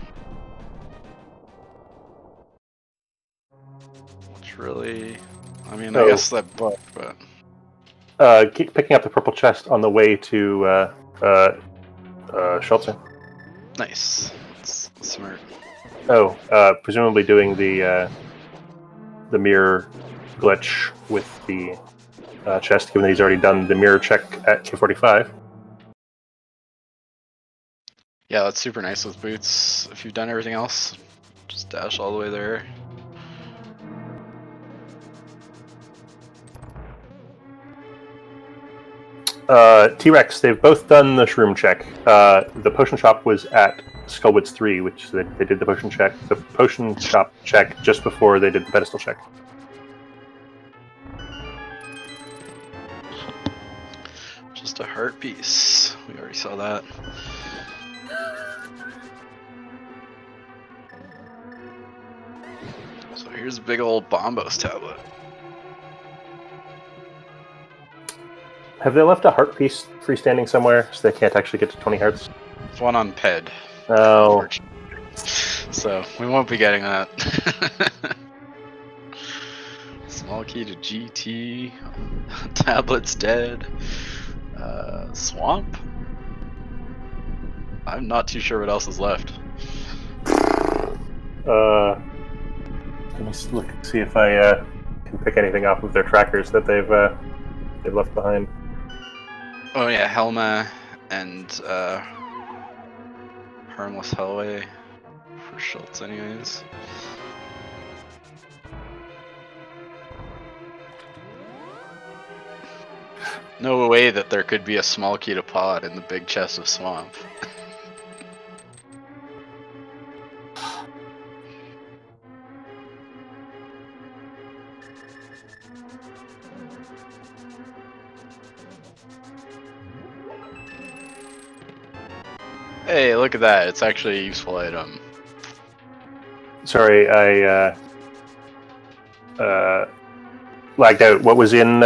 Which really, I mean, I guess that book, but Keep picking up the purple chest on the way to Schulzer. nice. That's smart. Oh, presumably doing the mirror glitch with the chest, given that he's already done the mirror check at K45. Yeah, that's super nice with boots. If you've done everything else, just dash all the way there. T-Rex, they've both done the shroom check. The potion shop was at Skullwoods 3, which they did the potion check. The potion shop check just before they did the pedestal check. Just a heart piece. We already saw that. So here's a big old Bombos tablet. Have they left a heart piece freestanding somewhere so they can't actually get to 20 hearts? It's one on Ped. Oh. So we won't be getting that. Small key to GT. Tablet's dead. Swamp? I'm not too sure what else is left. Let me look see if I can pick anything off of their trackers that they've left behind. Oh yeah, Helma and Harmless Hellway for Schultz anyways. No way that there could be a small key to pod in the big chest of Swamp. Hey, look at that. It's actually a useful item. Sorry, I lagged out. What was in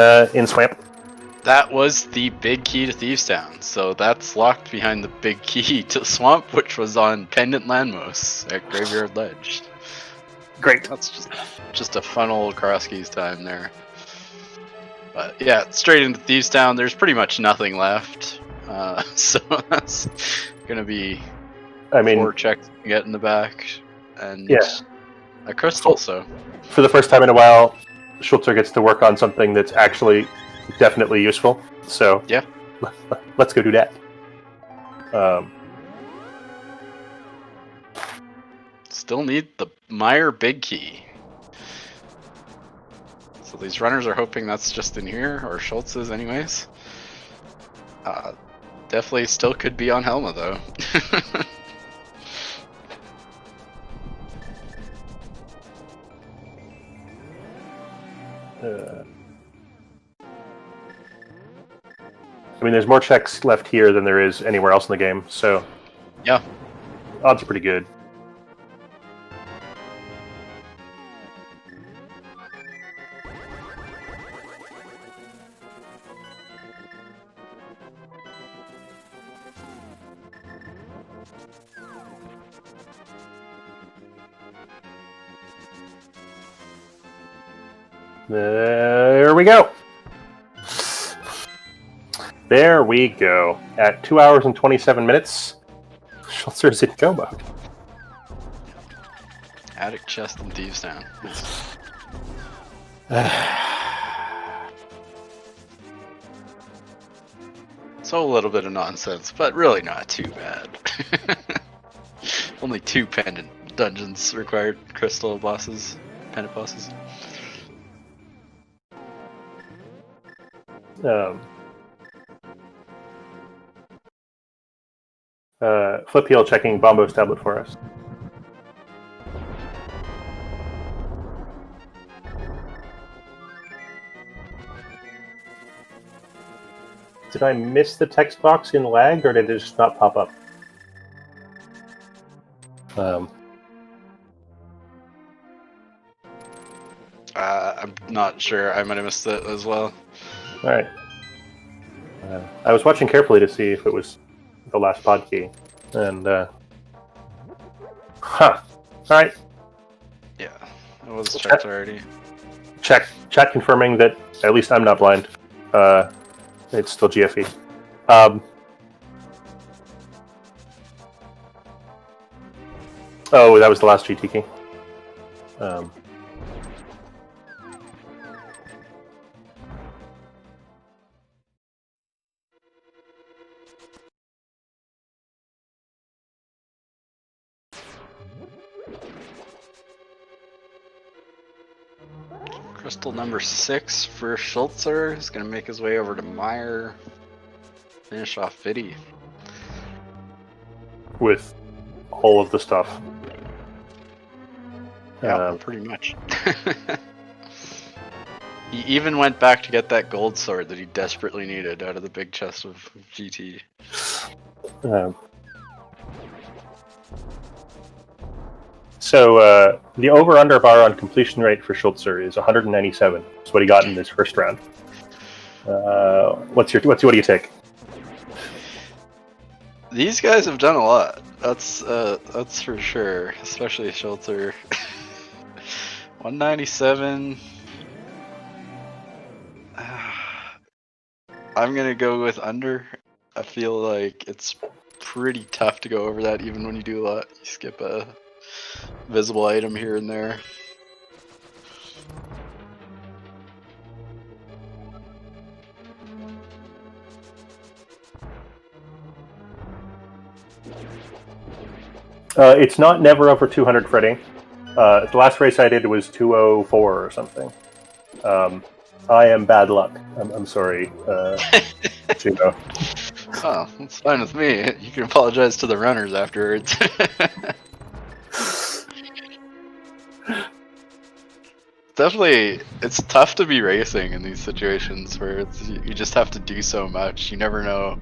Swamp? That was the big key to Thieves Town, so that's locked behind the big key to Swamp, which was on Pendant Landmouse at Graveyard Ledge. Great. That's just a fun old cross keys time there. But yeah, straight into Thieves Town. There's pretty much nothing left, so that's gonna be 4 checks to get in the back, and a crystal. So for the first time in a while, Schulzer gets to work on something that's actually definitely useful. So yeah, let's go do that. Still need the Meyer big key. So these runners are hoping that's just in here, or Schultz's anyways. Definitely still could be on Helma though. I mean, there's more checks left here than there is anywhere else in the game, so yeah, odds are pretty good. There we go. There we go. At 2 hours and 27 minutes, Schulzer's in go mode. Attic chest and thieves down. So a little bit of nonsense, but really not too bad. Only 2 pendant dungeons required crystal bosses, pendant bosses. Flipheal checking Bombo's tablet for us. Did I miss the text box in lag, or did it just not pop up? I'm not sure. I might have missed it as well. All right. I was watching carefully to see if it was the last pod key, and All right. Yeah, it was checked already. Chat confirming that at least I'm not blind. It's still GFE. Oh, that was the last GT key. Crystal number 6 for Schulzer. He's gonna make his way over to Meyer. Finish off Fiddy. With all of the stuff. Yeah, pretty much. He even went back to get that gold sword that he desperately needed out of the big chest of GT. So the over/under bar on completion rate for Schulzer is 197. That's what he got in his first round. What do you take? These guys have done a lot. That's for sure. Especially Schulzer. 197. I'm gonna go with under. I feel like it's pretty tough to go over that, even when you do a lot. You skip a visible item here and there. It's not never over 200 Freddy. The last race I did was 204 or something. I am bad luck. I'm sorry, Gino. Oh, that's fine with me. You can apologize to the runners afterwards. Definitely, it's tough to be racing in these situations where you just have to do so much. You never know,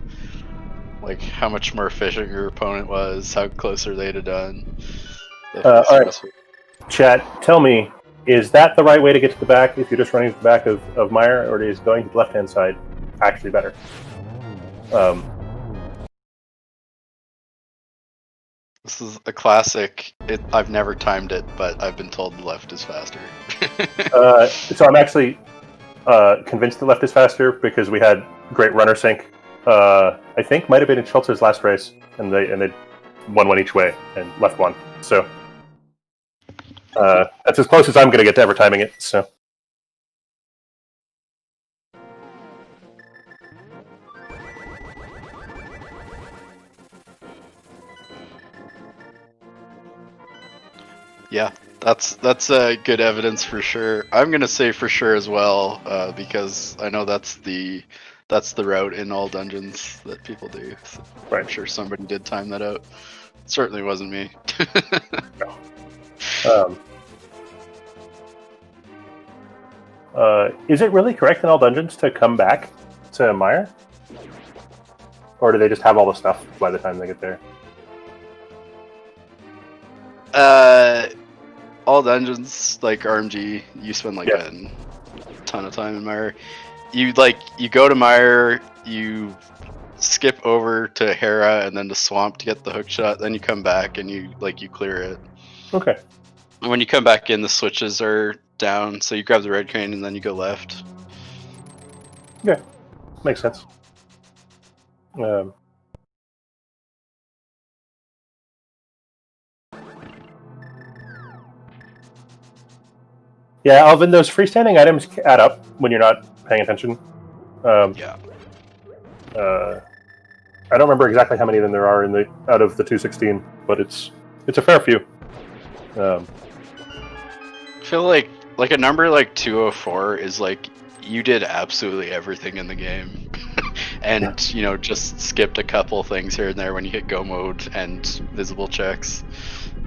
like, how much more efficient your opponent was, how closer they'd have done. All right, chat, tell me, is that the right way to get to the back if you're just running to the back of Meyer, or is going to the left-hand side actually better? This is a classic. I've never timed it, but I've been told the left is faster. So I'm actually convinced the left is faster because we had great runner sync. I think might have been in Schulzer's last race, and they won one each way and left one. So that's as close as I'm going to get to ever timing it. So. Yeah, that's good evidence for sure. I'm gonna say for sure as well, because I know that's the route in all dungeons that people do. So right. I'm sure somebody did time that out. It certainly wasn't me. Is it really correct in all dungeons to come back to Meyer? Or do they just have all the stuff by the time they get there? All dungeons, like RMG, you spend like a ton of time in Meyer. You go to Meyer, you skip over to Hera and then to Swamp to get the hook shot, then you come back and you clear it. Okay. And when you come back in, the switches are down, so you grab the red crane and then you go left. Yeah, makes sense. Yeah, Alvin, those freestanding items add up when you're not paying attention. Yeah. I don't remember exactly how many of them there are out of the 216, but it's a fair few. I feel like a number like 204 is like you did absolutely everything in the game, and just skipped a couple things here and there when you hit go mode and visible checks.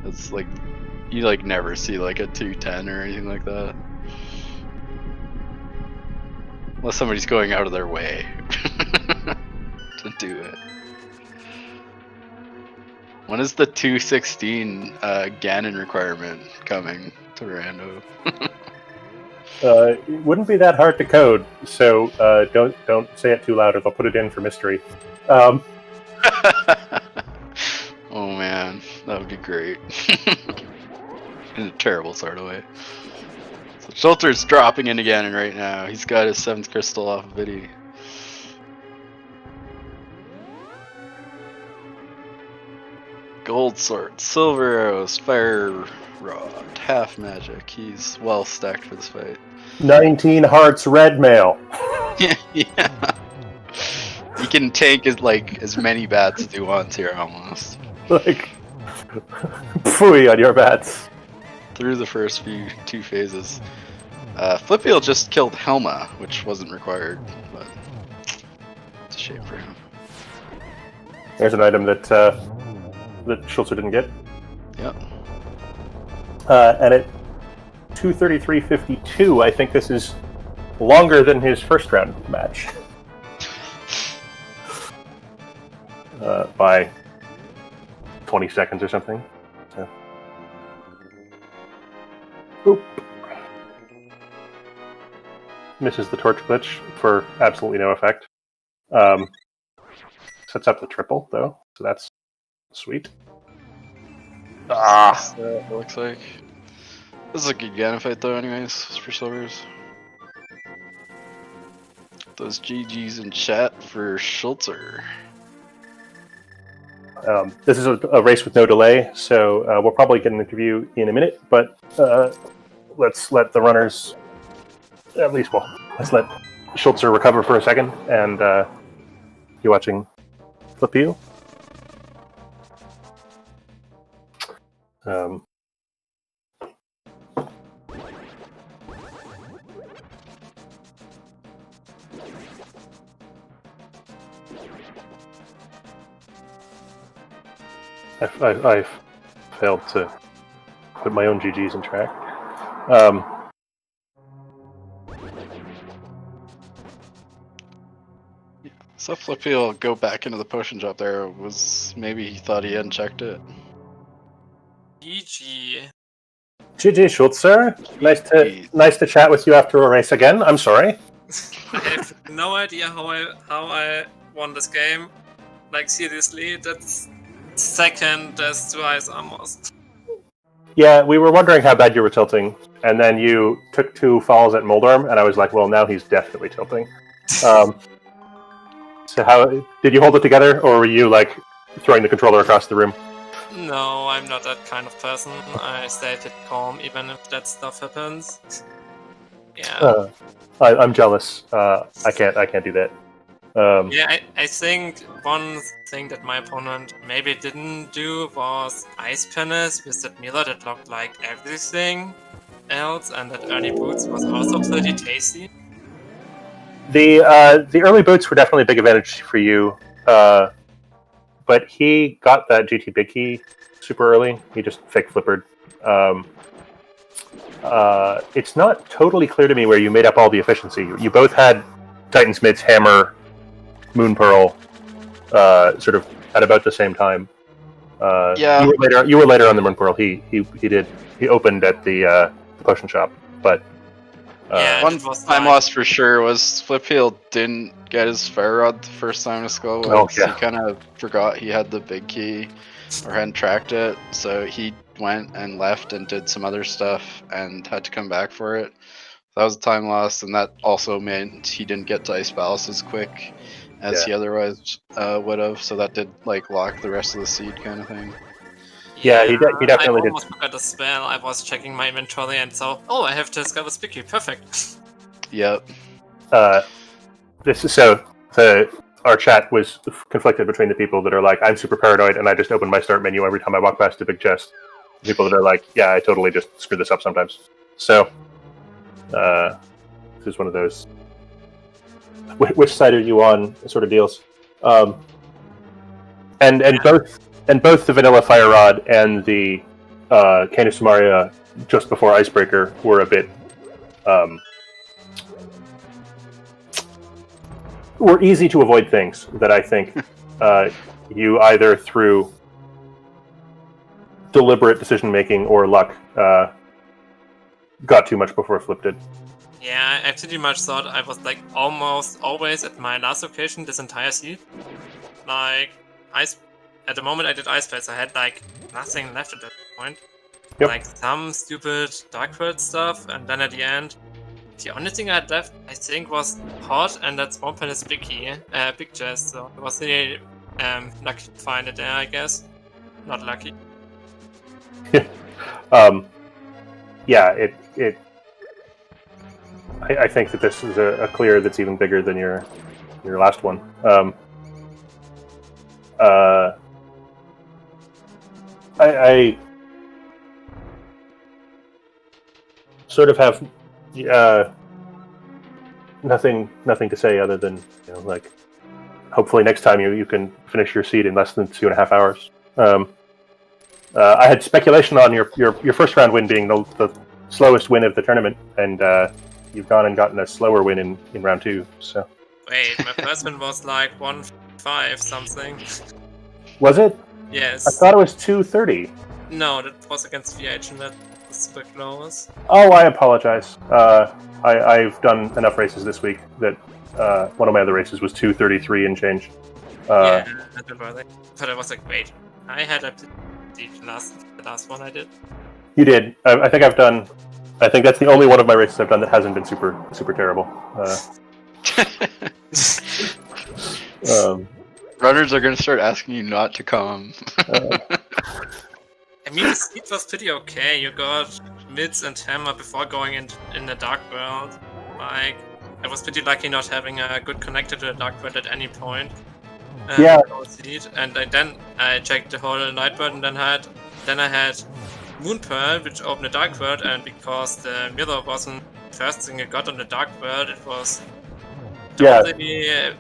It's like you like never see like a 210 or anything like that, unless somebody's going out of their way to do it. When is the 216 Ganon requirement coming to Rando? It wouldn't be that hard to code, so don't say it too loud, or they'll put it in for mystery. Oh man, that would be great. In a terrible sort of way. So Schulzer's dropping into Ganon right now. He's got his 7th crystal off of Biddy. Gold sword, silver arrows, fire rod, half magic. He's well stacked for this fight. 19 hearts, red mail. Yeah. He can tank as many bats as he wants here almost. Like, phooey on your bats. Through the first 2 phases. Flipheal just killed Helma, which wasn't required, but it's a shame for him. There's an item that Schulzer didn't get. Yep. And at 2:33:52, I think this is longer than his first round match. By 20 seconds or something. So. Boop. Misses the torch glitch for absolutely no effect. Sets up the triple, though, so that's sweet. It looks like. This is a good Ganon fight, though, anyways, for Silvers. Those GGs in chat for Schulzer. This is a race with no delay, so we'll probably get an interview in a minute, but let's let the runners, let's let Schulzer recover for a second, and you watching Flipheal. I've failed to put my own GGs in track. So Flipheal go back into the potion drop there. Maybe he thought he hadn't checked it. GG. GG Schulzer. Nice to chat with you after a race again. I'm sorry. I have no idea how I won this game. Like seriously, that's second as twice almost. Yeah, we were wondering how bad you were tilting, and then you took 2 falls at Moldorm, and I was like, well, now he's definitely tilting. So how did you hold it together, or were you like throwing the controller across the room? No, I'm not that kind of person. I stay calm even if that stuff happens. Yeah. I'm jealous. I can't do that. Yeah, I think one thing that my opponent maybe didn't do was Ice Penis with that Miller that looked like everything else, and that early boots was also pretty tasty. The early boots were definitely a big advantage for you, but he got that GT Big Key super early. He just fake flippered. It's not totally clear to me where you made up all the efficiency. You both had Titan Smith's hammer, Moon Pearl, sort of at about the same time. Yeah. You were later on the Moon Pearl. He opened at the potion shop, but. One time loss for sure was Flipheal didn't get his fire rod the first time to Skull. Oh, yeah. He kind of forgot he had the big key or hadn't tracked it, so he went and left and did some other stuff and had to come back for it. That was a time loss, and that also meant he didn't get to Ice Palace as quick as he otherwise would have, so that did like lock the rest of the seed kind of thing. Yeah, he definitely I did. almost forgot the spell. I was checking my inventory and saw, oh, I have to discover Spiky. Perfect. Yep. This is our chat was conflicted between the people that are like, I'm super paranoid and I just open my start menu every time I walk past a big chest. The people that are like, yeah, I totally just screw this up sometimes. So, this is one of those which side are you on sort of deals. And both the vanilla fire rod and the Cane of Samaria just before Icebreaker were a bit were easy to avoid things that I think you either through deliberate decision making or luck got too much before Flip did. Yeah, I pretty much thought I was like almost always at my last location this entire seed. Like at the moment I did Ice Place, I had like nothing left at that point. Yep. Like some stupid Darkworld stuff, and then at the end, the only thing I had left, I think, was Hot, and that Swamp Pen is big chest. So it was really lucky to find it there, I guess. Not lucky. Yeah, I think that this is a clear that's even bigger than your last one. I sort of have nothing to say other than like hopefully next time you can finish your seed in less than 2.5 hours. I had speculation on your first round win being the slowest win of the tournament, and you've gone and gotten a slower win in round 2. So Wait, my first one was like 1-5 something. was it? Yes. I thought it was 2:30. No, that was against VH, and that was super close. Oh, I apologize. I've done enough races this week that one of my other races was 2:33 and change. Yeah, I remember that. But I was like, wait, I had the last one I did. You did. I think I've done. I think that's the only one of my races I've done that hasn't been super terrible. Runners are going to start asking you not to come. I mean, the speed was pretty okay. You got mids and hammer before going in the dark world. Like, I was pretty lucky not having a good connector to the dark world at any point. Yeah. And then I checked the whole night world, and then I had Moon Pearl, which opened the dark world, and because the mirror wasn't the first thing I got on the dark world, it was totally a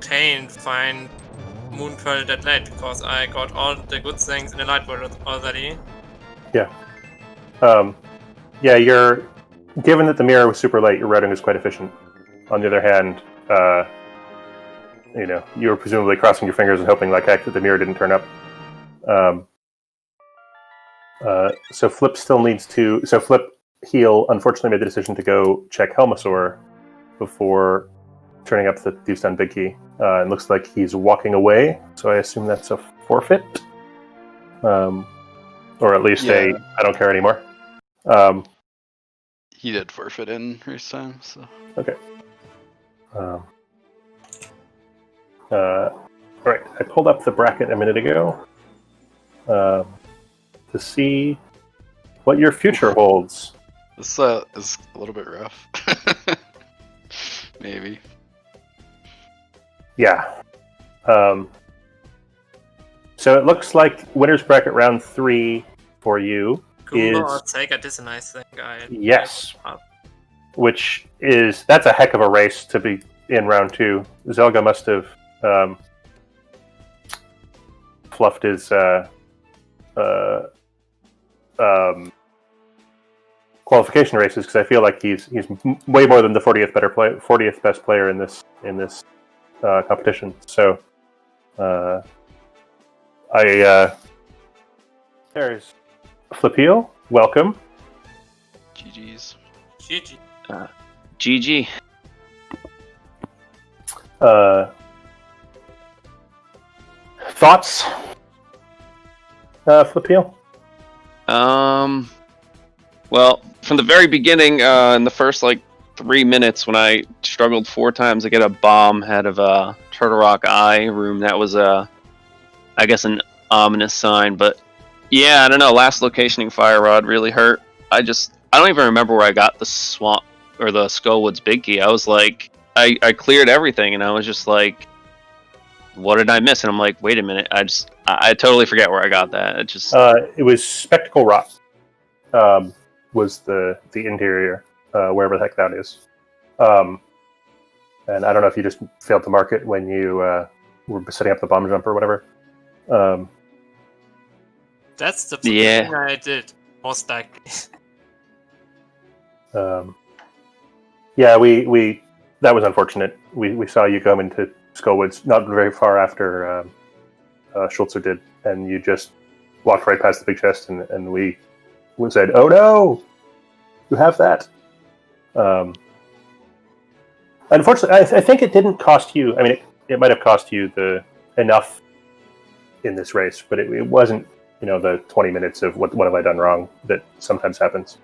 pain to find Moon Pearl that late, because I got all the good things in the light world already. Yeah. You're given that the mirror was super late, your routing was quite efficient. On the other hand, you were presumably crossing your fingers and hoping like heck that the mirror didn't turn up. So Flip still needs to. So Flipheal unfortunately made the decision to go check Helmasaur before turning up the Deuce Down Big Key. It looks like he's walking away, so I assume that's a forfeit. Or at least I don't care anymore. He did forfeit in race time, so. Okay. Right, I pulled up the bracket a minute ago to see what your future holds. This is a little bit rough. Maybe. Yeah. So it looks like winner's bracket round 3 for you Cool, is Sega did a nice thing, guy. yes, that's a heck of a race to be in round 2. Zelda must have fluffed his qualification races, because I feel like he's way more than the 40th best player in this competition. So there's Flipheal. Welcome. GG's. GG. GG. Thoughts, Flipheal? Well, from the very beginning, in the first 3 minutes, when I struggled 4 times to get a bomb out of a Turtle Rock Eye room, that was I guess an ominous sign. But Yeah, I don't know. Last locationing fire rod really hurt. I don't even remember where I got the swamp or the Skullwoods big key. I was like, I cleared everything, and I was just like, what did I miss? And I'm like, wait a minute, I totally forget where I got that. It was Spectacle Rock. Was the interior, wherever the heck that is. And I don't know if you just failed to mark it when you were setting up the bomb jump or whatever. That's the thing I did, most likely. Yeah, we that was unfortunate. We saw you come into Skullwoods not very far after Schulzer did, and you just walked right past the big chest, and we said, "Oh no, you have that." Unfortunately, I think it didn't cost you. I mean, it might have cost you enough in this race, but it wasn't, the 20 minutes of what have I done wrong that sometimes happens.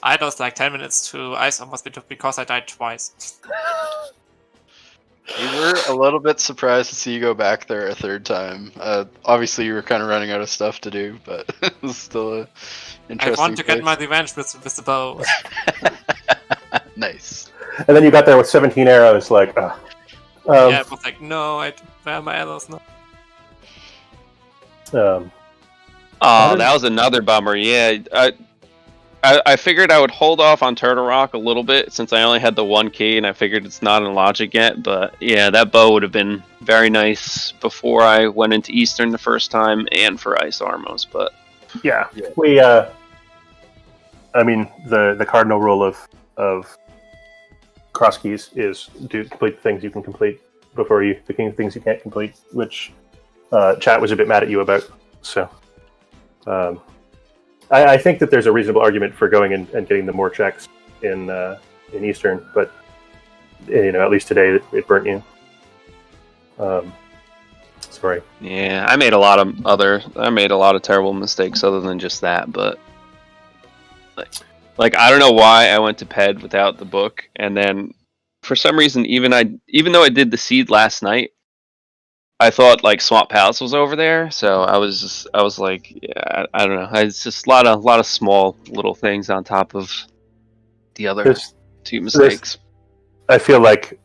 I lost like 10 minutes to Ice almost because I died twice. We were a little bit surprised to see you go back there a third time. Obviously, you were kind of running out of stuff to do, but it was still an interesting. I want to get my revenge with the bow. Nice. And then you got there with 17 arrows, like, yeah, it was like, no, where are my arrows now? That was another bummer. Yeah, I figured I would hold off on Turtle Rock a little bit since I only had the one key, and I figured it's not in logic yet. But yeah, that bow would have been very nice before I went into Eastern the first time and for Ice Armos. But yeah. We, I mean, the cardinal rule of cross keys is do complete the things you can complete before the things you can't complete, which chat was a bit mad at you about. So I think that there's a reasonable argument for going and getting the more checks in Eastern, but at least today it burnt you. Sorry. Yeah, I made a lot of terrible mistakes other than just that, but like I don't know why I went to Ped without the book, and then for some reason even though I did the seed last night, I thought like Swamp Palace was over there, so I was like, yeah, I don't know. It's just a lot of small little things on top of the other two mistakes. I feel like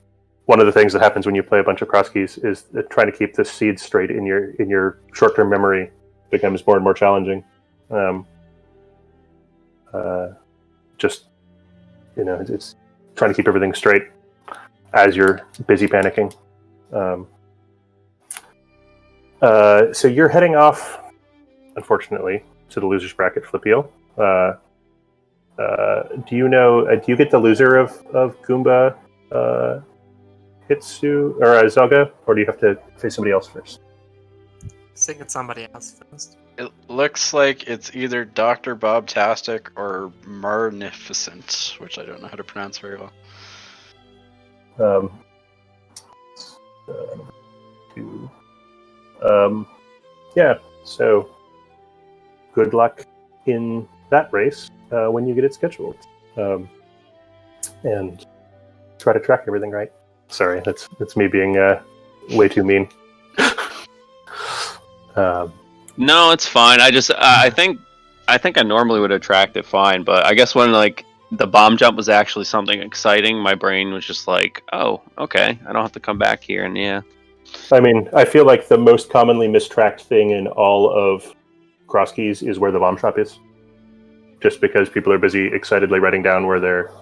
one of the things that happens when you play a bunch of cross keys is that trying to keep the seed straight in your short-term memory becomes more and more challenging. It's trying to keep everything straight as you're busy panicking. So you're heading off, unfortunately, to the loser's bracket, Flipheal. Do you get the loser of Goomba, Hitsu, or Zelga, or do you have to face somebody else first? I think it's somebody else first. It looks like it's either Dr. Bob-tastic or Marnificent, which I don't know how to pronounce very well. Yeah, so good luck in that race when you get it scheduled. And try to track everything right. Sorry, that's me being way too mean. No, it's fine. I think I normally would have tracked it fine, but I guess when like the bomb jump was actually something exciting, my brain was just like, oh, okay, I don't have to come back here, and yeah. I mean, I feel like the most commonly mistracked thing in all of cross keys is where the bomb shop is. Just because people are busy excitedly writing down where their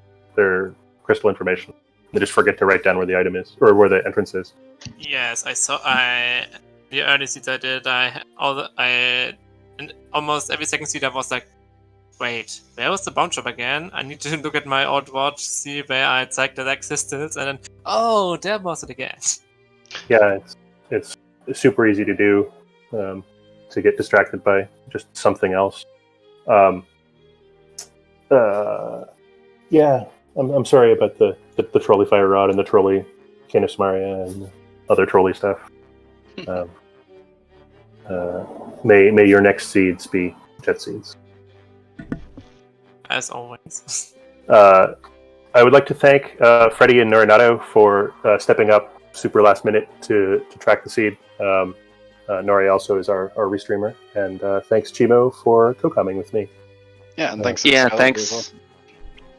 crystal information. They just forget to write down where the item is, or where the entrance is. Yes, the early seeds I did, in almost every second seed I was like, wait, where was the bomb shop again? I need to look at my old watch, see where I checked the existence, and then, oh, there was it again. Yeah, it's super easy to do, to get distracted by just something else. Yeah, I'm sorry about the trolley fire rod and the trolley Canis Maria and other trolley stuff. May your next seeds be jet seeds. As always. I would like to thank Freddie and Norinato for stepping up super last minute to track the seed. Nori also is our restreamer. And thanks, Chimo, for co-comming with me. Yeah, and thanks. Yeah, Excalibur as well.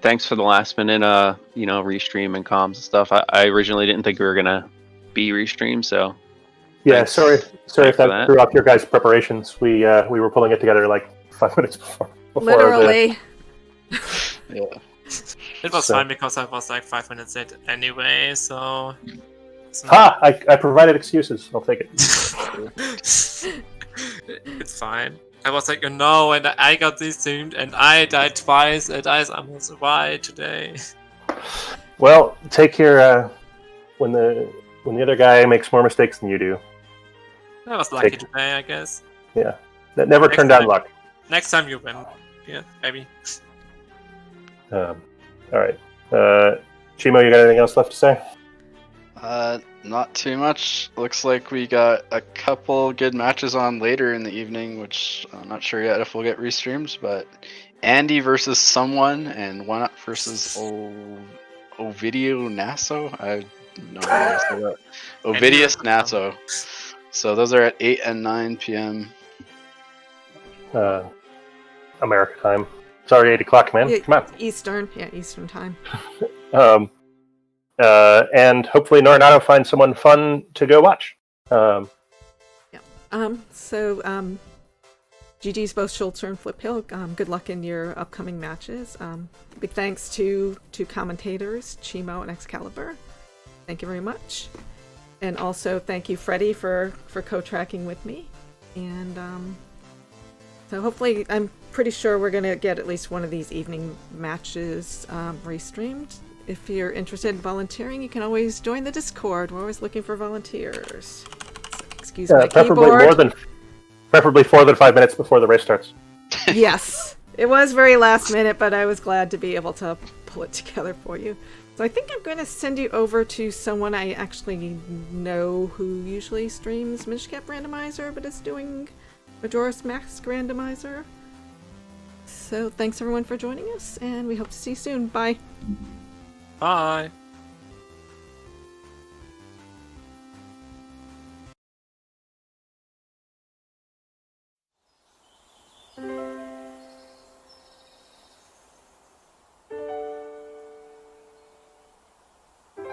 thanks for the last minute, restream and comms and stuff. I originally didn't think we were gonna be restreamed, so Yeah, thanks. sorry if for that that. threw off your guys' preparations. We were pulling it together like 5 minutes before Literally. Yeah. It was So- fine because I was like 5 minutes late anyway, so. Ha! I provided excuses. I'll take it. It's fine. I was like, and I got this streamed, and I died twice, and I almost survived today. Well, take your when the other guy makes more mistakes than you do. I was lucky Take- today, I guess. That never Next turned down time. luck. Next time you win. Yeah, maybe. All right, Chimo, you got anything else left to say? Not too much. Looks like we got a couple good matches on later in the evening, which I'm not sure yet if we'll get restreams, but Andy versus someone and One Up versus Ovidio Nasso. I don't know how to say that. Ovidius Nasso. So those are at 8 and 9 p.m. America time. Sorry, 8 o'clock, man. Yeah, Come on. Eastern. Yeah, Eastern time. And hopefully Norinato finds someone fun to go watch. GG's both Schulzer and Flipheal. Good luck in your upcoming matches. Big thanks to commentators, Chimo and Excalibur. Thank you very much. And also thank you, Freddie, for co-tracking with me. And so hopefully, I'm pretty sure we're going to get at least one of these evening matches restreamed. If you're interested in volunteering, you can always join the Discord. We're always looking for volunteers. Excuse my keyboard. Preferably 4 than 5 minutes before the race starts. Yes, it was very last minute, but I was glad to be able to pull it together for you. So I think I'm going to send you over to someone I actually know who usually streams Minish Cap Randomizer, but is doing Majora's Mask Randomizer. So thanks everyone for joining us, and we hope to see you soon. Bye. Bye.